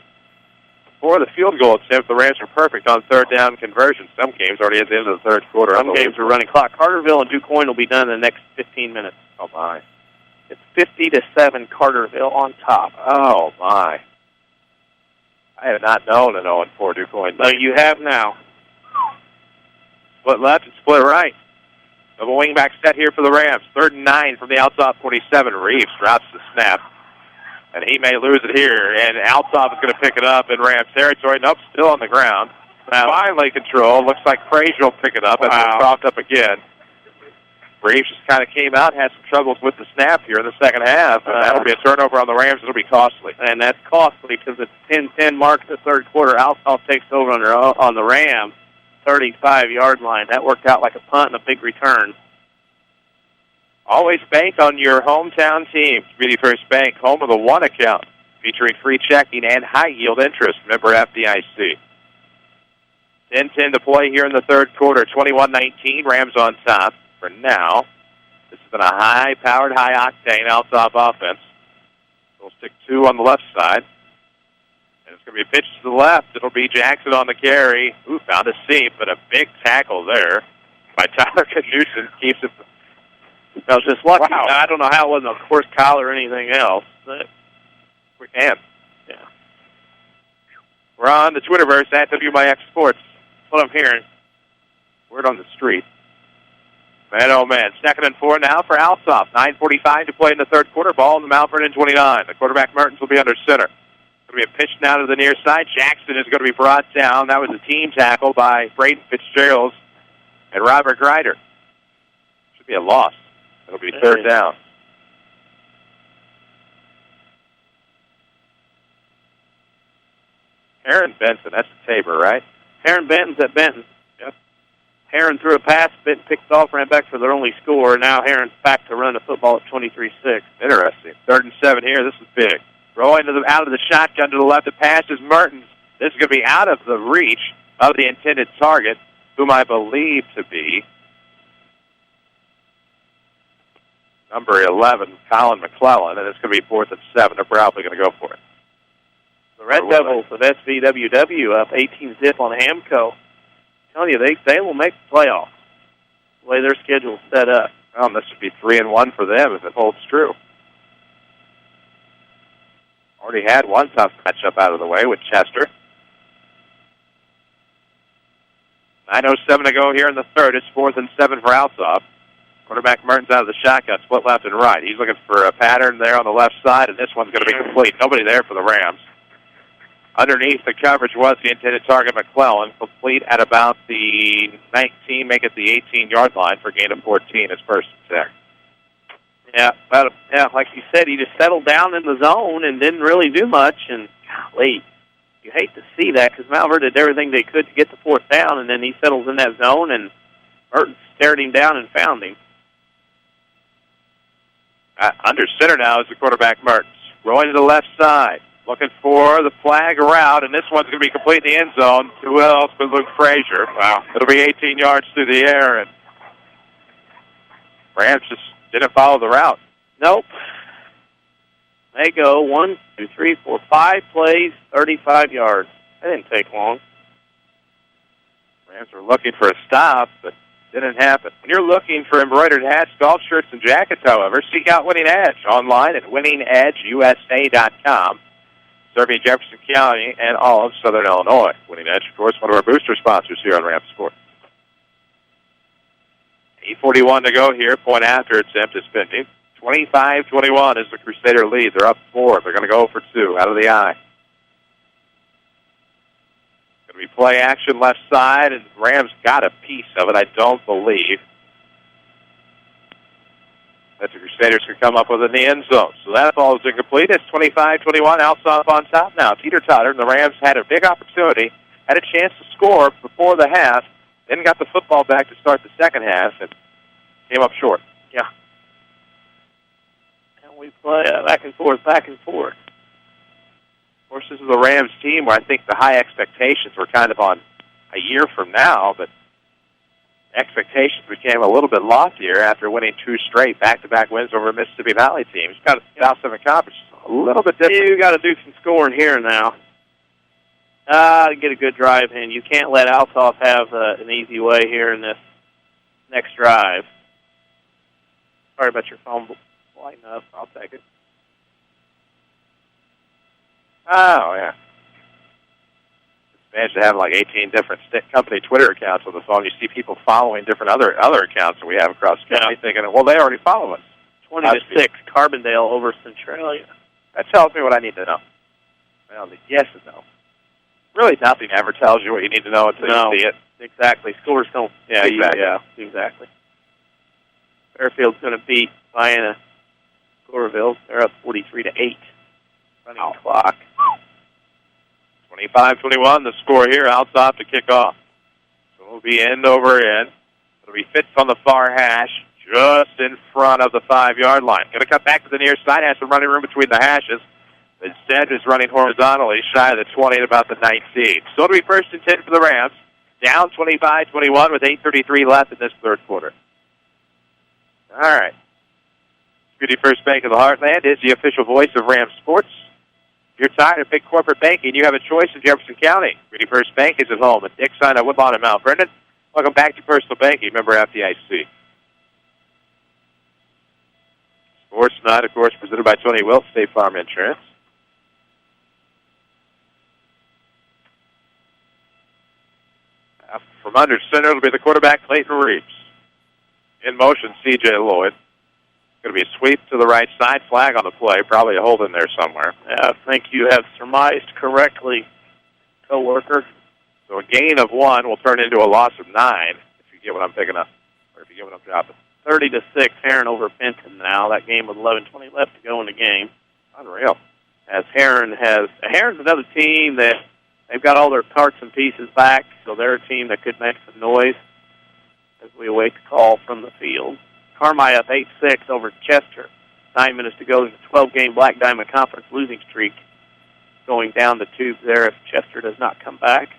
For the field goal attempt, the Rams are perfect on third down conversion. Some games already at the end of the third quarter. Some games are running clock. Carterville and DuQuoin will be done in the next 15 minutes. Oh, my. It's 50-7 Carterville on top. Oh, my. I have not known an 0-4 DuQuoin. No, you have now. Split left and split right. Double wingback set here for the Rams. 3rd and 9 from the Althoff 47. Reeves drops the snap. And he may lose it here. And Althoff is going to pick it up in Rams territory. Nope, still on the ground. Finally control. Looks like Frazier will pick it up and it's cropped up again. Reeves just kind of came out, had some troubles with the snap here in the second half. That'll be a turnover on the Rams. It'll be costly. And that's costly because it's 10-10 mark the third quarter. Althoff takes over on the Rams 35-yard line. That worked out like a punt and a big return. Always bank on your hometown team. Community First Bank, home of the One account, featuring free checking and high-yield interest. Member FDIC. 10-10 to play here in the third quarter. 21-19, Rams on top for now. This has been a high-powered, high-octane Althoff offense. We'll stick 2 on the left side. And it's going to be a pitch to the left. It'll be Jackson on the carry. Ooh, found a seam, but a big tackle there by Tyler Knudsen keeps it. I was just lucky. Wow. I don't know how it wasn't a horse collar or anything else. But Quick hand. yeah. We're on the Twitterverse at WMIX Sports. That's what I'm hearing. Word on the street. Man, oh man. 2nd and 4 now for Althoff. 9:45 to play in the third quarter. Ball in the Mount Vernon 29. The quarterback Mertens will be under center. Going to be a pitch now to the near side. Jackson is going to be brought down. That was a team tackle by Braden Fitzgerald and Robert Grider. Should be a loss. It'll be 3rd down. Aaron Benson, that's the Tabor, right? Aaron Benton's at Benton. Yep. Heron threw a pass, Benton picked off, ran back for their only score. Now Heron's back to run the football at 23-6. Interesting. 3rd and 7 here. This is big. Rolling out of the shotgun to the left. The pass is Mertens. This is going to be out of the reach of the intended target, whom I believe to be number 11, Colin McClellan, and it's going to be 4th and 7. They're probably going to go for it. The Red Devils of SVWW up 18-zip on Hamco. I'm telling you, they will make the playoffs the way their schedule's set up. Well, this would be 3-1 for them if it holds true. Already had one tough matchup out of the way with Chester. 9:07 to go here in the third. It's 4th and 7 for Althoff. Quarterback Mertens out of the shotgun, split left and right. He's looking for a pattern there on the left side, and this one's going to be complete. Nobody there for the Rams. Underneath the coverage was the intended target, McClellan, complete at about the 19, make it the 18-yard line for a gain of 14 as 1st and 10. Yeah, like you said, he just settled down in the zone and didn't really do much, and golly, you hate to see that because Mount Vernon did everything they could to get the 4th down, and then he settles in that zone, and Mertens stared him down and found him. Under center now is the quarterback Mertens. Rolling to the left side. Looking for the flag route, and this one's going to be complete in the end zone. Who else but Luke Frazier? Wow. It'll be 18 yards through the air, and Rams just didn't follow the route. Nope. They go 1, 2, 3, 4, 5 plays, 35 yards. That didn't take long. Rams were looking for a stop, but didn't happen. When you're looking for embroidered hats, golf shirts, and jackets, however, seek out Winning Edge online at winningedgeusa.com. Serving Jefferson County and all of Southern Illinois. Winning Edge, of course, one of our booster sponsors here on Rams Sports. 8:41 to go here. Point after attempt is pending. 25-21 is the Crusader lead. They're up 4. They're going to go for 2 out of the eye. Going to be play action left side, and Rams got a piece of it, I don't believe. That the Crusaders could come up with in the end zone. So that ball is incomplete. It's 25-21. Althoff on top now. Teeter-totter, and the Rams had a big opportunity, had a chance to score before the half, then got the football back to start the second half, and came up short. Yeah. And we play back and forth, back and forth. Of course, this is the Rams team where I think the high expectations were kind of on a year from now, but expectations became a little bit loftier after winning 2 straight back-to-back wins over Mississippi Valley teams. Got a South 7 Conference, a little bit different. You got to do some scoring here now. Get a good drive in. You can't let Althoff have an easy way here in this next drive. Sorry about your phone lighting up. I'll take it. Oh, yeah. Managed to have like 18 different company Twitter accounts on the phone. You see people following different other accounts that we have across the country, thinking, well, they already follow us. 20-6, Carbondale over Centralia. That tells me what I need to know. Well, yes and no. Really, nothing ever tells you what you need to know until you see it. Exactly. Scores don't. Yeah, exactly. Exactly. Fairfield's going to beat Vienna Coralville. They're up 43-8. Running clock. 25-21, the score here. Althoff to kick off. So it'll be end over end. It'll be Fitz on the far hash, just in front of the 5-yard line. Going to cut back to the near side. Has some running room between the hashes. Instead, is running horizontally, shy of the 20 at about the 19. So it'll be 1st and 10 for the Rams. Down 25-21 with 8:33 left in this third quarter. All right. Community First Bank of the Heartland is the official voice of Rams sports. If you're tired of big corporate banking, you have a choice in Jefferson County. Community First Bank is at home at Dixon at Woodlawn and Mount Vernon. Welcome back to Personal Banking, member FDIC. Sports Night, of course, presented by Tony Wilk, State Farm Insurance. From under center, it'll be the quarterback, Clayton Reeves. In motion, C.J. Lloyd. Going to be a sweep to the right side, flag on the play, probably a hold in there somewhere. I think you have surmised correctly, co-worker. So a gain of 1 will turn into a loss of 9, if you get what I'm picking up, or if you get what I'm dropping. 30-6, Heron over Fenton now. That game with 11:20 left to go in the game. Unreal. As Heron's another team that they've got all their parts and pieces back, so they're a team that could make some noise as we await the call from the field. Carmi up 8-6 over Chester. 9 minutes to go in the 12-game Black Diamond Conference losing streak. Going down the tube there if Chester does not come back.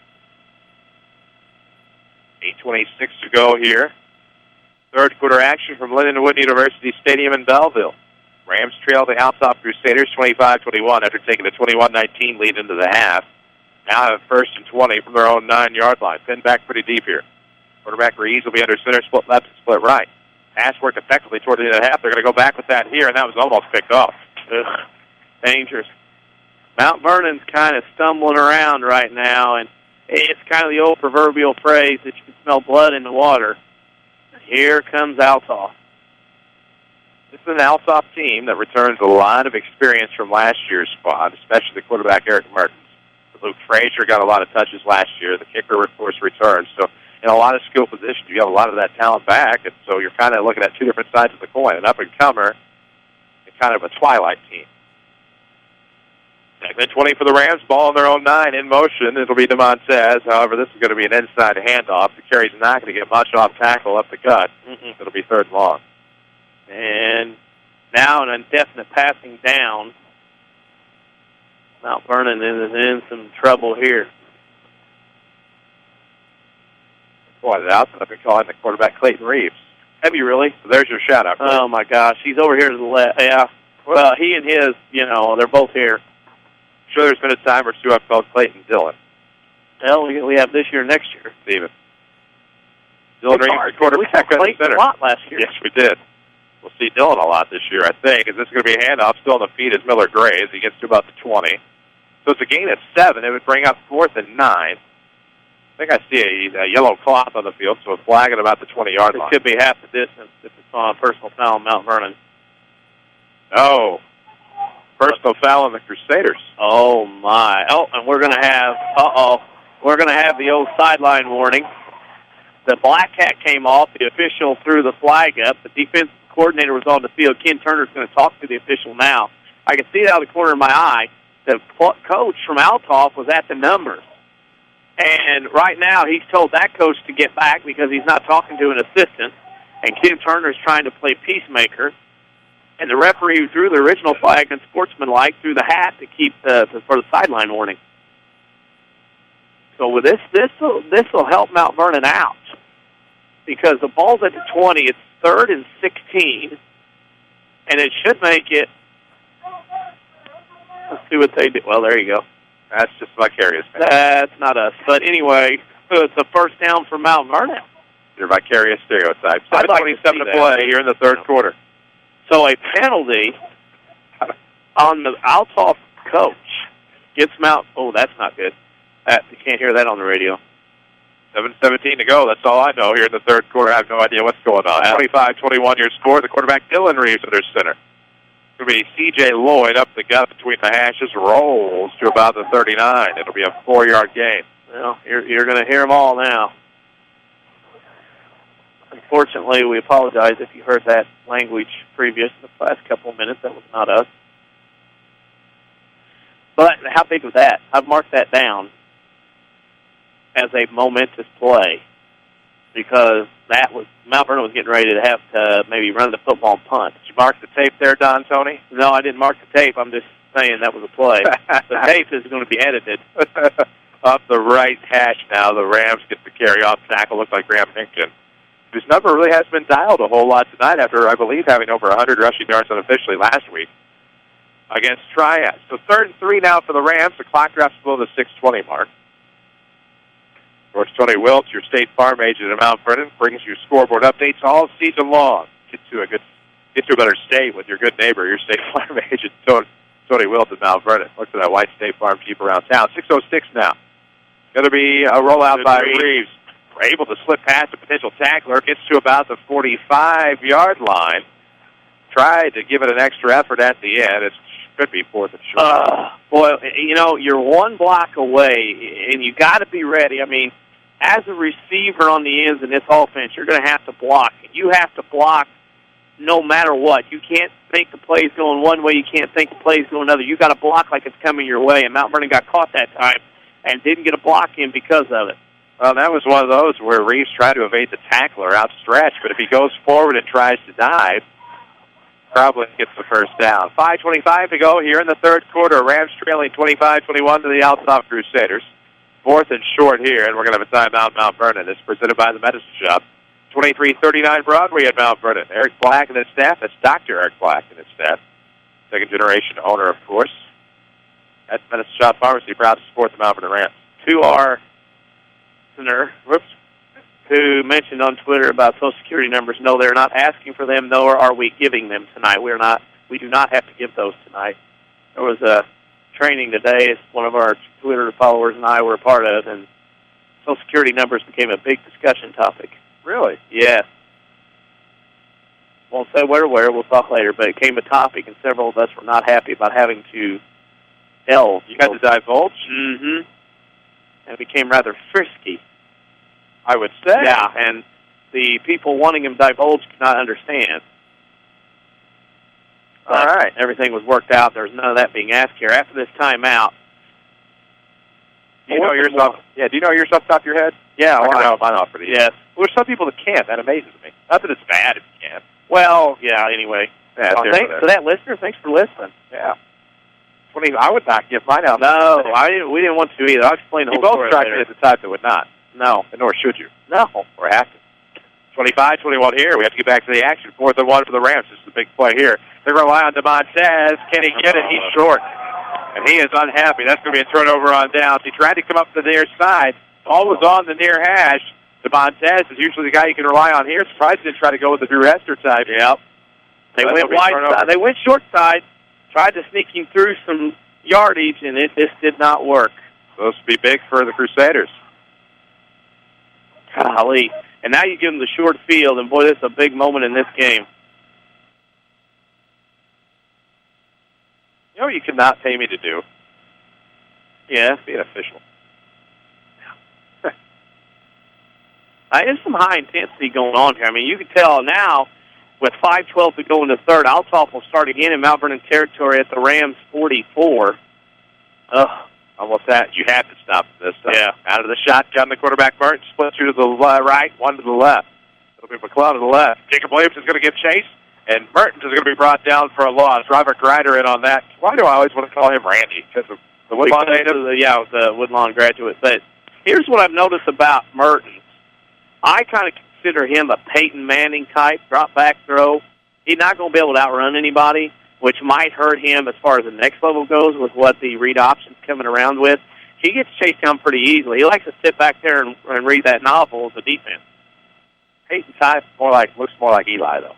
8:26 to go here. Third quarter action from Lindenwood University Stadium in Belleville. Rams trail the Althoff Crusaders 25-21 after taking a 21-19 lead into the half. Now have first and 20 from their own 9-yard line. Pinned back pretty deep here. Quarterback Reeves will be under center, split left and split right. Pass worked effectively toward the end of the half. They're going to go back with that here, and that was almost picked off. Ugh, dangerous. Mount Vernon's kind of stumbling around right now, and it's kind of the old proverbial phrase that you can smell blood in the water. Here comes Althoff. This is an Althoff team that returns a lot of experience from last year's squad, especially the quarterback Eric Mertens. Luke Frazier got a lot of touches last year. The kicker, of course, returns. So in a lot of skill positions, you have a lot of that talent back, and so you're kind of looking at two different sides of the coin, an up-and-comer and kind of a twilight team. Second and 20 for the Rams, ball on their own 9, in motion. It'll be Demontez. However, this is going to be an inside handoff. The carry's not going to get much off tackle up the gut. It'll be third and long. And now an indefinite passing down. Mount Vernon is in some trouble here. Pointed out that I've been calling the quarterback Clayton Reeves. Have you really? So there's your shout-out. Oh, my gosh. He's over here to the left. Yeah. Well, he and his, they're both here. Sure, there's been a time or two I've called Clayton Dillon. Well, we have this year, next year. Steven. Dillon Reeves, the quarterback at the center. A lot last year. Yes, we did. We'll see Dillon a lot this year, I think. Is this going to be a handoff? Still on the feet is Miller-Gray as he gets to about the 20. So it's a gain of 7. It would bring up 4th and 9. I think I see a yellow cloth on the field, so a flag at about the 20-yard line. It could be half the distance if it's on a personal foul on Mount Vernon. No. Personal foul on the Crusaders. Oh, my. Oh, and we're going to have, we're going to have the old sideline warning. The black hat came off. The official threw the flag up. The defensive coordinator was on the field. Ken Turner's going to talk to the official now. I can see it out of the corner of my eye. The coach from Althoff was at the numbers. And right now he's told that coach to get back because he's not talking to an assistant. And Ken Turner's trying to play peacemaker. And the referee who threw the original flag and sportsmanlike threw the hat to keep for the sideline warning. So with this will help Mount Vernon out because the ball's at the 20. It's 3rd and 16, and it should make it. Let's see what they do. Well, there you go. That's just vicarious. That's not us. But anyway, it's a first down for Mount Vernon. Your vicarious stereotype. 7:27 to play here in the third quarter. So a penalty on the Althoff coach gets Mount. Oh, that's not good. You can't hear that on the radio. 7:17 to go. That's all I know here in the third quarter. I have no idea what's going on. 25-21 your score. The quarterback Dylan Reeves under center. It'll be C.J. Lloyd up the gut between the hashes, rolls to about the 39. It'll be a 4-yard gain. Well, you're going to hear them all now. Unfortunately, we apologize if you heard that language previous in the last couple of minutes. That was not us. But how big was that? I've marked that down as a momentous play because that was Mount Vernon was getting ready to have to maybe run the football and punt. Did you mark the tape there, Don Tony? No, I didn't mark the tape. I'm just saying that was a play. The tape is going to be edited. Up the right hash now, the Rams get the carry off tackle. Looks like Graham Hinkton whose number really hasn't been dialed a whole lot tonight after, I believe, having over 100 rushing yards unofficially last week against Triad. So 3rd and 3 now for the Rams. The clock drops below the 6:20 mark. Of course, Tony Wiltz, your State Farm agent at Mount Vernon, brings you scoreboard updates all season long. Get to a better state with your good neighbor, your State Farm agent, Tony Wiltz at Mount Vernon. Look for that white State Farm Jeep around town. 6:06 now. Going to be a rollout by Reeves. We're able to slip past a potential tackler. Gets to about the 45-yard line. Tried to give it an extra effort at the end. It could be 4th and short. Boy, you know, you're one block away, and you got to be ready. I mean, as a receiver on the ends in this offense, you're going to have to block. You have to block no matter what. You can't think the play's going one way. You can't think the play's going another. You got to block like it's coming your way, and Mount Vernon got caught that time and didn't get a block in because of it. Well, that was one of those where Reeves tried to evade the tackler outstretched, but if he goes forward and tries to dive, probably gets the first down. 5:25 to go here in the third quarter. Rams trailing 25-21 to the Althoff Crusaders. 4th and short here, and we're going to have a timeout Mount Vernon. It's presented by the Medicine Shop. 2339 Broadway at Mount Vernon. Eric Black and his staff. That's Dr. Eric Black and his staff. Second-generation owner, of course. At Medicine Shop Pharmacy, proud to support the Mount Vernon Rams. To our listener, who mentioned on Twitter about Social Security numbers, no, they're not asking for them, nor are we giving them tonight. We do not have to give those tonight. There was a training today, one of our Twitter followers and I were a part of, and Social Security numbers became a big discussion topic. Really? Yes. Won't say where, we'll talk later, but it became a topic, and several of us were not happy about having to delve. You had to divulge? Mm-hmm. And it became rather frisky, I would say. Yeah, and the people wanting him divulged could not understand. But all right. Everything was worked out. There was none of that being asked here. After this timeout, do you know yours off the top of your head? Yeah, I can rattle mine off for these. Yes. Well, there's some people that can't. That amazes me. Not that it's bad if you can't. Well, yeah, anyway. Yeah, thanks for that, listener. Thanks for listening. Yeah. I would not give mine out. No, we didn't want to either. I'll explain the whole story both tried later. to be the type that would not. No. And nor should you. No. Or have to. 25-21 here. We have to get back to the action. 4th and 1 for the Rams. This is the big play here. They rely on Demontez. Can he get it? He's short. And he is unhappy. That's going to be a turnover on downs. He tried to come up to the near side. Ball was on the near hash. Demontez is usually the guy you can rely on here. Surprised he didn't try to go with the Drew Hester type. Yep. They went wide side. They went short side. Tried to sneak him through some yardage, and it just did not work. Supposed to be big for the Crusaders. Golly. And now you give them the short field, and boy, this is a big moment in this game. You know what you could not pay me to do? Yeah. Be an official. There's some high intensity going on here. I mean, you can tell now with 5:12 to go in the third, Althoff will start again in Mount Vernon territory at the Rams 44. Almost that. You had to stop this stuff. Yeah. Out of the shotgun, the quarterback Mertens splits you to the right, one to the left. It'll be McClellan to the left. Jacob Williams is going to give chase, and Mertens is going to be brought down for a loss. Robert Grider in on that. Why do I always want to call him Randy? Because of the Woodlawn native? The Woodlawn graduate. But here's what I've noticed about Mertens. I kind of consider him a Peyton Manning type, drop back throw. He's not going to be able to outrun anybody, which might hurt him as far as the next level goes with what the read option's coming around with. He gets chased down pretty easily. He likes to sit back there and read that novel as a defense. Peyton type looks more like Eli, though.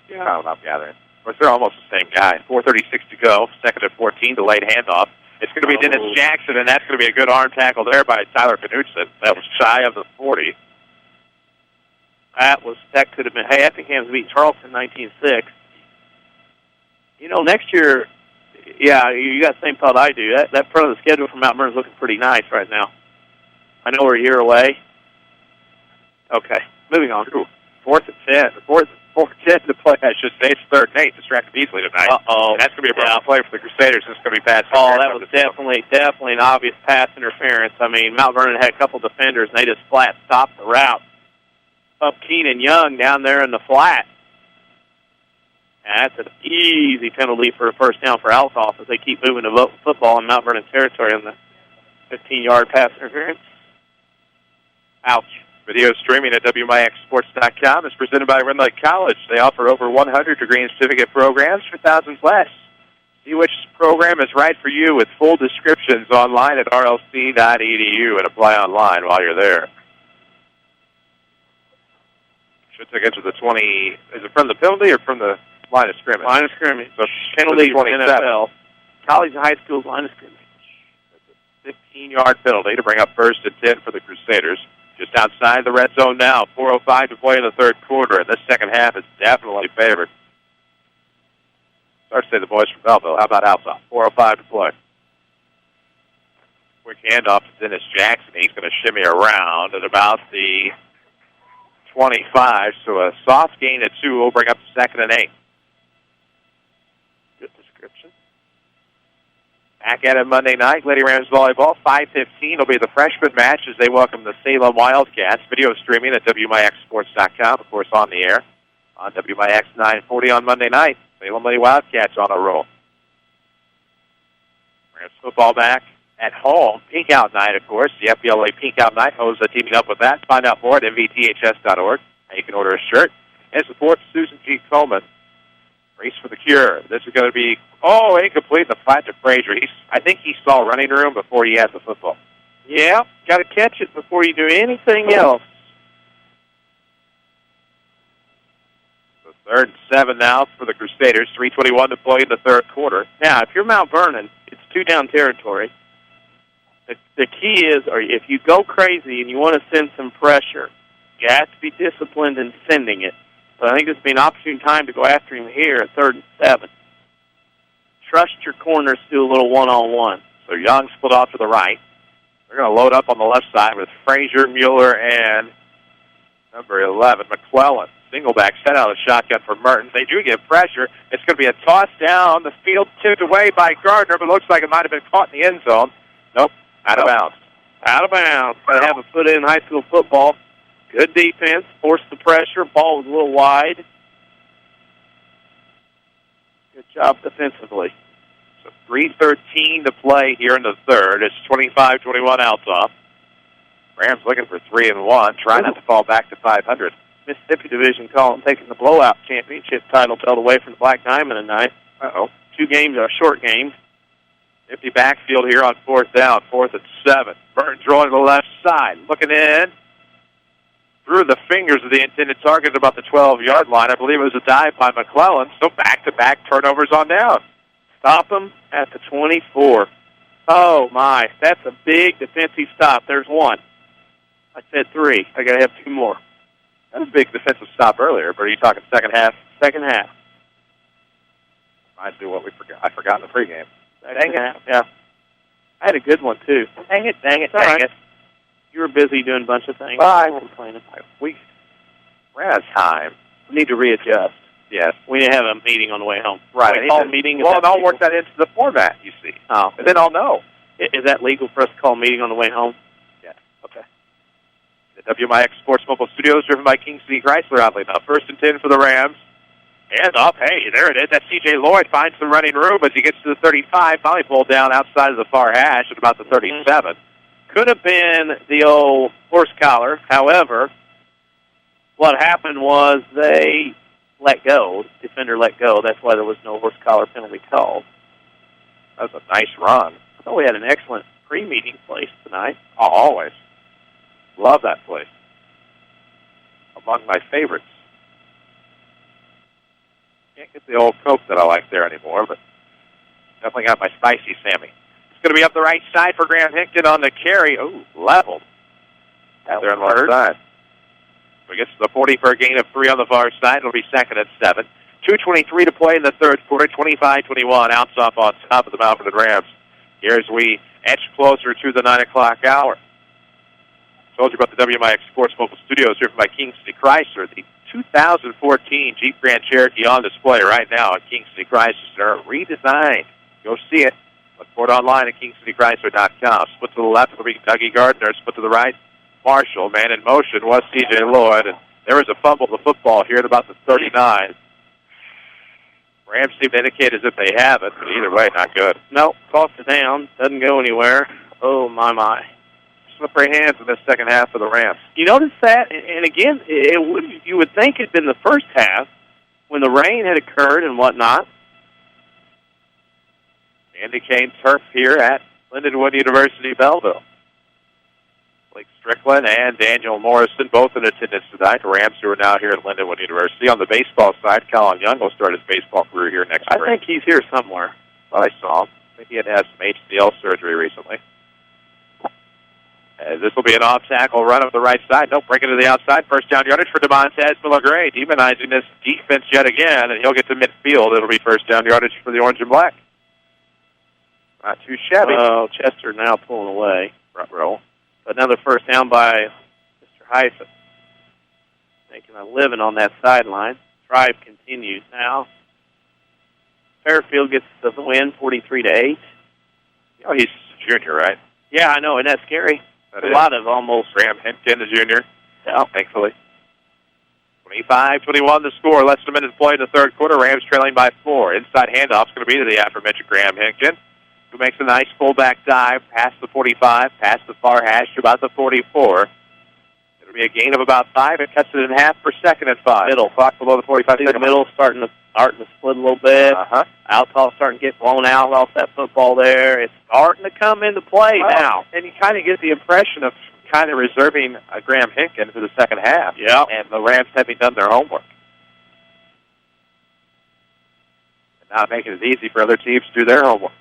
Yeah. I don't know, I'm gathering. Of course, they're almost the same guy. 4:36 to go, 2nd and 14, delayed handoff. It's going to be Dennis Jackson, and that's going to be a good arm tackle there by Tyler Knudsen. That was shy of the 40. That could have been. Hey, Effingham's beat Charleston 19-6. You know, next year, yeah, you got the same thought I do. That front of the schedule for Mount Vernon's looking pretty nice right now. I know we're a year away. Okay, moving on. 4th and 10. 4th and 10 to play, I should say. It's 3rd and 8. Distracted easily tonight. Uh-oh. And that's going to be a problem play for the Crusaders. It's going to be bad. That was definitely an obvious pass interference. I mean, Mount Vernon had a couple defenders, and they just flat stopped the route. Up Keenan Young down there in the flat. And that's an easy penalty for a first down for Althoff as they keep moving the football in Mount Vernon territory on the 15-yard pass interference. Ouch. Video streaming at WMIXsports.com is presented by Red Lake College. They offer over 100 degree and certificate programs for thousands less. See which program is right for you with full descriptions online at rlc.edu and apply online while you're there. Should take it to the 20. Is it from the penalty or from the line of scrimmage? Line of scrimmage. So Penalty 27. NFL. College and high school's line of scrimmage. 15-yard penalty to bring up 1st and 10 for the Crusaders. Just outside the red zone now. 4:05 to play in the third quarter, and this second half is definitely favored. Start to say the boys from Belleville. How about Althoff? 4:05 to play. Quick handoff to Dennis Jackson. He's going to shimmy around at about the 25, so a soft gain at 2 will bring up 2nd and 8. Good description. Back at it Monday night, Lady Rams volleyball. 5:15 will be the freshman match as they welcome the Salem Wildcats. Video streaming at WMIXsports.com, of course, on the air on WMIX 940 on Monday night. Salem Lady Wildcats on a roll. Rams football back at home. Pink Out Night, of course. The FBLA Pink Out Night. Ho's teaming up with that. Find out more at mvths.org. And you can order a shirt and support Susan G. Coleman. Race for the cure. This is going to be, incomplete. The flat to Frazier. I think he saw running room before he had the football. Yeah, got to catch it before you do anything else. So 3rd and 7 now for the Crusaders. 3:21 to play in the third quarter. Now, if you're Mount Vernon, it's 2-down territory. The key is, or if you go crazy and you want to send some pressure, you have to be disciplined in sending it. So I think this would be an opportune time to go after him here at 3rd and 7. Trust your corners to do a little one-on-one. So Young split off to the right. They're going to load up on the left side with Frazier, Mueller, and number 11, McClellan. Single back set out of the shotgun for Mertens. They do get pressure. It's going to be a toss down. The field tipped away by Gardner, but looks like it might have been caught in the end zone. Nope, out of bounds. Out of bounds. Got to have a foot in high school football. Good defense. Forced the pressure. Ball was a little wide. Good job defensively. So 3:13 to play here in the third. It's 25-21 Althoff. Rams looking for 3-1, trying not to fall back to 500. Mississippi Division calling, taking the blowout championship title held away from the Black Diamond tonight. 2 games are short games. Empty backfield here on 4th down, 4th and 7. Burton drawing to the left side, looking in. Through the fingers of the intended target at about the 12-yard line. I believe it was a dive by McClellan. So back-to-back turnovers on down. Stop them at the 24. Oh, my. That's a big defensive stop. There's one. I said 3. I got to have 2 more. That was a big defensive stop earlier, but are you talking second half? Second half. Reminds me of what I forgot in the pregame. Dang it. Yeah. I had a good one, too. Dang it. You were busy doing a bunch of things. Well, I wasn't complaining. We ran out of time. We need to readjust. Yes. We need to have a meeting on the way home. Right. Call a meeting. Well, and I'll work that into the format, you see. Oh. And then I'll know. Is that legal for us to call a meeting on the way home? Yes. Okay. The WMIX Sports Mobile Studios, driven by King City Chrysler, oddly enough. 1st and 10 for the Rams. And up, hey, there it is. That's C.J. Lloyd finds some running room as he gets to the 35. Finally pulled down outside of the far hash at about the 37. Could have been the old horse collar. However, what happened was they let go. The defender let go. That's why there was no horse collar penalty called. That was a nice run. I thought we had an excellent pre-meeting place tonight. Oh, always. Love that place. Among my favorites. Can't get the old Coke that I like there anymore, but definitely got my spicy Sammy. It's going to be up the right side for Graham Hickton on the carry. Oh, leveled. There on the left side. We get to the 40 for a gain of 3 on the far side. It'll be 2nd and 7. 2:23 to play in the third quarter. 25-21. Althoff on top of the Mount Vernon Rams. Here as we edge closer to the 9 o'clock hour. Told you about the WMIX Sports Mobile Studios driven by King City Chrysler. The 2014 Jeep Grand Cherokee on display right now at King City Chrysler. Redesigned. Go see it. Look for it online at kingcitychrysler.com. Split to the left will be Dougie Gardner. Split to the right, Marshall. Man in motion was C.J. Lloyd. And there was a fumble of the football here at about the 39. Rams seem to indicate as if they have it, but either way, not good. Nope. Tossed it down. Doesn't go anywhere. Oh, my. slippery hands in this second half of the Rams. You notice that? And again, you would think it'd been the first half when the rain had occurred and whatnot. Andy Kane turf here at Lindenwood University, Belleville. Blake Strickland and Daniel Morrison both in attendance tonight. The Rams who are now here at Lindenwood University. On the baseball side, Colin Young will start his baseball career here next spring. I think he's here somewhere. Well, I saw him. I think he had some HCL surgery recently. This will be an off-tackle run up the right side. Nope, break it to the outside. First down yardage for Demontez Miller-Gray, demonizing this defense yet again, and he'll get to midfield. It'll be first down yardage for the orange and black. Not too shabby. Oh, Chester now pulling away. Front row. Another first down by Mr. Heisen. Making a living on that sideline. Drive continues now. Fairfield gets the win, 43-8. Oh, he's a junior, right? Yeah, I know. Isn't that scary? That a is. lot of almost. Graham Henkin, the junior. Yeah. Thankfully. 25-21 the score. Less than a minute to play in the third quarter. Rams trailing by 4. Inside handoff's going to be to the aforementioned Graham Henkin, who makes a nice fullback dive past the 45, past the far hash to about the 44. It'll be a gain of about 5. It cuts it in half per second at 5. Middle. Clock below the 45 second. The middle starting to split a little bit. Althoff starting to get blown out off that football there. It's starting to come into play now. And you kind of get the impression of kind of reserving Graham Henkin for the second half. Yeah. And the Rams having done their homework. And not making it easy for other teams to do their homework.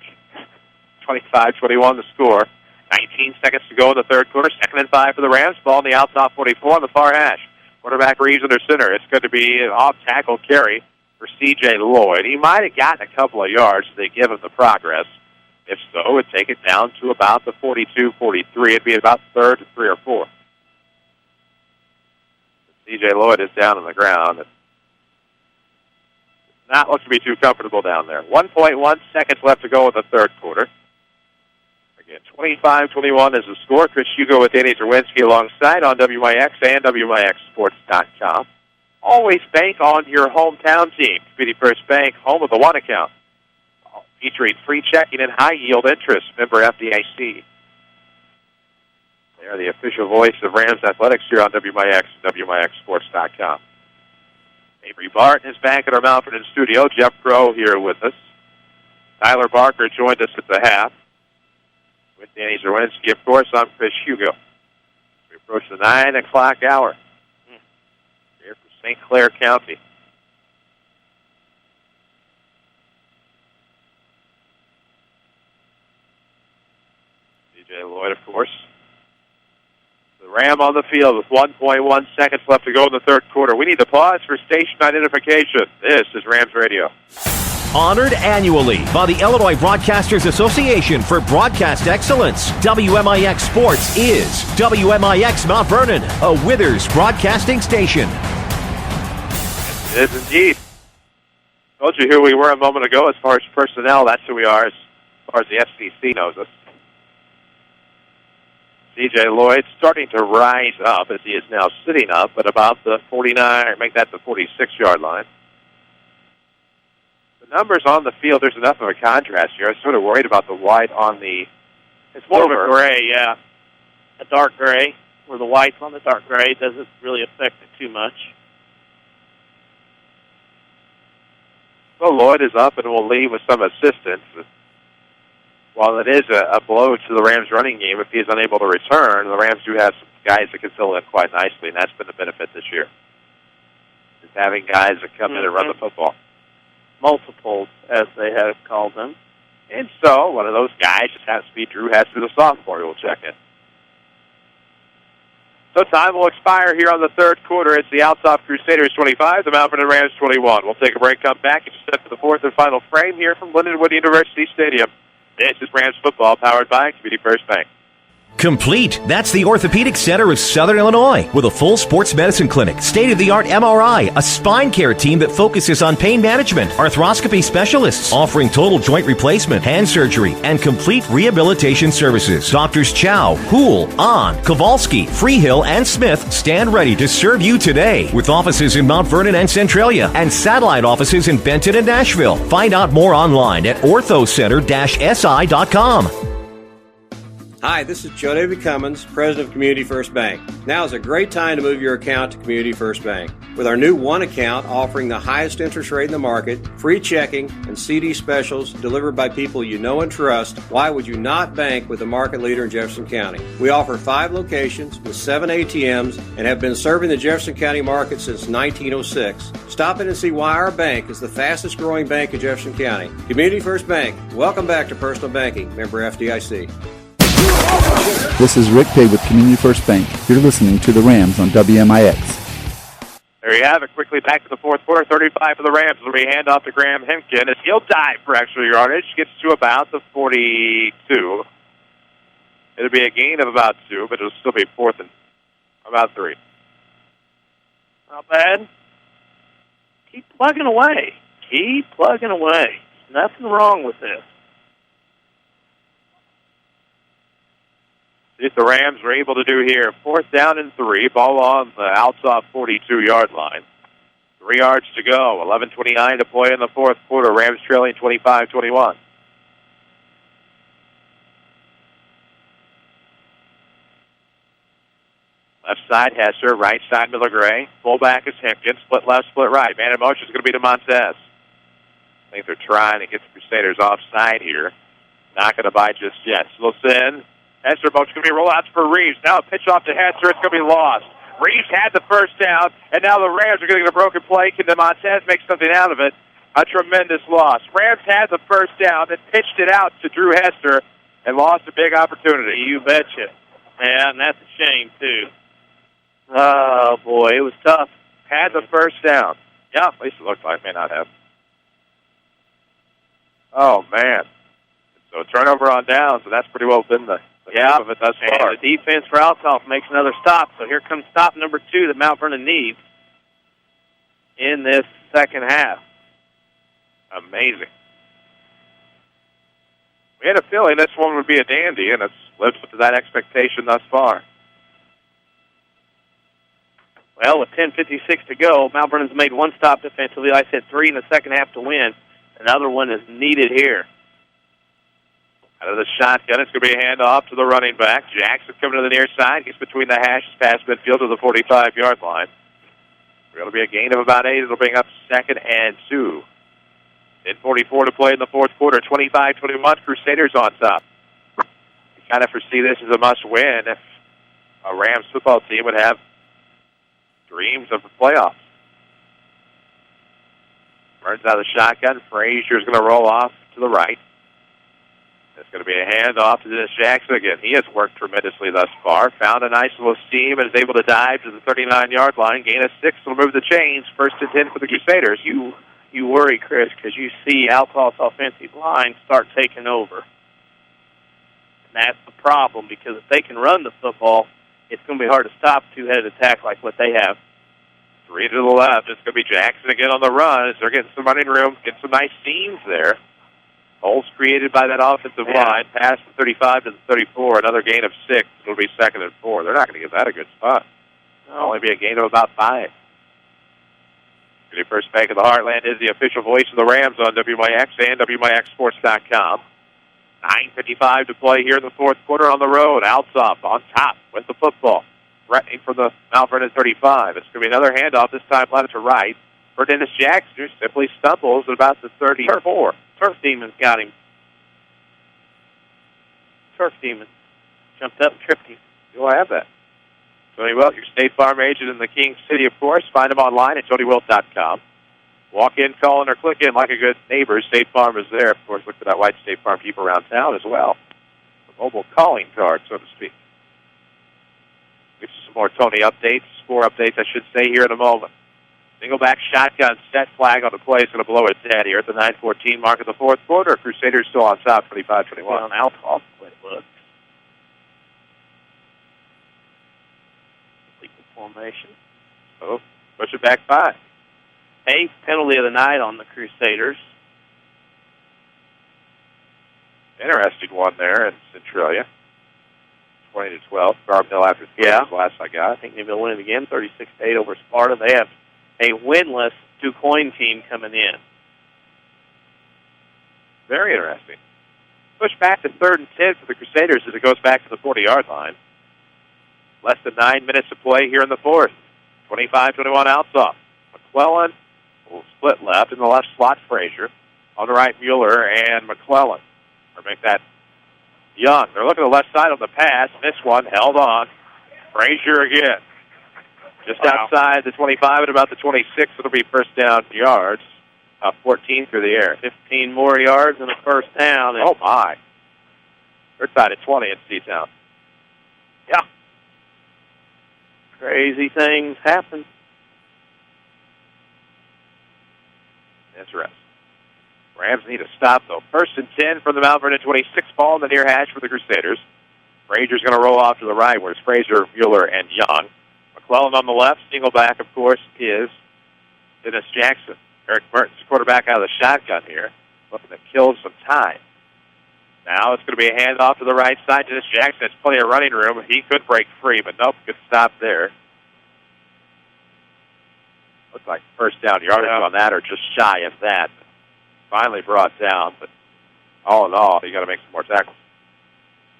25-21 the score. 19 seconds to go in the third quarter. 2nd and 5 for the Rams. Ball in the outside 44 on the far hash. Quarterback Reeves under center. It's going to be an off-tackle carry for C.J. Lloyd. He might have gotten a couple of yards if they give him the progress. If so, it would take it down to about the 42-43. It'd be about 3rd and 3 or 4. C.J. Lloyd is down on the ground. It's not looking to be too comfortable down there. 1.1 seconds left to go in the third quarter. Again, 25-21 is the score. Chris Hugo with Danny Czerwinski alongside on WMIX and WMIXsports.com. Always bank on your hometown team. Community First Bank, home of the One Account. Featuring free checking and high-yield interest. Member FDIC. They are the official voice of Rams Athletics here on WMIX and WMIXsports.com. Avery Barton is back at our Mount Vernon studio. Jeff Crow here with us. Tyler Barker joined us at the half. With Danny Czerwinski, of course, I'm Chris Hugo. We approach the 9 o'clock hour here from St. Clair County. C.J. Lloyd, of course. The Ram on the field with 1.1 seconds left to go in the third quarter. We need to pause for station identification. This is Rams Radio. Honored annually by the Illinois Broadcasters Association for broadcast excellence. WMIX Sports is WMIX Mount Vernon, a Withers broadcasting station. It is indeed. Told you who we were a moment ago as far as personnel. That's who we are as far as the FCC knows us. C.J. Lloyd starting to rise up as he is now sitting up at about the 49, or make that the 46-yard line. The numbers on the field, there's enough of a contrast here. I was sort of worried about the white on the... It's more of a gray, yeah. A dark gray, where the white's on the dark gray doesn't really affect it too much. So Lloyd is up and will leave with some assistance. While it is a blow to the Rams' running game, if he is unable to return, the Rams do have some guys that can fill in quite nicely, and that's been the benefit this year. Is having guys that come in and run the football. Multiples, as they have called them. And so, one of those guys just happens to be Drew Hester, the sophomore, who will check in. So time will expire here on the third quarter. It's the Althoff Crusaders 25, the Mount Vernon Rams 21. We'll take a break, come back, and set to the fourth and final frame here from Lindenwood University Stadium. This is Rams football, powered by Community First Bank. Complete. That's the Orthopedic Center of Southern Illinois with a full sports medicine clinic, state-of-the-art MRI, a spine care team that focuses on pain management, arthroscopy specialists offering total joint replacement, hand surgery, and complete rehabilitation services. Doctors Chow, Hool, Ahn, Kowalski, Freehill, and Smith stand ready to serve you today with offices in Mount Vernon and Centralia and satellite offices in Benton and Nashville. Find out more online at orthocenter-si.com. Hi, this is Joe Davey Cummins, President of Community First Bank. Now is a great time to move your account to Community First Bank. With our new One account offering the highest interest rate in the market, free checking, and CD specials delivered by people you know and trust, why would you not bank with the market leader in Jefferson County? We offer 5 locations with 7 ATMs and have been serving the Jefferson County market since 1906. Stop in and see why our bank is the fastest growing bank in Jefferson County. Community First Bank. Welcome back to Personal Banking. Member FDIC. This is Rick Pay with Community First Bank. You're listening to the Rams on WMIX. There you have it. Quickly back to the fourth quarter. 35 for the Rams. It'll be a handoff to Graham Hemken. He'll dive for extra yardage. Gets to about the 42. It'll be a gain of about 2, but it'll still be fourth and about 3. Not bad. Keep plugging away. Keep plugging away. Nothing wrong with this. See what the Rams are able to do here. 4th down and 3. Ball on the Althoff 42-yard line. 3 yards to go. 11:29 to play in the fourth quarter. Rams trailing 25-21. Left side, Hester. Right side, Miller-Gray. Fullback is Hemken. Split left, split right. Man in motion is going to be Demontez. I think they're trying to get the Crusaders offside here. Not going to buy just yet. Slowson. Hester motion going to be rollouts for Reeves. Now a pitch off to Hester. It's going to be lost. Reeves had the first down, and now the Rams are going to get a broken play. Can Demontez make something out of it? A tremendous loss. Rams had the first down, then pitched it out to Drew Hester and lost a big opportunity. You betcha. Yeah, and that's a shame, too. Oh, boy, it was tough. Had the first down. Yeah, at least it looked like. May not have. Oh, man. So turnover on down, so that's pretty well been the game of it thus far. And the defense for Althoff makes another stop. So here comes stop number 2 that Mount Vernon needs in this second half. Amazing. We had a feeling this one would be a dandy, and it's lived up to that expectation thus far. Well, with 10:56 to go, Mount Vernon's made one stop defensively. I said 3 in the second half to win. Another one is needed here. Out of the shotgun, it's going to be a handoff to the running back. Jackson coming to the near side. Gets between the hashes past midfield to the 45-yard line. It'll be a gain of about 8. It'll bring up 2nd and 2. 10:44 to play in the fourth quarter. 25-21, Crusaders on top. You kind of foresee this as a must-win if a Rams football team would have dreams of the playoffs. Burns out of the shotgun. Frazier's going to roll off to the right. It's going to be a handoff to Dennis Jackson again. He has worked tremendously thus far. Found a nice little seam and is able to dive to the 39-yard line. Gain of 6 will move the chains. 1st and 10 for the Crusaders. You worry, Chris, because you see Althoff's offensive line start taking over. And that's the problem, because if they can run the football, it's going to be hard to stop a two-headed attack like what they have. 3 to the left. It's going to be Jackson again on the run as they're getting some running room, getting some nice seams there. Holes created by that offensive line. Pass the 35 to the 34. Another gain of 6. It'll be 2nd and 4. They're not going to give that a good spot. It'll only be a gain of about 5. The First Bank of the Heartland is the official voice of the Rams on WMIX and WMIXsports.com. 9:55 to play here in the fourth quarter on the road. Althoff on top with the football. Threatening from the Mount Vernon 35. It's going to be another handoff, this time left to right. For Dennis Jackson, who simply stumbles at about the 34. Turf Demons got him. Turf Demons jumped up and tripped him. You'll have that. Tony Wilt, your State Farm agent in the King City, of course. Find him online at TonyWilt.com. Walk in, call in, or click in like a good neighbor. State Farm is there. Of course, look for that white State Farm people around town as well. A mobile calling card, so to speak. Get you some more Tony updates, score updates, I should say, here in a moment. Single back shotgun set, flag on the play. It's going to blow it dead here at the 9:14 mark of the fourth quarter. Crusaders still on top, 25-21. On Althoff, way it looks. Complete the formation. Oh, push it back 5. 8th penalty of the night on the Crusaders. Interesting one there in Centralia. 20-12. Garb-Hill after 3 last I got. I think maybe they'll win it again, 36-8 over Sparta. They have a winless DuQuoin team coming in. Very interesting. Push back to 3rd and 10 for the Crusaders as it goes back to the 40-yard line. Less than 9 minutes to play here in the fourth. 25-21 Althoff. McClellan will split left. In the left slot, Frazier. On the right, Mueller and McClellan. Or make that Young. They're looking to the left side on the pass. This one held on. Frazier again. Just outside the 25 at about the 26. It'll be first down yards. 14 through the air. 15 more yards and a first down. Oh, my. They're tied at 20 in C-Town. Yeah. Crazy things happen. That's right. Rams need a stop, though. 1st and 10 from the Mount Vernon 26. Ball in the near hash for the Crusaders. Frazier's going to roll off to the right, where it's Frazier, Mueller, and Young. McClellan on the left. Single back, of course, is Dennis Jackson. Eric Mertens, quarterback out of the shotgun here, looking to kill some time. Now it's going to be a handoff to the right side. Dennis Jackson has plenty of running room. He could break free, but nope, good stop there. Looks like first down yardage on that, or just shy of that. Finally brought down, but all in all, you got to make some more tackles.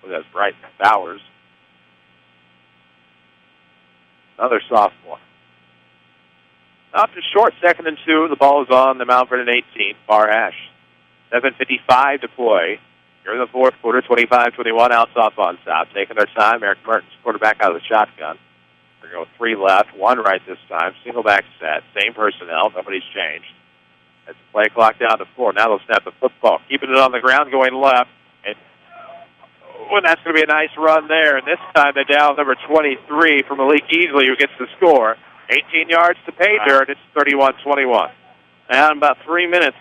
Well, that's Bright Bowers. Another sophomore. Up to short, 2nd and 2. The ball is on the Mount Vernon 18, far hash. 7:55 to play. Here in the fourth quarter, 25-21, Althoff on top. Taking their time, Eric Mertens, quarterback out of the shotgun. They're going to go 3 left, 1 right this time. Single back set, same personnel, nobody's changed. As the play clock down to 4. Now they'll snap the football, keeping it on the ground, going left. And that's going to be a nice run there. And this time they down number 23 from Malik Easley, who gets the score. 18 yards to pay dirt. It's 31-21. Now in about 3 minutes,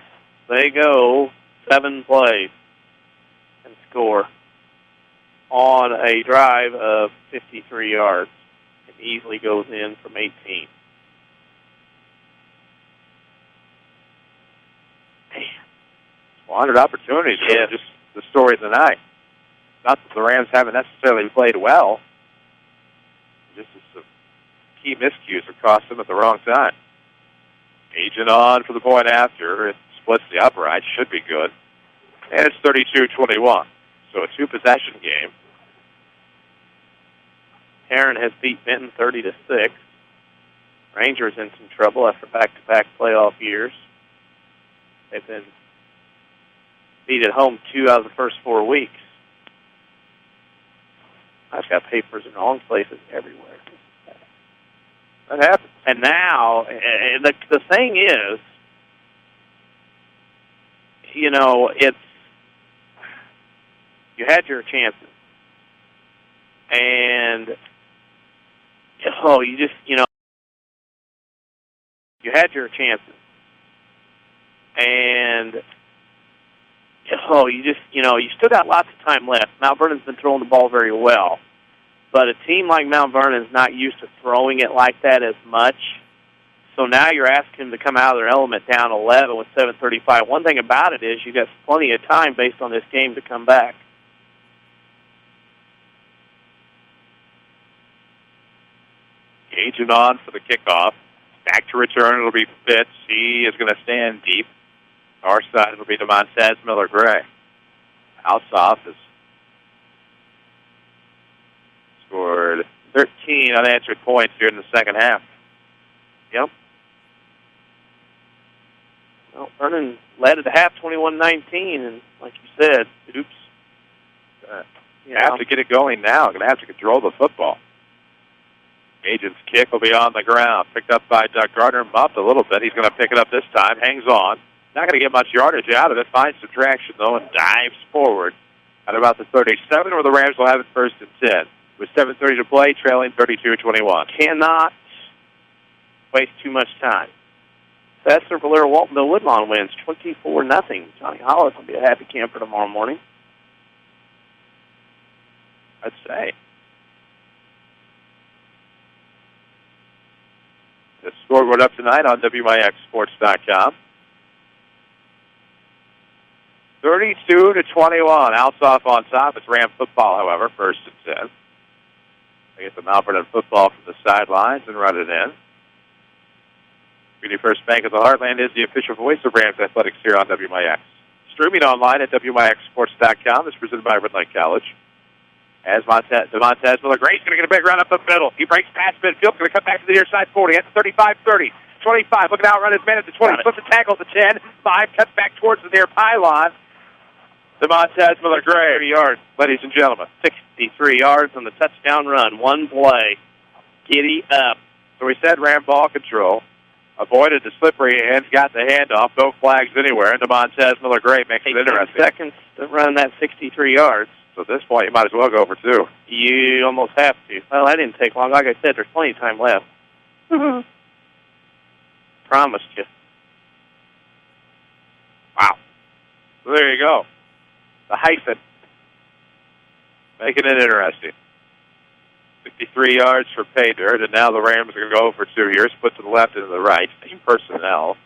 they go 7 plays and score on a drive of 53 yards. And easily goes in from 18. 100 opportunities. Yeah. Just the story of the night. Not that the Rams haven't necessarily played well. Just some key miscues have cost them at the wrong time. Agent on for the point after. It splits the upright. Should be good. And it's 32-21. So a 2-possession game. Heron has beat Benton 30-6. Rangers in some trouble after back-to-back playoff years. They've been beat at home 2 out of the first 4 weeks. I've got papers in the wrong places everywhere. That happens. And now, the thing is, you know, it's, you had your chances. And, you just, you had your chances. And, you still got lots of time left. Mount Vernon's been throwing the ball very well. But a team like Mount Vernon is not used to throwing it like that as much. So now you're asking them to come out of their element down 11 with 7:35. One thing about it is you got plenty of time based on this game to come back. Agent on for the kickoff. Back to return, it'll be Fitz. He is going to stand deep. Our side, it'll be Demontez Miller-Gray. Althoff has scored 13 unanswered points here in the second half. Yep. Well, Vernon led at the half 21-19, and like you said, oops. Have to get it going now. Going to have to control the football. Agent's kick will be on the ground. Picked up by Doug Gardner. Muffed a little bit. He's going to pick it up this time. Hangs on. Not going to get much yardage out of it. Finds some traction, though, and dives forward at about the 37, where the Rams will have it 1st and 10. With 7:30 to play, trailing 32-21. Cannot waste too much time. Sessler, Valera, Waltonville, Woodlawn wins 24-0. Johnny Hollis will be a happy camper tomorrow morning. I'd say. The scoreboard up tonight on WMIXSports.com. 32-21. Althoff on top. It's Ram football, however, 1st and 10. They get the Mount Vernon football from the sidelines and run it in. Community First Bank of the Heartland is the official voice of Rams Athletics here on WMIX. streaming online at WMIXsports.com. It's presented by Red Lake College. As Demontez Miller-Gray is going to get a big run up the middle. He breaks past midfield, going to cut back to the near side 40. At the 35, 30, 25. Looking to outrun his man at the 20. Flips a tackle at the 10. 5, cuts back towards the near pylon. Demontez Miller-Gray. 30 yards, ladies and gentlemen. 63 yards on the touchdown run. One play. Giddy up. So we said Ram ball control. Avoided the slippery hands, got the handoff. No flags anywhere. And Demontez Miller-Gray makes it interesting. Seconds to run that 63 yards. So at this point, you might as well go for 2. You almost have to. Well, that didn't take long. Like I said, there's plenty of time left. Promised you. Wow. So there you go. The hyphen. Making it interesting. 63 yards for pay dirt, and now the Rams are going to go for 2 here. Split to the left and to the right. Same personnel.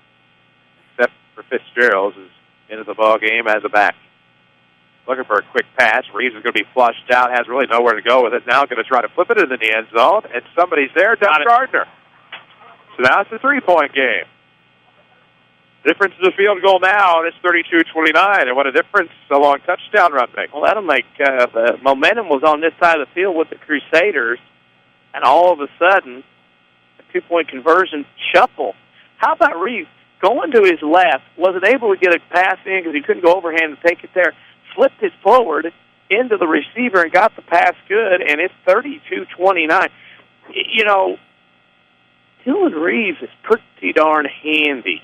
Except for Fitzgerald, who's into the ball game as a back. Looking for a quick pass. Reeves is going to be flushed out. Has really nowhere to go with it. Now going to try to flip it into the end zone, and somebody's there. Down Gardner. So now it's a 3-point game. Difference is a field goal now, and it's 32-29. And what a difference a long touchdown run makes. Well, that'll make the momentum was on this side of the field with the Crusaders, and all of a sudden, a 2-point conversion shuffle. How about Reeves going to his left? Wasn't able to get a pass in because he couldn't go overhand and take it there. Flipped it forward into the receiver and got the pass good, and it's 32-29. You know, Dylan Reeves is pretty darn handy.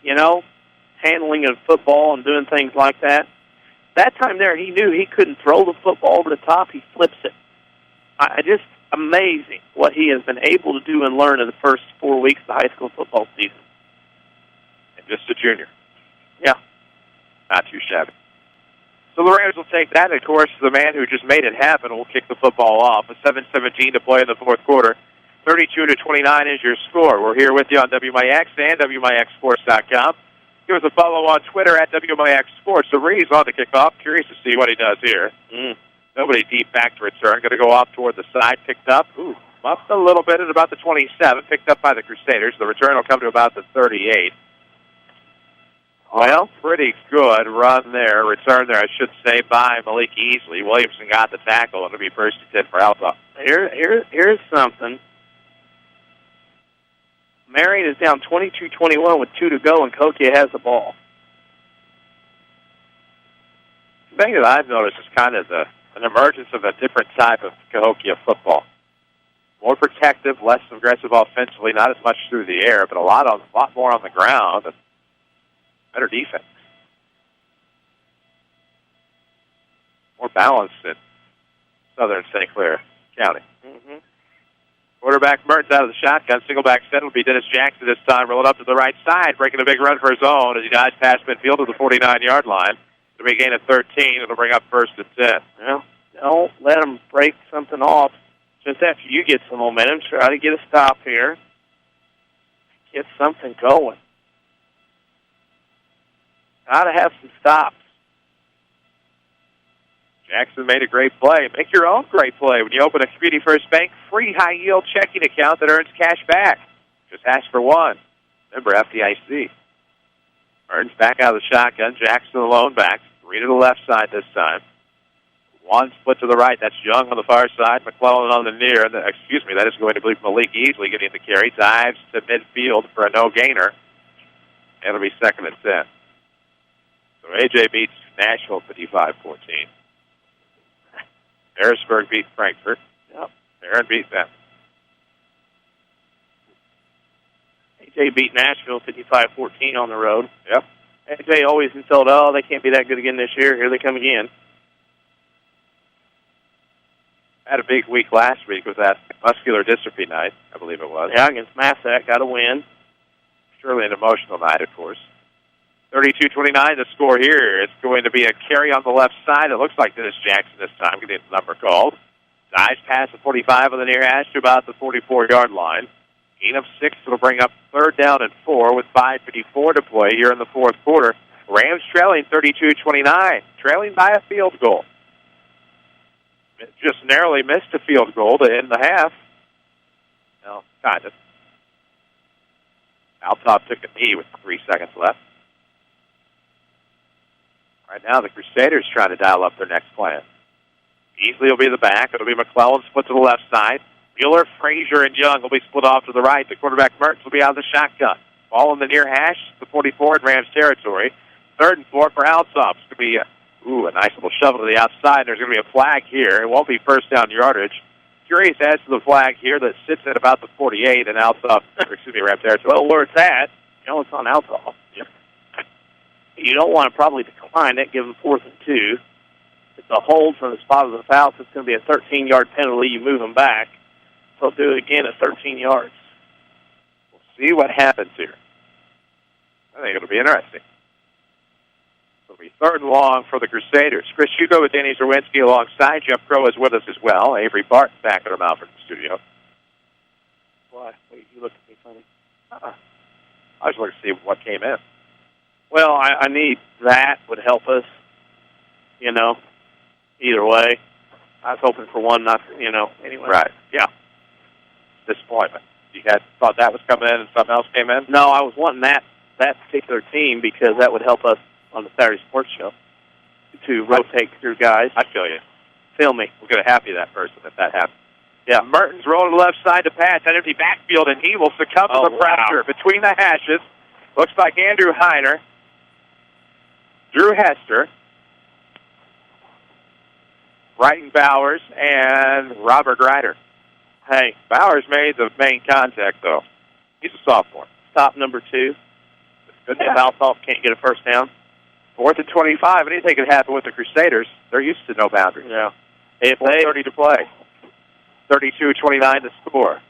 You know, handling of football and doing things like that. That time there, he knew he couldn't throw the football over the top. He flips it. Just amazing what he has been able to do and learn in the first 4 weeks of the high school football season. And just a junior. Yeah. Not too shabby. So the Rams will take that, and of course, the man who just made it happen will kick the football off. A 7:17 to play in the fourth quarter. 32-29 is your score. We're here with you on WMIX and WMIXsports.com. Give us a follow on Twitter at WMIX Sports. So Reeves on to kick off. Curious to see what he does here. Nobody deep back to return. Going to go off toward the side. Picked up. Muffed a little bit at about the 27. Picked up by the Crusaders. The return will come to about the 38. Well, pretty good run there. Return there, I should say, by Malik Easley. Williamson got the tackle, and it'll be first and 10 for Althoff. Here's something. Marion is down 22-21 with 2 to go, and Kokia has the ball. The thing that I've noticed is kind of an emergence of a different type of Cahokia football. More protective, less aggressive offensively, not as much through the air, but a lot more on the ground, and better defense. More balanced in Southern St. Clair County. Quarterback Mertens out of the shotgun. Single back set will be Dennis Jackson this time. Rolling up to the right side, breaking a big run for his own as he dives past midfield to the 49-yard line. It'll be a gain of 13. It'll bring up first and 10. Well, don't let him break something off just after you get some momentum. Try to get a stop here. Get something going. Got to have some stops. Jackson made a great play. Make your own great play when you open a Community First Bank free high-yield checking account that earns cash back. Just ask for one. Remember, FDIC. Mertens back out of the shotgun. Jackson alone back. 3 to the left side this time. 1 split to the right. That's Young on the far side. McClellan on the near. That is going to be Malik Easley getting the carry. Dives to midfield for a no-gainer. And it'll be second and 10. So AJ beats Nashville 55-14. Harrisburg beat Frankfort. Yep. Aaron beat them. AJ beat Nashville 55-14 on the road. Yep. AJ always been told, they can't be that good again this year. Here they come again. Had a big week last week with that muscular dystrophy night, I believe it was. Yeah, against Massac, got a win. Surely an emotional night, of course. 32-29, the score here. It's going to be a carry on the left side. It looks like Dennis Jackson this time, getting the number called. Dives past the 45 on the near hash to about the 44-yard line. Gain of 6 will bring up 3rd down and 4 with 5:54 to play here in the fourth quarter. Rams trailing 32-29, trailing by a field goal. Just narrowly missed a field goal to end the half. Well, kind of. Althoff took a knee with 3 seconds left. Right now, the Crusaders trying to dial up their next plan. Beasley will be the back. It'll be McClellan split to the left side. Mueller, Frazier, and Young will be split off to the right. The quarterback, Mertens, will be out of the shotgun. Ball in the near hash, the 44 in Rams territory. 3rd and 4 for Althoff. It's going to be a nice little shovel to the outside. There's going to be a flag here. It won't be first down yardage. Curious as to the flag here that sits at about the 48 in Althoff, Rams territory. Well, where it's at, it's on Althoff. Yep. You don't want to probably decline it, give them 4th and 2. It's a hold from the spot of the foul, so it's going to be a 13-yard penalty. You move them back. So do it again at 13 yards. We'll see what happens here. I think it'll be interesting. It'll be 3rd and long for the Crusaders. Chris Hugo with Danny Czerwinski alongside. Jeff Crow is with us as well. Avery Barton back at our Mount Vernon studio. Why? Wait, you look at me funny. I was looking to see what came in. Well, I need that would help us, either way. I was hoping for one, not for, anyway. Right, yeah. Disappointment. You had thought that was coming in and something else came in? No, I was wanting that particular team because that would help us on the Saturday Sports Show to rotate through guys. I feel you. Feel me. We're going to happy that person if that happens. Yeah. Mertens rolling to the left side to pass. That empty backfield, and he will succumb to the pressure between the hashes. Looks like Andrew Heiner, Drew Hester, Brighton Bowers, and Robert Ryder. Hey, Bowers made the main contact, though. He's a sophomore. Stop number 2. If Althoff can't get a first down. 4th and 25. Anything could happen with the Crusaders. They're used to no boundaries. Yeah. If 4:30 to play. 32-29 to score.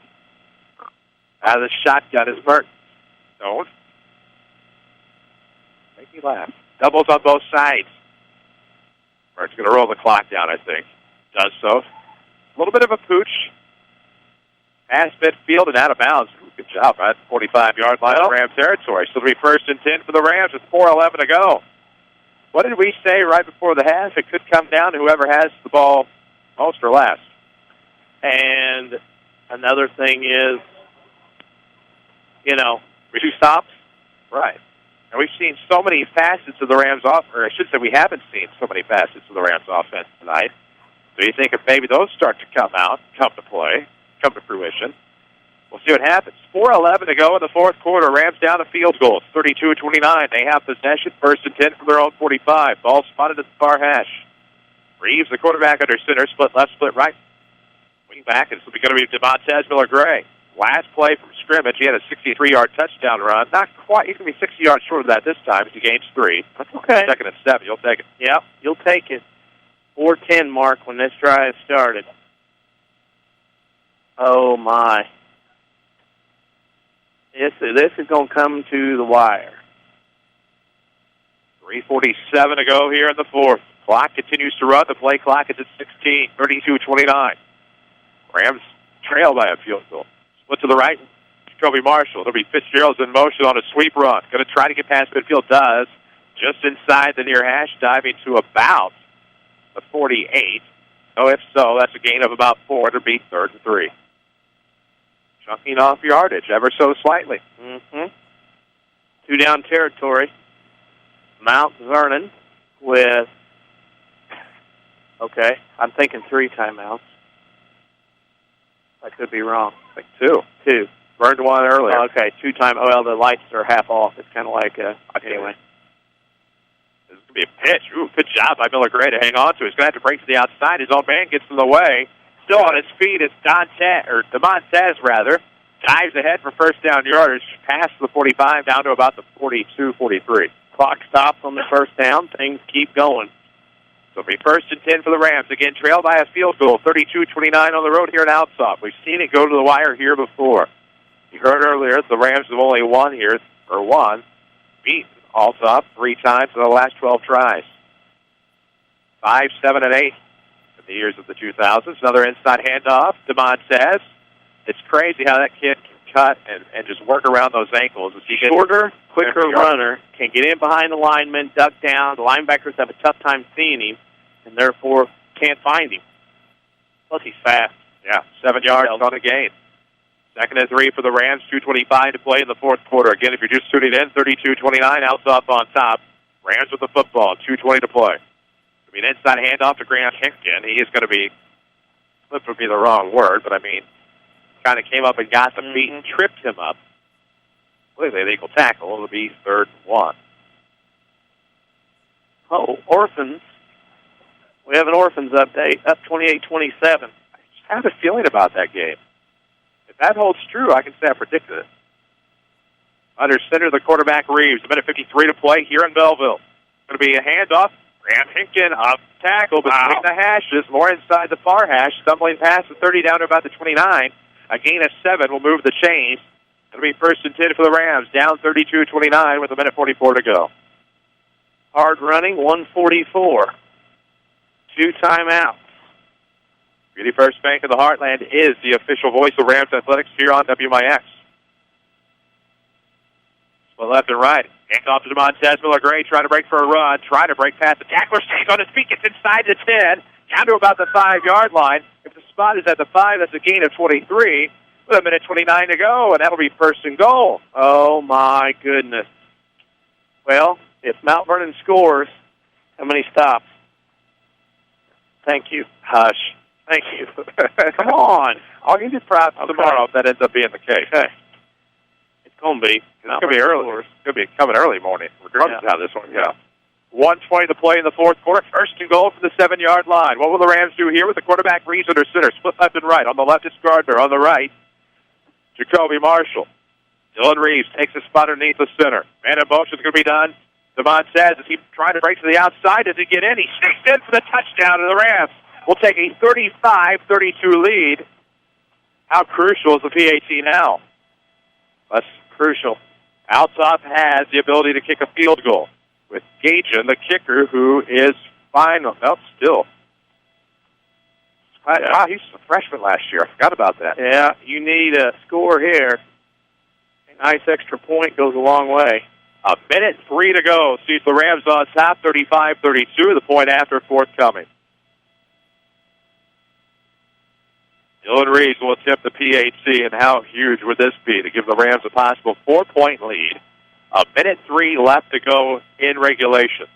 Out of the shotgun is Mertens. Don't. Make me laugh. Doubles on both sides. Mertens going to roll the clock down, I think. Does so. A little bit of a pooch. Past midfield and out of bounds. Good job, right? 45-yard line of Rams territory. So it'll be 1st and 10 for the Rams with 4:11 to go. What did we say right before the half? It could come down to whoever has the ball most or last. And another thing is, 2 stops. Right. And we've seen so many facets of the Rams or I should say we haven't seen so many facets of the Rams offense tonight. Do you think if maybe those start to come to play, come to fruition? We'll see what happens. 4:11 to go in the 4th quarter. Rams down a field goal. 32-29. They have possession. 1st and 10 from their own 45. Ball spotted at the far hash. Reeves, the quarterback under center, split left, split right. Wing back, and it's going to be Demontez Miller-Gray. Last play from scrimmage, he had a 63-yard touchdown run. Not quite. He's going to be 60 yards short of that this time as he gains 3. That's okay. 2nd and 7. You'll take it. Yep, you'll take it. 4:10 mark when this drive started. Oh, my. This is going to come to the wire. 3:47 to go here in the 4th. Clock continues to run. The play clock is at 16. 32-29. Rams trail by a field goal. Split to the right. Jacoby Marshall. There'll be Fitzgerald's in motion on a sweep run. Going to try to get past midfield. Does. Just inside the near hash, diving to about the 48. Oh, if so, that's a gain of about 4. It'll be 3rd and 3. Chunking off yardage ever so slightly. 2 down territory. Mount Vernon with, I'm thinking 3 timeouts. I could be wrong. I think 2. Burned one earlier. Oh, okay, 2 time. Oh, well, the lights are half off. It's kind of like, anyway. This is going to be a pitch. Ooh, good job by Miller-Gray to hang on to. He's going to have to break to the outside. His own man gets in the way. Still on his feet, it's Demontez, dives ahead for first down yardage, past the 45 down to about the 42, 43. Clock stops on the first down. Things keep going. So it'll be 1st and 10 for the Rams. Again, trailed by a field goal, 32-29 on the road here in Althoff. We've seen it go to the wire here before. You heard earlier the Rams have only beaten Althoff 3 times in the last 12 tries. 5, 7, and 8 in the years of the 2000s. Another inside handoff. Demontez. It's crazy how that kid can cut and just work around those ankles. As he gets shorter, quicker runner, can get in behind the lineman, duck down. The linebackers have a tough time seeing him, and therefore can't find him. Plus, he's fast. Yeah, 7 yards on the gain. 2nd and 3 for the Rams, 2:25 to play in the 4th quarter. Again, if you're just tuning in, 32-29, Althoff on top. Rams with the football, 2:20 to play. I mean, inside handoff to Graham Hinkton. He is going to be, flip would be the wrong word, but I mean, kind of came up and got the feet and tripped him up. I believe they legal tackle. It'll be 3rd and 1. Oh, Orphans. We have an Orphans update, up 28-27. I just have a feeling about that game. If that holds true, I can say I predicted it. Under center, the quarterback Reeves. A minute 53 to play here in Belleville. Going to be a handoff. Graham Hinkton up tackle between the hashes, more inside the far hash, stumbling past the 30 down to about the 29. A gain of 7 will move the chains. It'll be 1st and 10 for the Rams, down 32-29 with a minute 44 to go. Hard running, 144. 2 timeouts. Beauty First Bank of the Heartland is the official voice of Rams Athletics here on WMIX. Split left and right. Hands off to Demontez Miller-Gray, trying to break for a run, trying to break past the tackler, stays on his feet, gets inside the 10, down to about the 5-yard line. If the spot is at the 5, that's a gain of 23, with a minute 29 to go, and that'll be 1st and goal. Oh, my goodness. Well, if Mount Vernon scores, how many stops? Thank you. Hush. Thank you. Come on. I'll give you props tomorrow if that ends up being the case. Okay. It's going to be. It's going to be early. It's going to be coming early morning, regardless of how this one goes. 1:20 to play in the 4th quarter. 1st and goal from the 7-yard line. What will the Rams do here with the quarterback Reeves under center? Split left and right. On the left is Gardner. On the right, Jacoby Marshall. Dylan Reeves takes a spot underneath the center. Man in motion is going to be done. Demontez, as he trying to break to the outside, does he get in? He sneaks in for the touchdown, and the Rams will take a 35-32 lead. How crucial is the PAT now? That's crucial. Althoff has the ability to kick a field goal with Gajan, the kicker, who is fine. Well, still. Wow, he's a freshman last year. I forgot about that. Yeah, you need a score here. A nice extra point goes a long way. A minute 3 to go. Sees the Rams on top, 35-32. The point after forthcoming. Dylan Reeves will attempt the PAT, and how huge would this be to give the Rams a possible 4-point lead? A minute 3 left to go in regulation.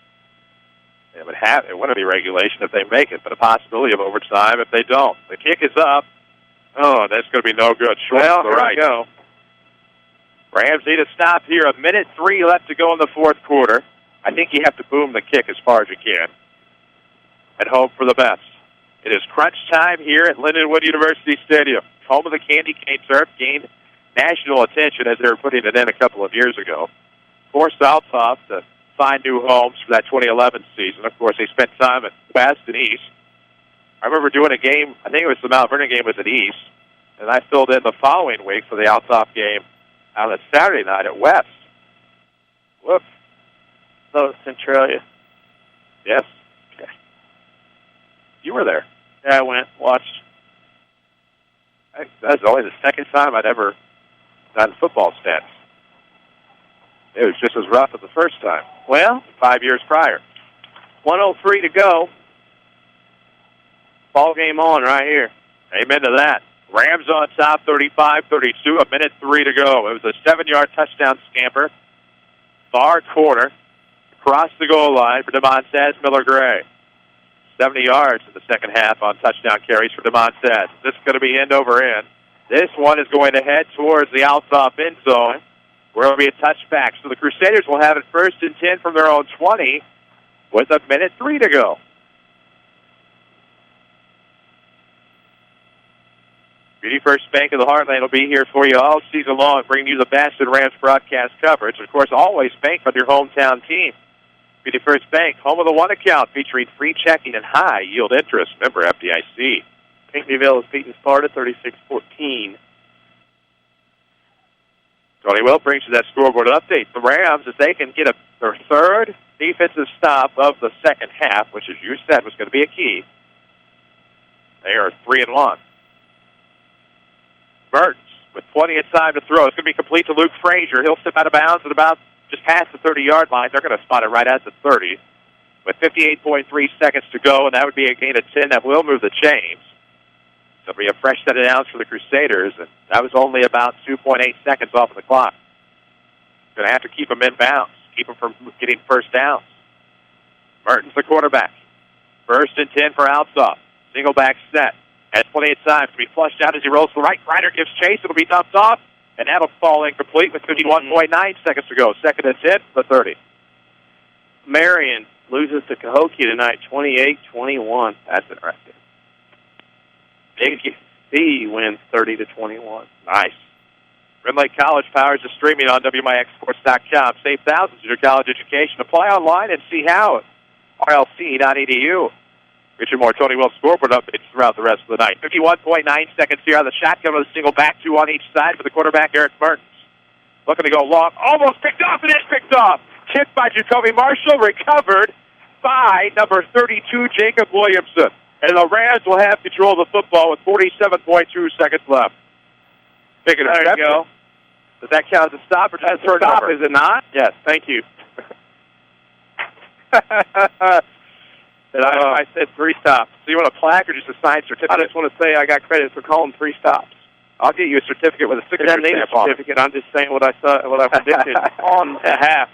It wouldn't be regulation if they make it, but a possibility of overtime if they don't. The kick is up. Oh, that's going to be no good. Short to the right. Here we go. Rams need a stop here. A minute 3 left to go in the 4th quarter. I think you have to boom the kick as far as you can and hope for the best. It is crunch time here at Lindenwood University Stadium. Home of the candy cane turf, gained national attention as they were putting it in a couple of years ago. Forced Althoff to find new homes for that 2011 season. Of course, they spent time at West and East. I remember doing a game, I think it was the Mount Vernon game was at East, and I filled in the following week for the Althoff game on a Saturday night at West. Whoops. So Centralia. Yes. Okay. You were there. Yeah, I went, watched. That's only the second time I'd ever done football stats. It was just as rough as the first time. Well, 5 years prior. 1:03 to go. Ball game on right here. Amen to that. Rams on top, 35-32, a minute 3 to go. It was a 7-yard touchdown scamper. Far corner, across the goal line for Demontez Miller-Gray. 70 yards in the second half on touchdown carries for Demontez. This is going to be end over end. This one is going to head towards the Althoff end zone, where it will be a touchback. So the Crusaders will have it 1st and 10 from their own 20 with a minute 3 to go. Beauty First Bank of the Heartland will be here for you all season long, bringing you the best in Rams broadcast coverage. Of course, always bank on your hometown team. Beauty First Bank, home of the One account, featuring free checking and high-yield interest. Member FDIC. Pinckneyville is beating Sparta 36-14. Tony Will brings you that scoreboard update. The Rams, if they can get their 3rd defensive stop of the second half, which, as you said, was going to be a key, they are 3-1. Mertens with plenty of time to throw. It's going to be complete to Luke Frazier. He'll step out of bounds at about just past the 30-yard line. They're going to spot it right at the 30 with 58.3 seconds to go, and that would be a gain of 10 that will move the chains. So it'll be a fresh set of downs for the Crusaders, and that was only about 2.8 seconds off of the clock. Going to have to keep them in bounds, keep them from getting first downs. Mertens, the quarterback. 1st and 10 for Althoff. Single back set. Has plenty of time to be flushed out as he rolls to the right. Ryder gives chase. It'll be dumped off, and that'll fall incomplete with 51.9 seconds to go. 2nd and 10, the 30. Marion loses to Cahokia tonight, 28-21. That's interesting. Big B wins 30-21. Nice. Red Lake College Powers is streaming on WMIXsports.com. Save thousands in your college education. Apply online and see how at rlc.edu. Richard Moore, Tony Wells scoreboard updates throughout the rest of the night. 51.9 seconds here on the shotgun with a single back, 2 on each side for the quarterback, Eric Mertens. Looking to go long. Almost picked off. It is picked off. Tipped by Jacoby Marshall. Recovered by number 32, Jacob Williamson. And the Rams will have control of the football with 47.2 seconds left. There you go. Does that count as a stop or just a stop, is it not? Yes, thank you. I said 3 stops. So you want a plaque or just a signed certificate? I just want to say I got credit for calling 3 stops. I'll get you a certificate with a signature stamp on it. I don't need a certificate. I'm just saying what I predicted on a half.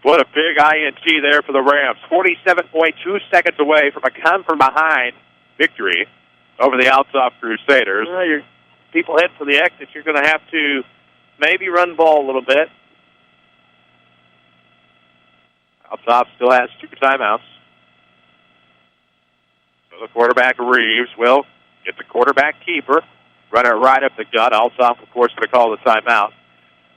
What a big INT there for the Rams. 47.2 seconds away from a come-from-behind victory over the Althoff Crusaders. Well, your people head for the exit. You're going to have to maybe run the ball a little bit. Althoff still has 2 timeouts. So the quarterback, Reeves, will get the quarterback keeper. Run it right up the gut. Althoff, of course, going to call the timeout.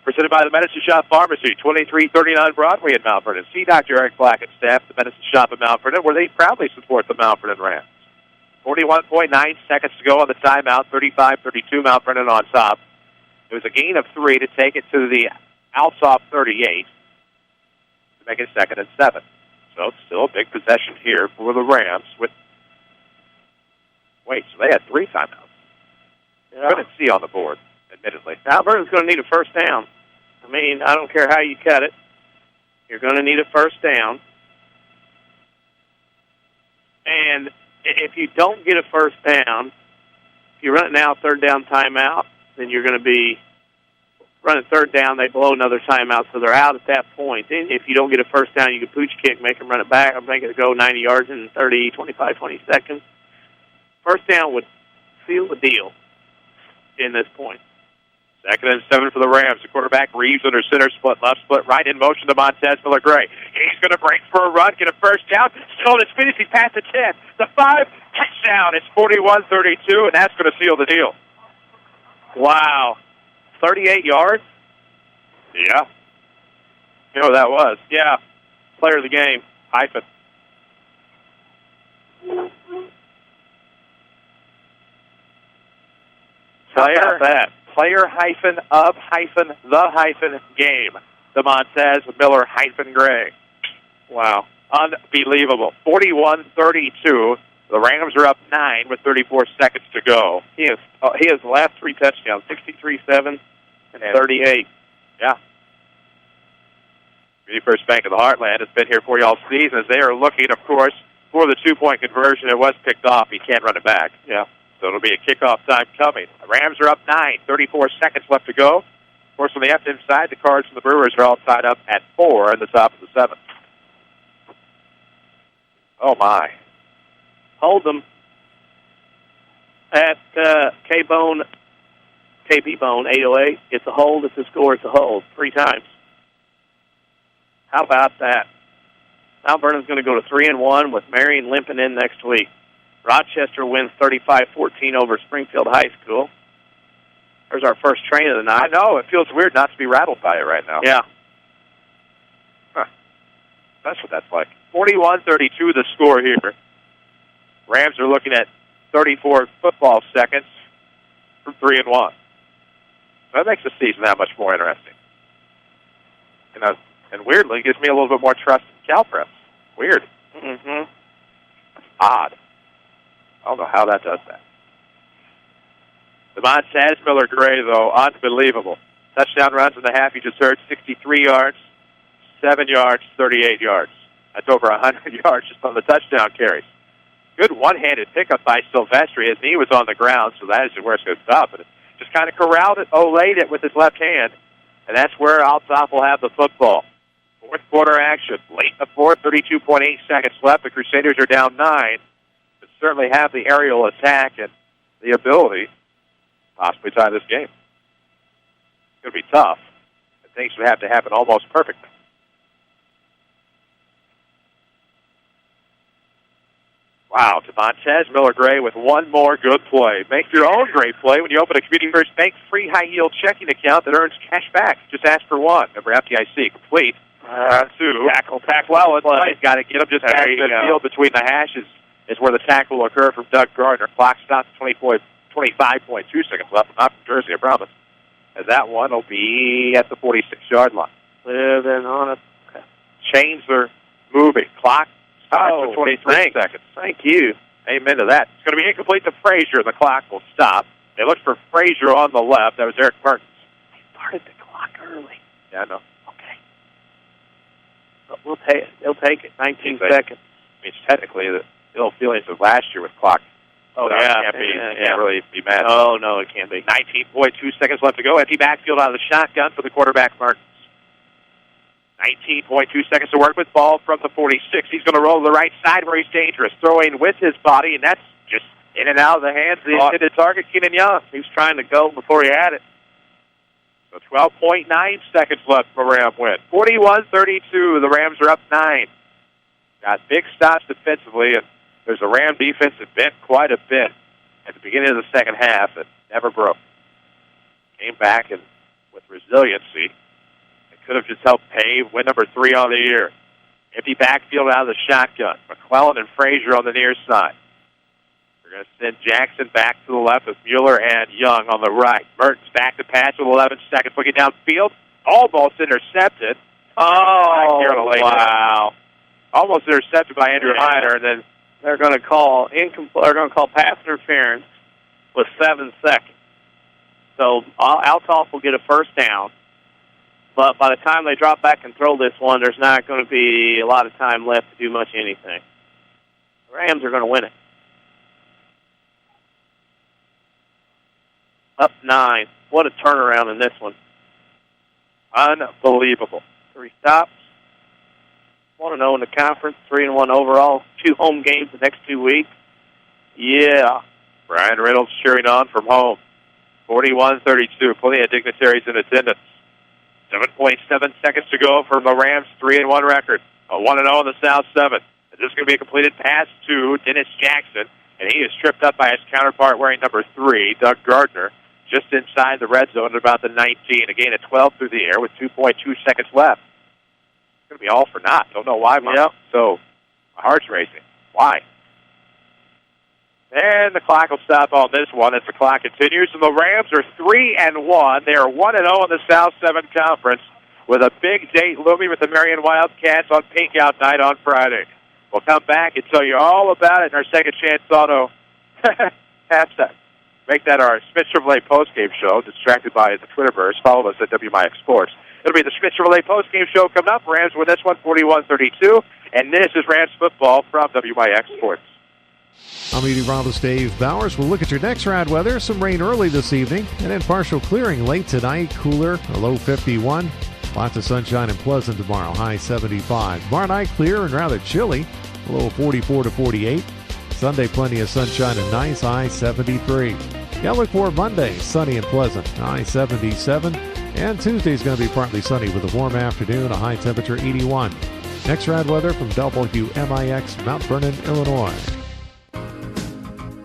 Presented by the Medicine Shop Pharmacy, 2339 Broadway in Mount Vernon. See Dr. Eric Black and staff at the Medicine Shop in Mount Vernon, where they proudly support the Mount Vernon Rams. 41.9 seconds to go on the timeout, 35-32 Mount Vernon on top. It was a gain of 3 to take it to the Althoff 38 to make it 2nd and 7. So it's still a big possession here for the Rams. So they had 3 timeouts. Yeah. Couldn't see on the board, admittedly. Mount Vernon's going to need a first down. I mean, I don't care how you cut it. You're going to need a first down. And if you don't get a first down, if you run it now, 3rd down timeout, then you're going to be running 3rd down. They blow another timeout, so they're out at that point. Then if you don't get a first down, you can pooch kick, make them run it back. I'm thinking it'll go 90 yards in 30, 25, 20 seconds. First down would seal the deal in this point. 2nd and 7 for the Rams. The quarterback, Reeves, under center, split left, split right, in motion to Demontez Miller-Gray. He's going to break for a run, get a first down. Still in his finish, he's past the 10. The 5, touchdown. It's 41-32, and that's going to seal the deal. Wow. 38 yards? Yeah. You know who that was? Yeah. Player of the game. Hyphen. Player hyphen of hyphen the hyphen game. Demontez Miller-Gray. Wow. Unbelievable. 41-32. The Rams are up 9 with 34 seconds to go. He has the last 3 touchdowns, 63-7 and 38. Yeah. Community First Bank of the Heartland has been here for you all season as they are looking, of course, for the 2-point conversion. It was picked off. He can't run it back. Yeah. So it'll be a kickoff time coming. The Rams are up 9, 34 seconds left to go. Of course, on the left-hand side, the Cards and the Brewers are all tied up at 4 in the top of the 7th. Oh, my. Hold them at KB Bone 808. It's a hold. It's a score. It's a hold. 3 times. How about that? Mount Vernon's going to go to 3-1 with Marion limping in next week. Rochester wins 35-14 over Springfield High School. There's our first train of the night. I know. It feels weird not to be rattled by it right now. Yeah. Huh. That's what that's like. 41-32 the score here. Rams are looking at 34 football seconds from 3-1. That makes the season that much more interesting. And weirdly, it gives me a little bit more trust in Calpress. Weird. Mm-hmm. That's odd. I don't know how that does that. Demontez Miller-Gray, though, unbelievable. Touchdown runs in the half you just heard, 63 yards, 7 yards, 38 yards. That's over 100 yards just on the touchdown carries. Good one-handed pickup by Silvestri. His knee was on the ground, so that is where it's going to stop. But it just kind of corralled it, olayed it with his left hand, and that's where Althoff will have the football. Fourth quarter action. Late in the fourth, 32.8 seconds left. The Crusaders are down 9, but certainly have the aerial attack and the ability to possibly tie this game. It's going to be tough. And things would have to happen almost perfectly. Wow, Demontez Miller-Gray with one more good play. Make your own great play when you open a Community First Bank free high-yield checking account that earns cash back. Just ask for one. Number FDIC. Complete. Two. Tackle well. He's got to get him just past the field between the hashes is where the tackle will occur from Doug Gardner. Clock stops 25.2 seconds left. Not from Jersey, I promise. And that one will be at the 46-yard line. Living on it. Okay. Chains are moving. Clock stops for 23 seconds. Thank you. Amen to that. It's going to be incomplete to Frazier, and the clock will stop. They look for Frazier on the left. That was Eric Mertens. They started the clock early. Yeah, I know. Okay. But they'll take it. 19 seconds. I mean, technically, the ill feelings of last year with clock. Oh, yeah. Can't really be mad. Oh, no, it can't be. 19.2 seconds left to go. Empty backfield out of the shotgun for the quarterback, Mertens. 19.2 seconds to work with. Ball from the 46. He's going to roll to the right side where he's dangerous. Throwing with his body, and that's just in and out of the hands of the intended target, Keenan Young. He was trying to go before he had it. So 12.9 seconds left for Ram win. 41-32. The Rams are up 9. Got big stops defensively, and there's a Ram defense that bent quite a bit at the beginning of the second half and never broke. Came back and with resiliency, it could have just helped pave win number 3 on the year. Empty backfield out of the shotgun. McClellan and Frazier on the near side. We're going to send Jackson back to the left with Mueller and Young on the right. Mertens back to pass with 11 seconds. Looking downfield. Almost intercepted. Oh, wow. Almost intercepted by Andrew Hyder, and then they're going to call pass interference with 7 seconds. So Althoff will get a first down. But by the time they drop back and throw this one, there's not going to be a lot of time left to do much anything. The Rams are going to win it. Up 9. What a turnaround in this one. Unbelievable. 3 stops. 1-0 in the conference, 3-1 overall. 2 home games the next 2 weeks. Yeah. Brian Reynolds cheering on from home. 41-32. Plenty of dignitaries in attendance. 7.7 seconds to go for the Rams' 3-1 record. A 1-0 in the South 7. This is going to be a completed pass to Dennis Jackson, and he is tripped up by his counterpart wearing number 3, Doug Gardner, just inside the red zone at about the 19. A gain of 12 through the air with 2.2 seconds left. It's going to be all for naught. Don't know why, Mom. Yep. So, my heart's racing. Why? And the clock will stop on this one as the clock continues. And the Rams are 3-1. They are 1-0 in the South 7 Conference with a big date looming with the Marion Wildcats on Pink Out Night on Friday. We'll come back and tell you all about it in our Second Chance Auto halftime. Make that our Smith Chevrolet postgame show, distracted by the Twitterverse. Follow us at WMIX Sports. It'll be the Smith Chevrolet postgame show coming up. Rams win this one 41-32. And this is Rams football from WMIX Sports. I'm meteorologist Dave Bowers. We'll look at your next rad weather. Some rain early this evening, and then partial clearing late tonight. Cooler, a low 51. Lots of sunshine and pleasant tomorrow, high 75. Tomorrow night, clear and rather chilly, a low 44 to 48. Sunday, plenty of sunshine and nice, high 73. Yeah, look for Monday, sunny and pleasant, high 77. And Tuesday's going to be partly sunny with a warm afternoon, a high temperature 81. Next rad weather from WMIX, Mount Vernon, Illinois.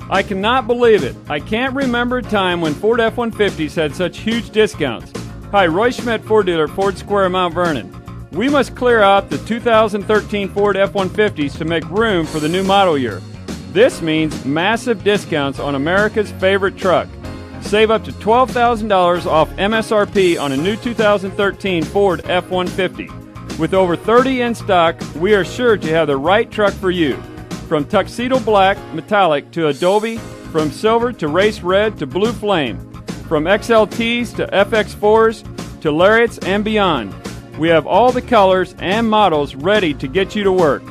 I cannot believe it. I can't remember a time when Ford F-150s had such huge discounts. Hi, Roy Schmidt, Ford dealer, Ford Square, Mount Vernon. We must clear out the 2013 Ford F-150s to make room for the new model year. This means massive discounts on America's favorite truck. Save up to $12,000 off MSRP on a new 2013 Ford F-150. With over 30 in stock, we are sure to have the right truck for you. From tuxedo black, metallic to Adobe, from silver to race red to blue flame, from XLTs to FX4s to Lariats and beyond. We have all the colors and models ready to get you to work.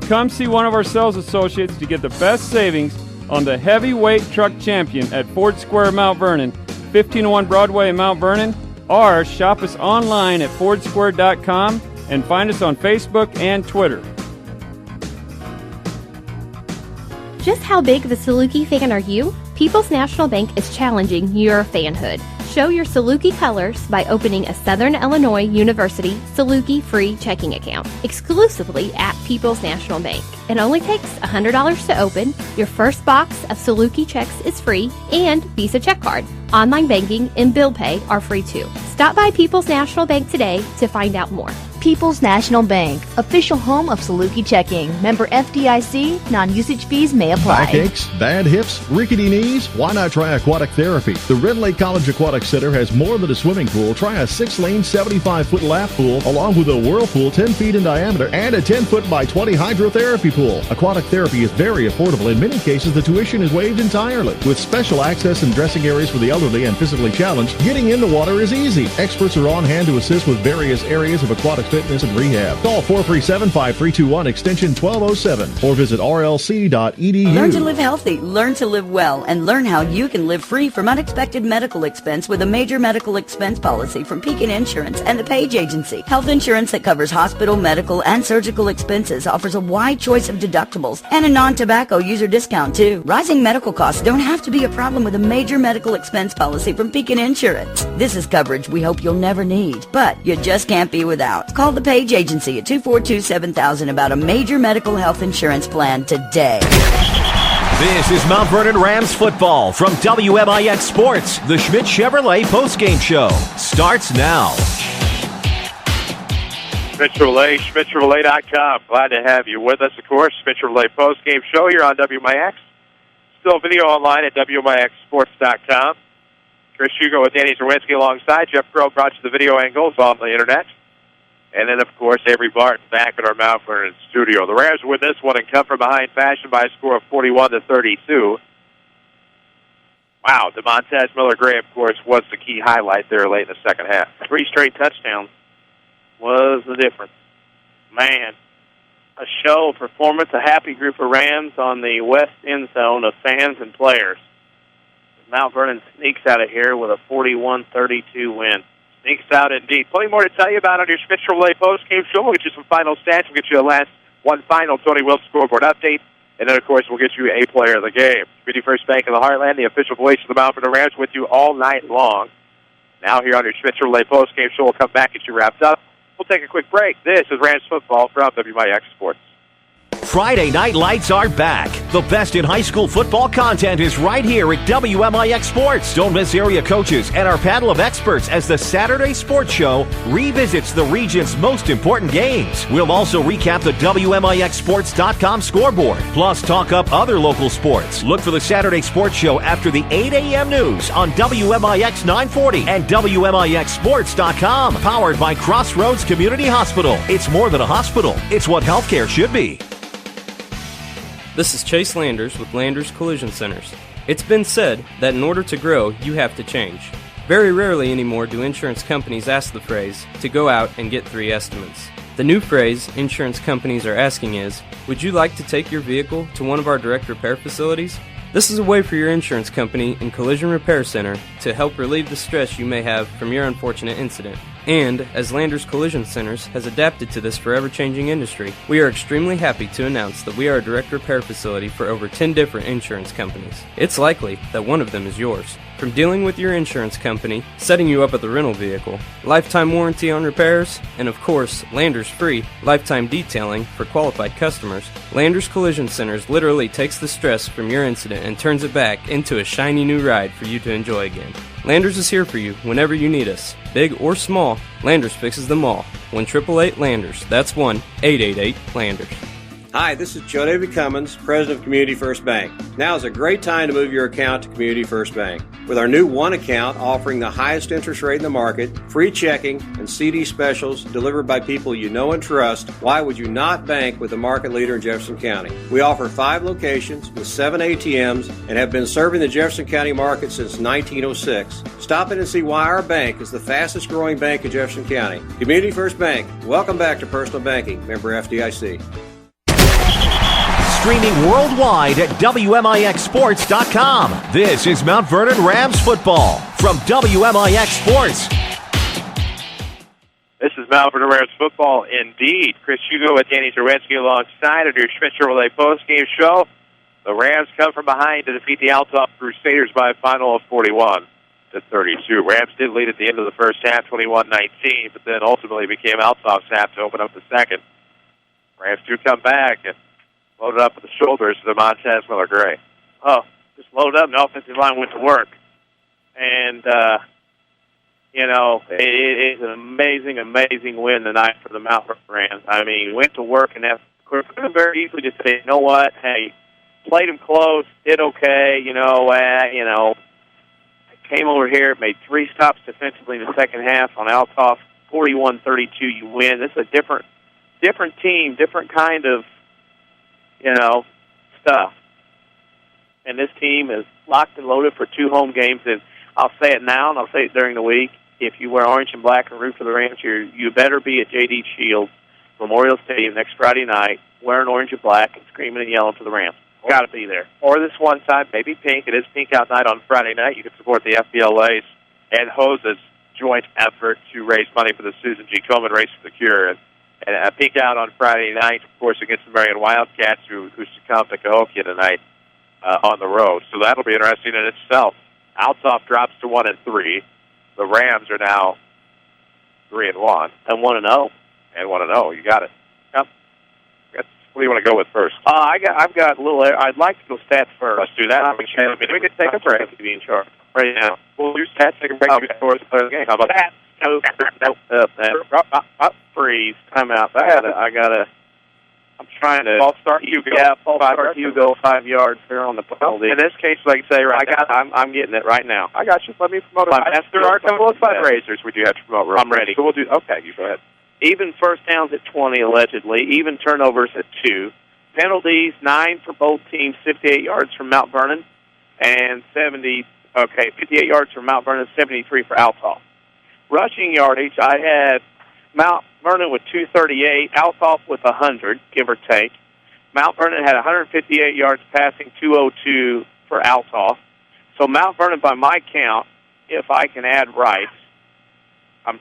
Come see one of our sales associates to get the best savings on the heavyweight truck champion at Ford Square, Mount Vernon, 1501 Broadway in Mount Vernon, or shop us online at fordsquare.com and find us on Facebook and Twitter. Just how big of a Saluki fan are you? People's National Bank is challenging your fanhood. Show your Saluki colors by opening a Southern Illinois University Saluki free checking account exclusively at People's National Bank. It only takes $100 to open. Your first box of Saluki checks is free, and Visa check card. Online banking and bill pay are free too. Stop by People's National Bank today to find out more. People's National Bank, official home of Saluki Checking. Member FDIC, non-usage fees may apply. Backaches, bad hips, rickety knees? Why not try aquatic therapy? The Red Lake College Aquatic Center has more than a swimming pool. Try a 6-lane, 75-foot lap pool, along with a whirlpool 10 feet in diameter and a 10-foot by 20 hydrotherapy pool. Aquatic therapy is very affordable. In many cases, the tuition is waived entirely. With special access and dressing areas for the elderly and physically challenged, getting in the water is easy. Experts are on hand to assist with various areas of aquatic fitness and rehab. Call 437-5321 extension 1207 or visit rlc.edu. Learn to live healthy, learn to live well, and learn how you can live free from unexpected medical expense with a major medical expense policy from Pekin Insurance and the Page Agency. Health insurance that covers hospital, medical, and surgical expenses offers a wide choice of deductibles and a non-tobacco user discount too. Rising medical costs don't have to be a problem with a major medical expense policy from Pekin Insurance. This is coverage we hope you'll never need, but you just can't be without. Call the Page Agency at 242-7000 about a major medical health insurance plan today. This is Mount Vernon Rams football from WMIX Sports. The Schmidt Chevrolet postgame show starts now. Schmidt Chevrolet, SchmidtChevrolet.com. Glad to have you with us, of course. Schmidt Chevrolet postgame show here on WMIX. Still video online at WMIXsports.com. Chris Hugo with Danny Czerwinski alongside. Jeff Crow brought you the video angles on the internet. And then, of course, Avery Barton back at our Mount Vernon studio. The Rams win this one and come from behind fashion by a score of 41-32. Wow, Demontez Miller-Gray, of course, was the key highlight there late in the second half. 3 straight touchdowns was the difference. Man, a show, a performance, a happy group of Rams on the west end zone of fans and players. Mount Vernon sneaks out of here with a 41-32 win. Sneaks out indeed. Plenty more to tell you about on your Schmidt Chevrolet post-game show. We'll get you some final stats. We'll get you one final Tony Wilkes scoreboard update. And then, of course, we'll get you a player of the game. Community First Bank in the Heartland, the official voice of the Mount Vernon Rams, with you all night long. Now here on your Schmidt Chevrolet post-game show, we'll come back and get you wrapped up. We'll take a quick break. This is Rams football from WMIX Sports. Friday Night Lights are back. The best in high school football content is right here at WMIX Sports. Don't miss area coaches and our panel of experts as the Saturday Sports Show revisits the region's most important games. We'll also recap the WMIXsports.com scoreboard, plus talk up other local sports. Look for the Saturday Sports Show after the 8 a.m. news on WMIX 940 and WMIXsports.com. Powered by Crossroads Community Hospital. It's more than a hospital. It's what healthcare should be. This is Chase Landers with Landers Collision Centers. It's been said that in order to grow, you have to change. Very rarely anymore do insurance companies ask the phrase to go out and get 3 estimates. The new phrase insurance companies are asking is, would you like to take your vehicle to one of our direct repair facilities? This is a way for your insurance company and collision repair center to help relieve the stress you may have from your unfortunate incident. And, as Landers Collision Centers has adapted to this forever-changing industry, we are extremely happy to announce that we are a direct repair facility for over 10 different insurance companies. It's likely that one of them is yours. From dealing with your insurance company, setting you up with a rental vehicle, lifetime warranty on repairs, and of course, Landers free lifetime detailing for qualified customers, Landers Collision Centers literally takes the stress from your incident and turns it back into a shiny new ride for you to enjoy again. Landers is here for you whenever you need us. Big or small, Landers fixes them all. 1-888-LANDERS. That's 1-888-LANDERS. Hi, this is Joe David Cummins, President of Community First Bank. Now is a great time to move your account to Community First Bank. With our new One account offering the highest interest rate in the market, free checking, and CD specials delivered by people you know and trust, why would you not bank with the market leader in Jefferson County? We offer 5 locations with 7 ATMs and have been serving the Jefferson County market since 1906. Stop in and see why our bank is the fastest growing bank in Jefferson County. Community First Bank. Welcome back to personal banking. Member FDIC. Streaming worldwide at WMIXsports.com. This is Mount Vernon Rams football from WMIX Sports. This is is Mount Vernon Rams Football indeed. Chris Hugo and Danny Czerwinski alongside of your Schmidt Chevrolet postgame show. The Rams come from behind to defeat the Althoff Crusaders by a final of 41-32. Rams did lead at the end of the first half, 21-19, but then ultimately became Althoff's half to open up the second. Rams do come back and load it up with the shoulders of Demontez Miller-Gray. Oh, just load up, and the offensive line went to work. And, it's an amazing, amazing win tonight for the Mount Vernon Rams. I mean, went to work, and that could have very easily just said, you know what, hey, played them close, did okay, came over here, made 3 stops defensively in the second half on Althoff, 41-32, you win. This is a different team, different kind of, stuff. And this team is locked and loaded for 2 home games, and I'll say it now, and I'll say it during the week. If you wear orange and black and root for the Rams, you better be at J.D. Shields Memorial Stadium next Friday night wearing orange and black and screaming and yelling for the Rams. Got to be there. Or this one time, maybe pink. It is Pink Out Night on Friday night. You can support the FBLA's and HOSA's joint effort to raise money for the Susan G. Komen Race for the Cure. And Pink Out on Friday night, of course, against the Marion Wildcats, who succumbed to Cahokia tonight on the road. So that'll be interesting in itself. Althoff drops to 1-3. The Rams are now 3-1 and 1-0. And 1-0. You got it. Yep. What do you want to go with first? I've got a little. I'd like to go stats first. Let's do that. We can take a break. To be in charge right now. We'll do stats. Take a break before the game. How about that? Freeze. Time out. I'm trying to. False start Hugo. Yeah, false start Hugo. 5 yards there on the penalty. In this case, like I say, I'm getting it right now. I got you. Let me promote it. There are a couple of fundraisers we do have to promote. I'm ready. So we'll do. Okay, you go ahead. Even first downs at 20, allegedly. Even turnovers at 2. Penalties, 9 for both teams. 58 yards from Mount Vernon, and 58 yards from Mount Vernon, 73 for Althoff. Rushing yardage, I had Mount Vernon with 238, Althoff with 100, give or take. Mount Vernon had 158 yards passing, 202 for Althoff. So Mount Vernon, by my count, if I can add right, I'm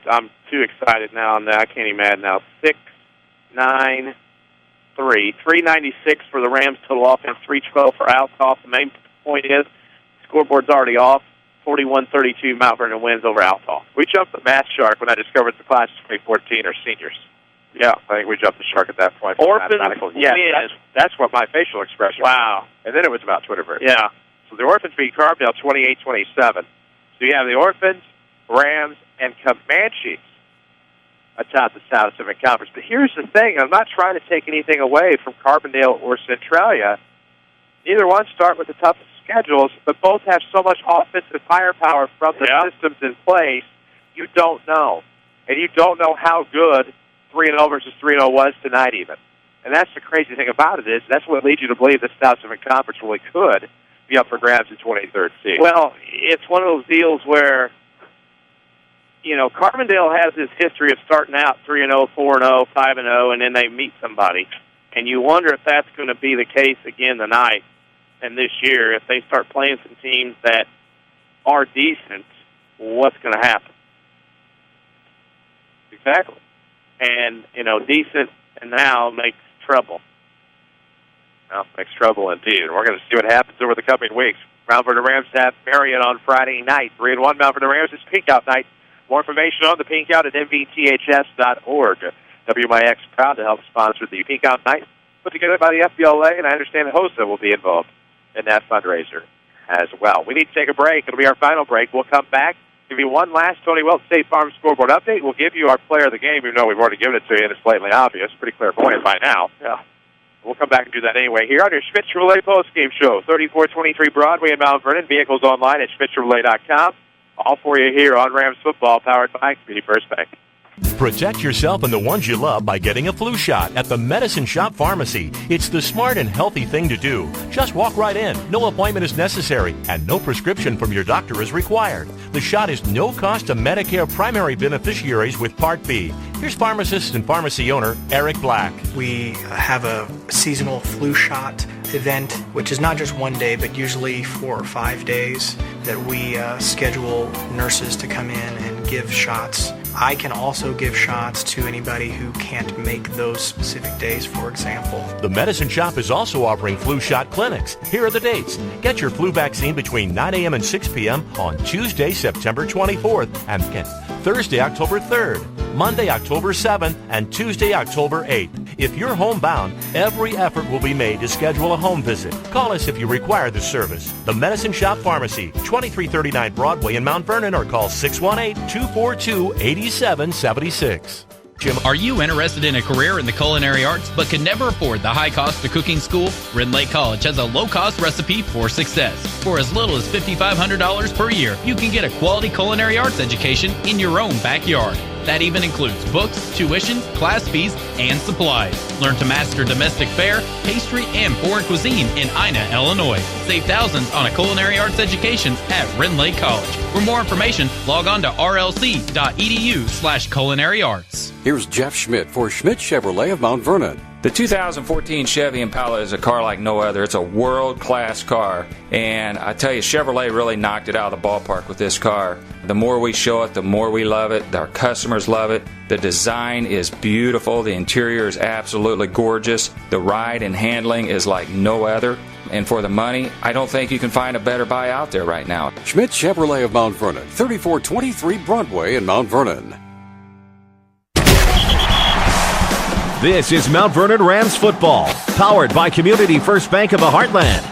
too excited now. I can't even add now. 396 for the Rams total offense, 312 for Althoff. The main point is, scoreboard's already off. 41-32, Mount Vernon wins over Althoff. We jumped the math shark when I discovered the class of 2014 are seniors. Yeah, I think we jumped the shark at that point. Orphans, yeah, that's what my facial expression was. Wow. And then it was about Twitterverse. Yeah. So the Orphans beat Carbondale 28-27. So you have the Orphans, Rams, and Comanches atop the South Pacific Conference. But here's the thing. I'm not trying to take anything away from Carbondale or Centralia. Neither one start with the toughest schedules, but both have so much offensive firepower from the systems in place, you don't know. And you don't know how good 3-0 versus 3-0 was tonight even. And that's the crazy thing about it is that's what leads you to believe the South Pacific Conference really could be up for grabs in 23rd seed. Well, it's one of those deals where, Carbondale has this history of starting out 3-0, 4-0, 5-0, and then they meet somebody. And you wonder if that's going to be the case again tonight and this year. If they start playing some teams that are decent, what's going to happen? Exactly. And, decent and now makes trouble. Well, makes trouble indeed. And we're going to see what happens over the coming weeks. Mount Vernon Rams have Marion on Friday night. 3-1 Mount Vernon Rams is Pink Out night. More information on the Pink Out at mvths.org. WMIX proud to help sponsor the Pink Out night put together by the FBLA, and I understand HOSA will be involved in that fundraiser as well. We need to take a break. It'll be our final break. We'll come back, give you one last Tony Welch State Farm scoreboard update. We'll give you our player of the game, even though we've already given it to you, and it's blatantly obvious. Pretty clairvoyant by now. Yeah. We'll come back and do that anyway. Here on your Schmidt Chevrolet postgame show, 3423 Broadway in Mount Vernon. Vehicles online at schmidtchevrolet.com. All for you here on Rams Football, powered by Community First Bank. Protect yourself and the ones you love by getting a flu shot at the Medicine Shop Pharmacy. It's the smart and healthy thing to do. Just walk right in. No appointment is necessary, and no prescription from your doctor is required. The shot is no cost to Medicare primary beneficiaries with Part B. Here's pharmacist and pharmacy owner Eric Black. We have a seasonal flu shot event, which is not just one day, but usually 4 or 5 days, that we schedule nurses to come in and give shots I can also give shots to anybody who can't make those specific days, for example. The Medicine Shop is also offering flu shot clinics. Here are the dates. Get your flu vaccine between 9 a.m. and 6 p.m. on Tuesday, September 24th, and Thursday, October 3rd, Monday, October 7th, and Tuesday, October 8th. If you're homebound, every effort will be made to schedule a home visit. Call us if you require the service. The Medicine Shop Pharmacy, 2339 Broadway in Mount Vernon, or call 618-242-8776. Jim, are you interested in a career in the culinary arts but can never afford the high cost of cooking school? Rend Lake College has a low-cost recipe for success. For as little as $5,500 per year, you can get a quality culinary arts education in your own backyard. That even includes books, tuition, class fees, and supplies. Learn to master domestic fare, pastry, and foreign cuisine in Ina, Illinois. Save thousands on a culinary arts education at Rend Lake College. For more information, log on to rlc.edu/culinary arts. Here's Jeff Schmidt for Schmidt Chevrolet of Mount Vernon. The 2014 Chevy Impala is a car like no other. It's a world-class car. And I tell you, Chevrolet really knocked it out of the ballpark with this car. The more we show it, the more we love it. Our customers love it. The design is beautiful. The interior is absolutely gorgeous. The ride and handling is like no other. And for the money, I don't think you can find a better buy out there right now. Schmidt Chevrolet of Mount Vernon, 3423 Broadway in Mount Vernon. This is Mount Vernon Rams Football, powered by Community First Bank of the Heartland.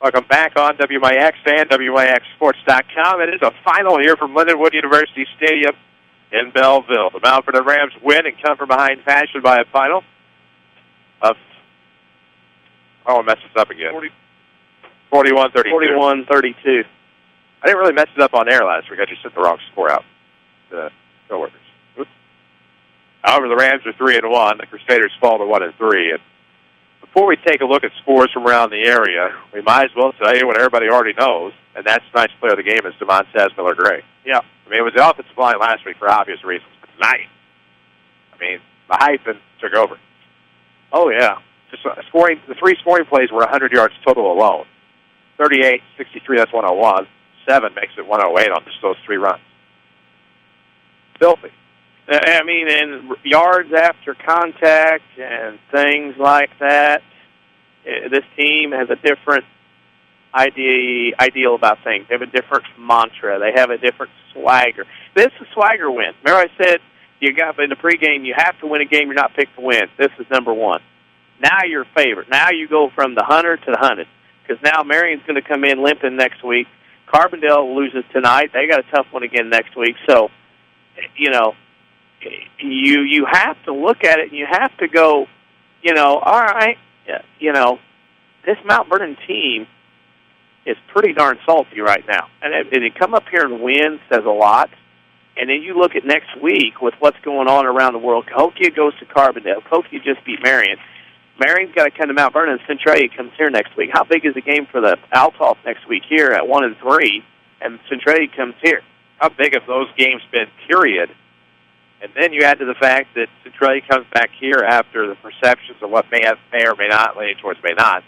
Welcome back on WMIX and WMIXSports.com. It is a final here from Lindenwood University Stadium in Belleville. The Mount Vernon Rams win and come from behind fashion by a final of, I messed this up again, 41-32. 41-32. I didn't really mess it up on air last week. I just sent the wrong score out to coworkers. However, the Rams are 3-1. The Crusaders fall to 1-3. And before we take a look at scores from around the area, we might as well tell you what everybody already knows, and that's tonight's player of the game is Demontez Miller-Gray. Yeah. I mean, it was the offensive line last week for obvious reasons, but tonight, I mean, the hype took over. Oh, yeah. Just scoring, the 3 scoring plays were 100 yards total alone. 38, 63, that's 101. 7 makes it 108 on just those 3 runs. Filthy. I mean, and yards after contact and things like that, this team has a different ideal about things. They have a different mantra. They have a different swagger. This is a swagger win. Remember I said you got in the pregame, you have to win a game. You're not picked to win. This is number 1. Now you're favored. Now you go from the 100 to the 100 because now Marion's going to come in limping next week. Carbondale loses tonight. They got a tough one again next week. So, you know, you have to look at it and you have to go, you know, all right, you know, this Mount Vernon team is pretty darn salty right now. And to come up here and win says a lot. And then you look at next week with what's going on around the world. Cahokia goes to Carbondale. Cahokia just beat Marion. Marion's got to come to Mount Vernon, and Centralia comes here next week. How big is the game for the Althoff next week here at 1-3, and Centralia comes here? How big have those games been, period? And then you add to the fact that Centralia comes back here after the perceptions of what may or may not, leaning towards may not,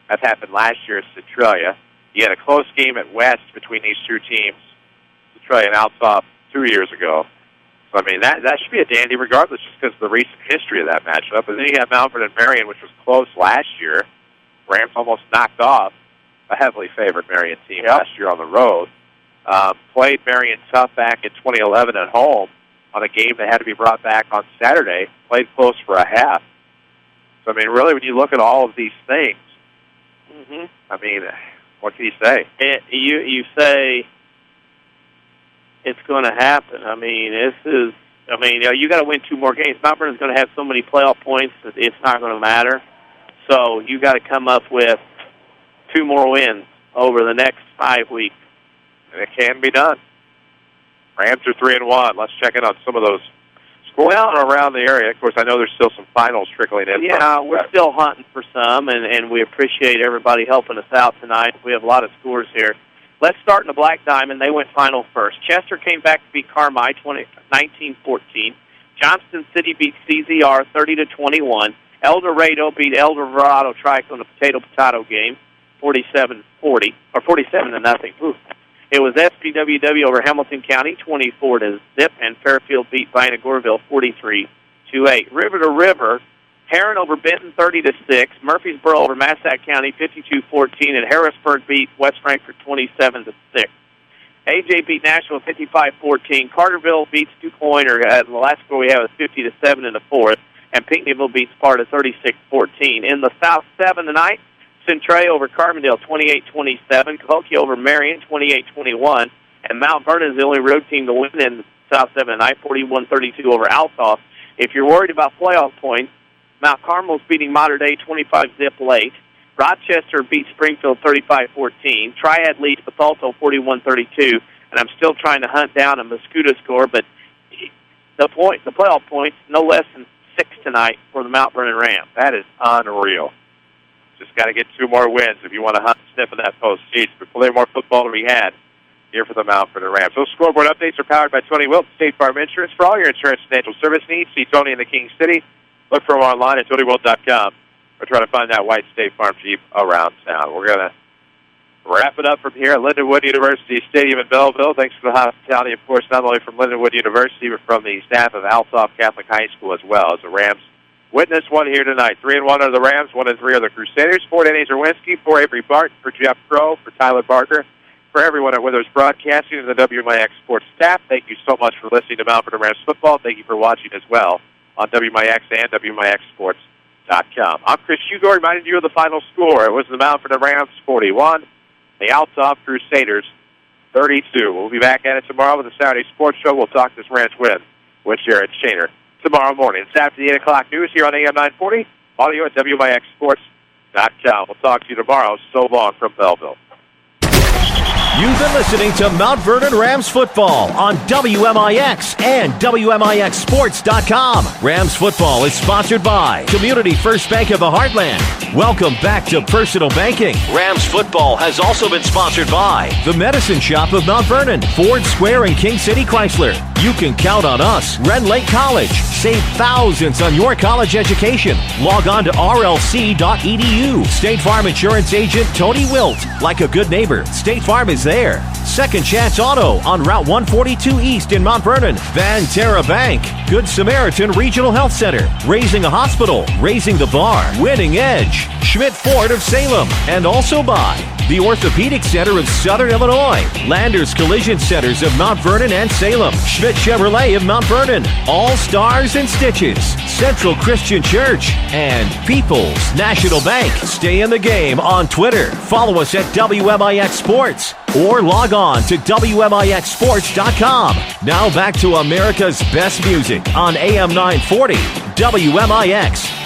have happened last year at Centralia. You had a close game at West between these 2 teams, Centralia and Althoff, 2 years ago. So, I mean, that should be a dandy regardless just because of the recent history of that matchup. And then you have Mount Vernon and Marion, which was close last year. Rams almost knocked off a heavily favored Marion team last year on the road. Played Marion tough back in 2011 at home on a game that had to be brought back on Saturday. Played close for a half. So, I mean, really, when you look at all of these things, I mean, what can you say? You say it's going to happen. I mean, you got to win 2 more games. Mount Vernon's going to have so many playoff points that it's not going to matter. So you got to come up with 2 more wins over the next 5 weeks. And it can be done. Rams are 3-1. Let's check in on some of those scores around the area. Of course, I know there's still some finals trickling in. Yeah, we're still hunting for some, and we appreciate everybody helping us out tonight. We have a lot of scores here. Let's start in the Black Diamond. They went final first. Chester came back to beat Carmi 19-14. Johnston City beat CZR 30-21. El Dorado beat El Dorado Trike on the potato game 47-40 or 47-0. It was SPWW over Hamilton County, 24-0, and Fairfield beat Bina Goreville 43-8. River to River, Heron over Benton 30-6, Murfreesboro over Massac County 52-14, and Harrisburg beat West Frankfort 27-6. AJ beat Nashville 55-14. Carterville beats DuPoint, or the last score we have is 50-7 in the fourth, and Pinckneyville beats Sparta 36-14. In the South 7 tonight, Centray over Carbondale 28-27, Cahokia over Marion 28-21, and Mount Vernon is the only road team to win in the South 7 tonight, 41-32 over Althoff. If you're worried about playoff points, Mount Carmel's beating Mater Dei 25-0 late. Rochester beats Springfield 35-14. Triad leads Bethalto 41-32, and I'm still trying to hunt down a Mascuda score, but the playoff points, no less than 6 tonight for the Mount Vernon Rams. That is unreal. Just got to get 2 more wins if you want to hunt and sniff in that postseason. But plenty more football to be had here for the Mount Vernon Rams. Those scoreboard updates are powered by Tony Wilt, State Farm Insurance. For all your insurance and financial service needs, see Tony in the King City. Look for him online at TonyWilt.com or try to find that white State Farm Jeep around town. We're going to wrap it up from here at Lindenwood University Stadium in Belleville. Thanks for the hospitality, of course, not only from Lindenwood University, but from the staff of Althoff Catholic High School as well, as the Rams witness one here tonight. 3-1 are the Rams, 1-3 are the Crusaders. For Danny Czerwinski, for Avery Barton, for Jeff Crow, for Tyler Barker, for everyone at Withers Broadcasting and the WMIX Sports staff, thank you so much for listening to Mount Vernon Rams Football. Thank you for watching as well on WMIX and WMIXSports.com. I'm Chris Hugo, reminding you of the final score. It was the Mount Vernon Rams 41, the Althoff Crusaders 32. We'll be back at it tomorrow with the Saturday Sports Show. We'll talk this Ranch win with Jared Shaner tomorrow morning. It's after the 8 o'clock news here on AM 940, audio at WMIXSports.com. We'll talk to you tomorrow. So long from Belleville. You've been listening to Mount Vernon Rams Football on WMIX and WMIXSports.com. Rams Football is sponsored by Community First Bank of the Heartland. Welcome back to Personal Banking. Rams Football has also been sponsored by the Medicine Shop of Mount Vernon, Ford Square and King City Chrysler. You can count on us. Ren Lake College. Save thousands on your college education. Log on to rlc.edu. State Farm Insurance Agent Tony Wilt. Like a good neighbor, State Farm is there. Second Chance Auto on Route 142 East in Mount Vernon. Van Terra Bank. Good Samaritan Regional Health Center. Raising a Hospital. Raising the Bar. Winning Edge. Schmidt Ford of Salem. And also by the Orthopedic Center of Southern Illinois. Landers Collision Centers of Mount Vernon and Salem. Schmidt Chevrolet of Mount Vernon. All Stars and Stitches. Central Christian Church. And People's National Bank. Stay in the game on Twitter. Follow us at WMIX Sports. Or log on to WMIXSports.com. Now back to America's best music on AM 940, WMIX.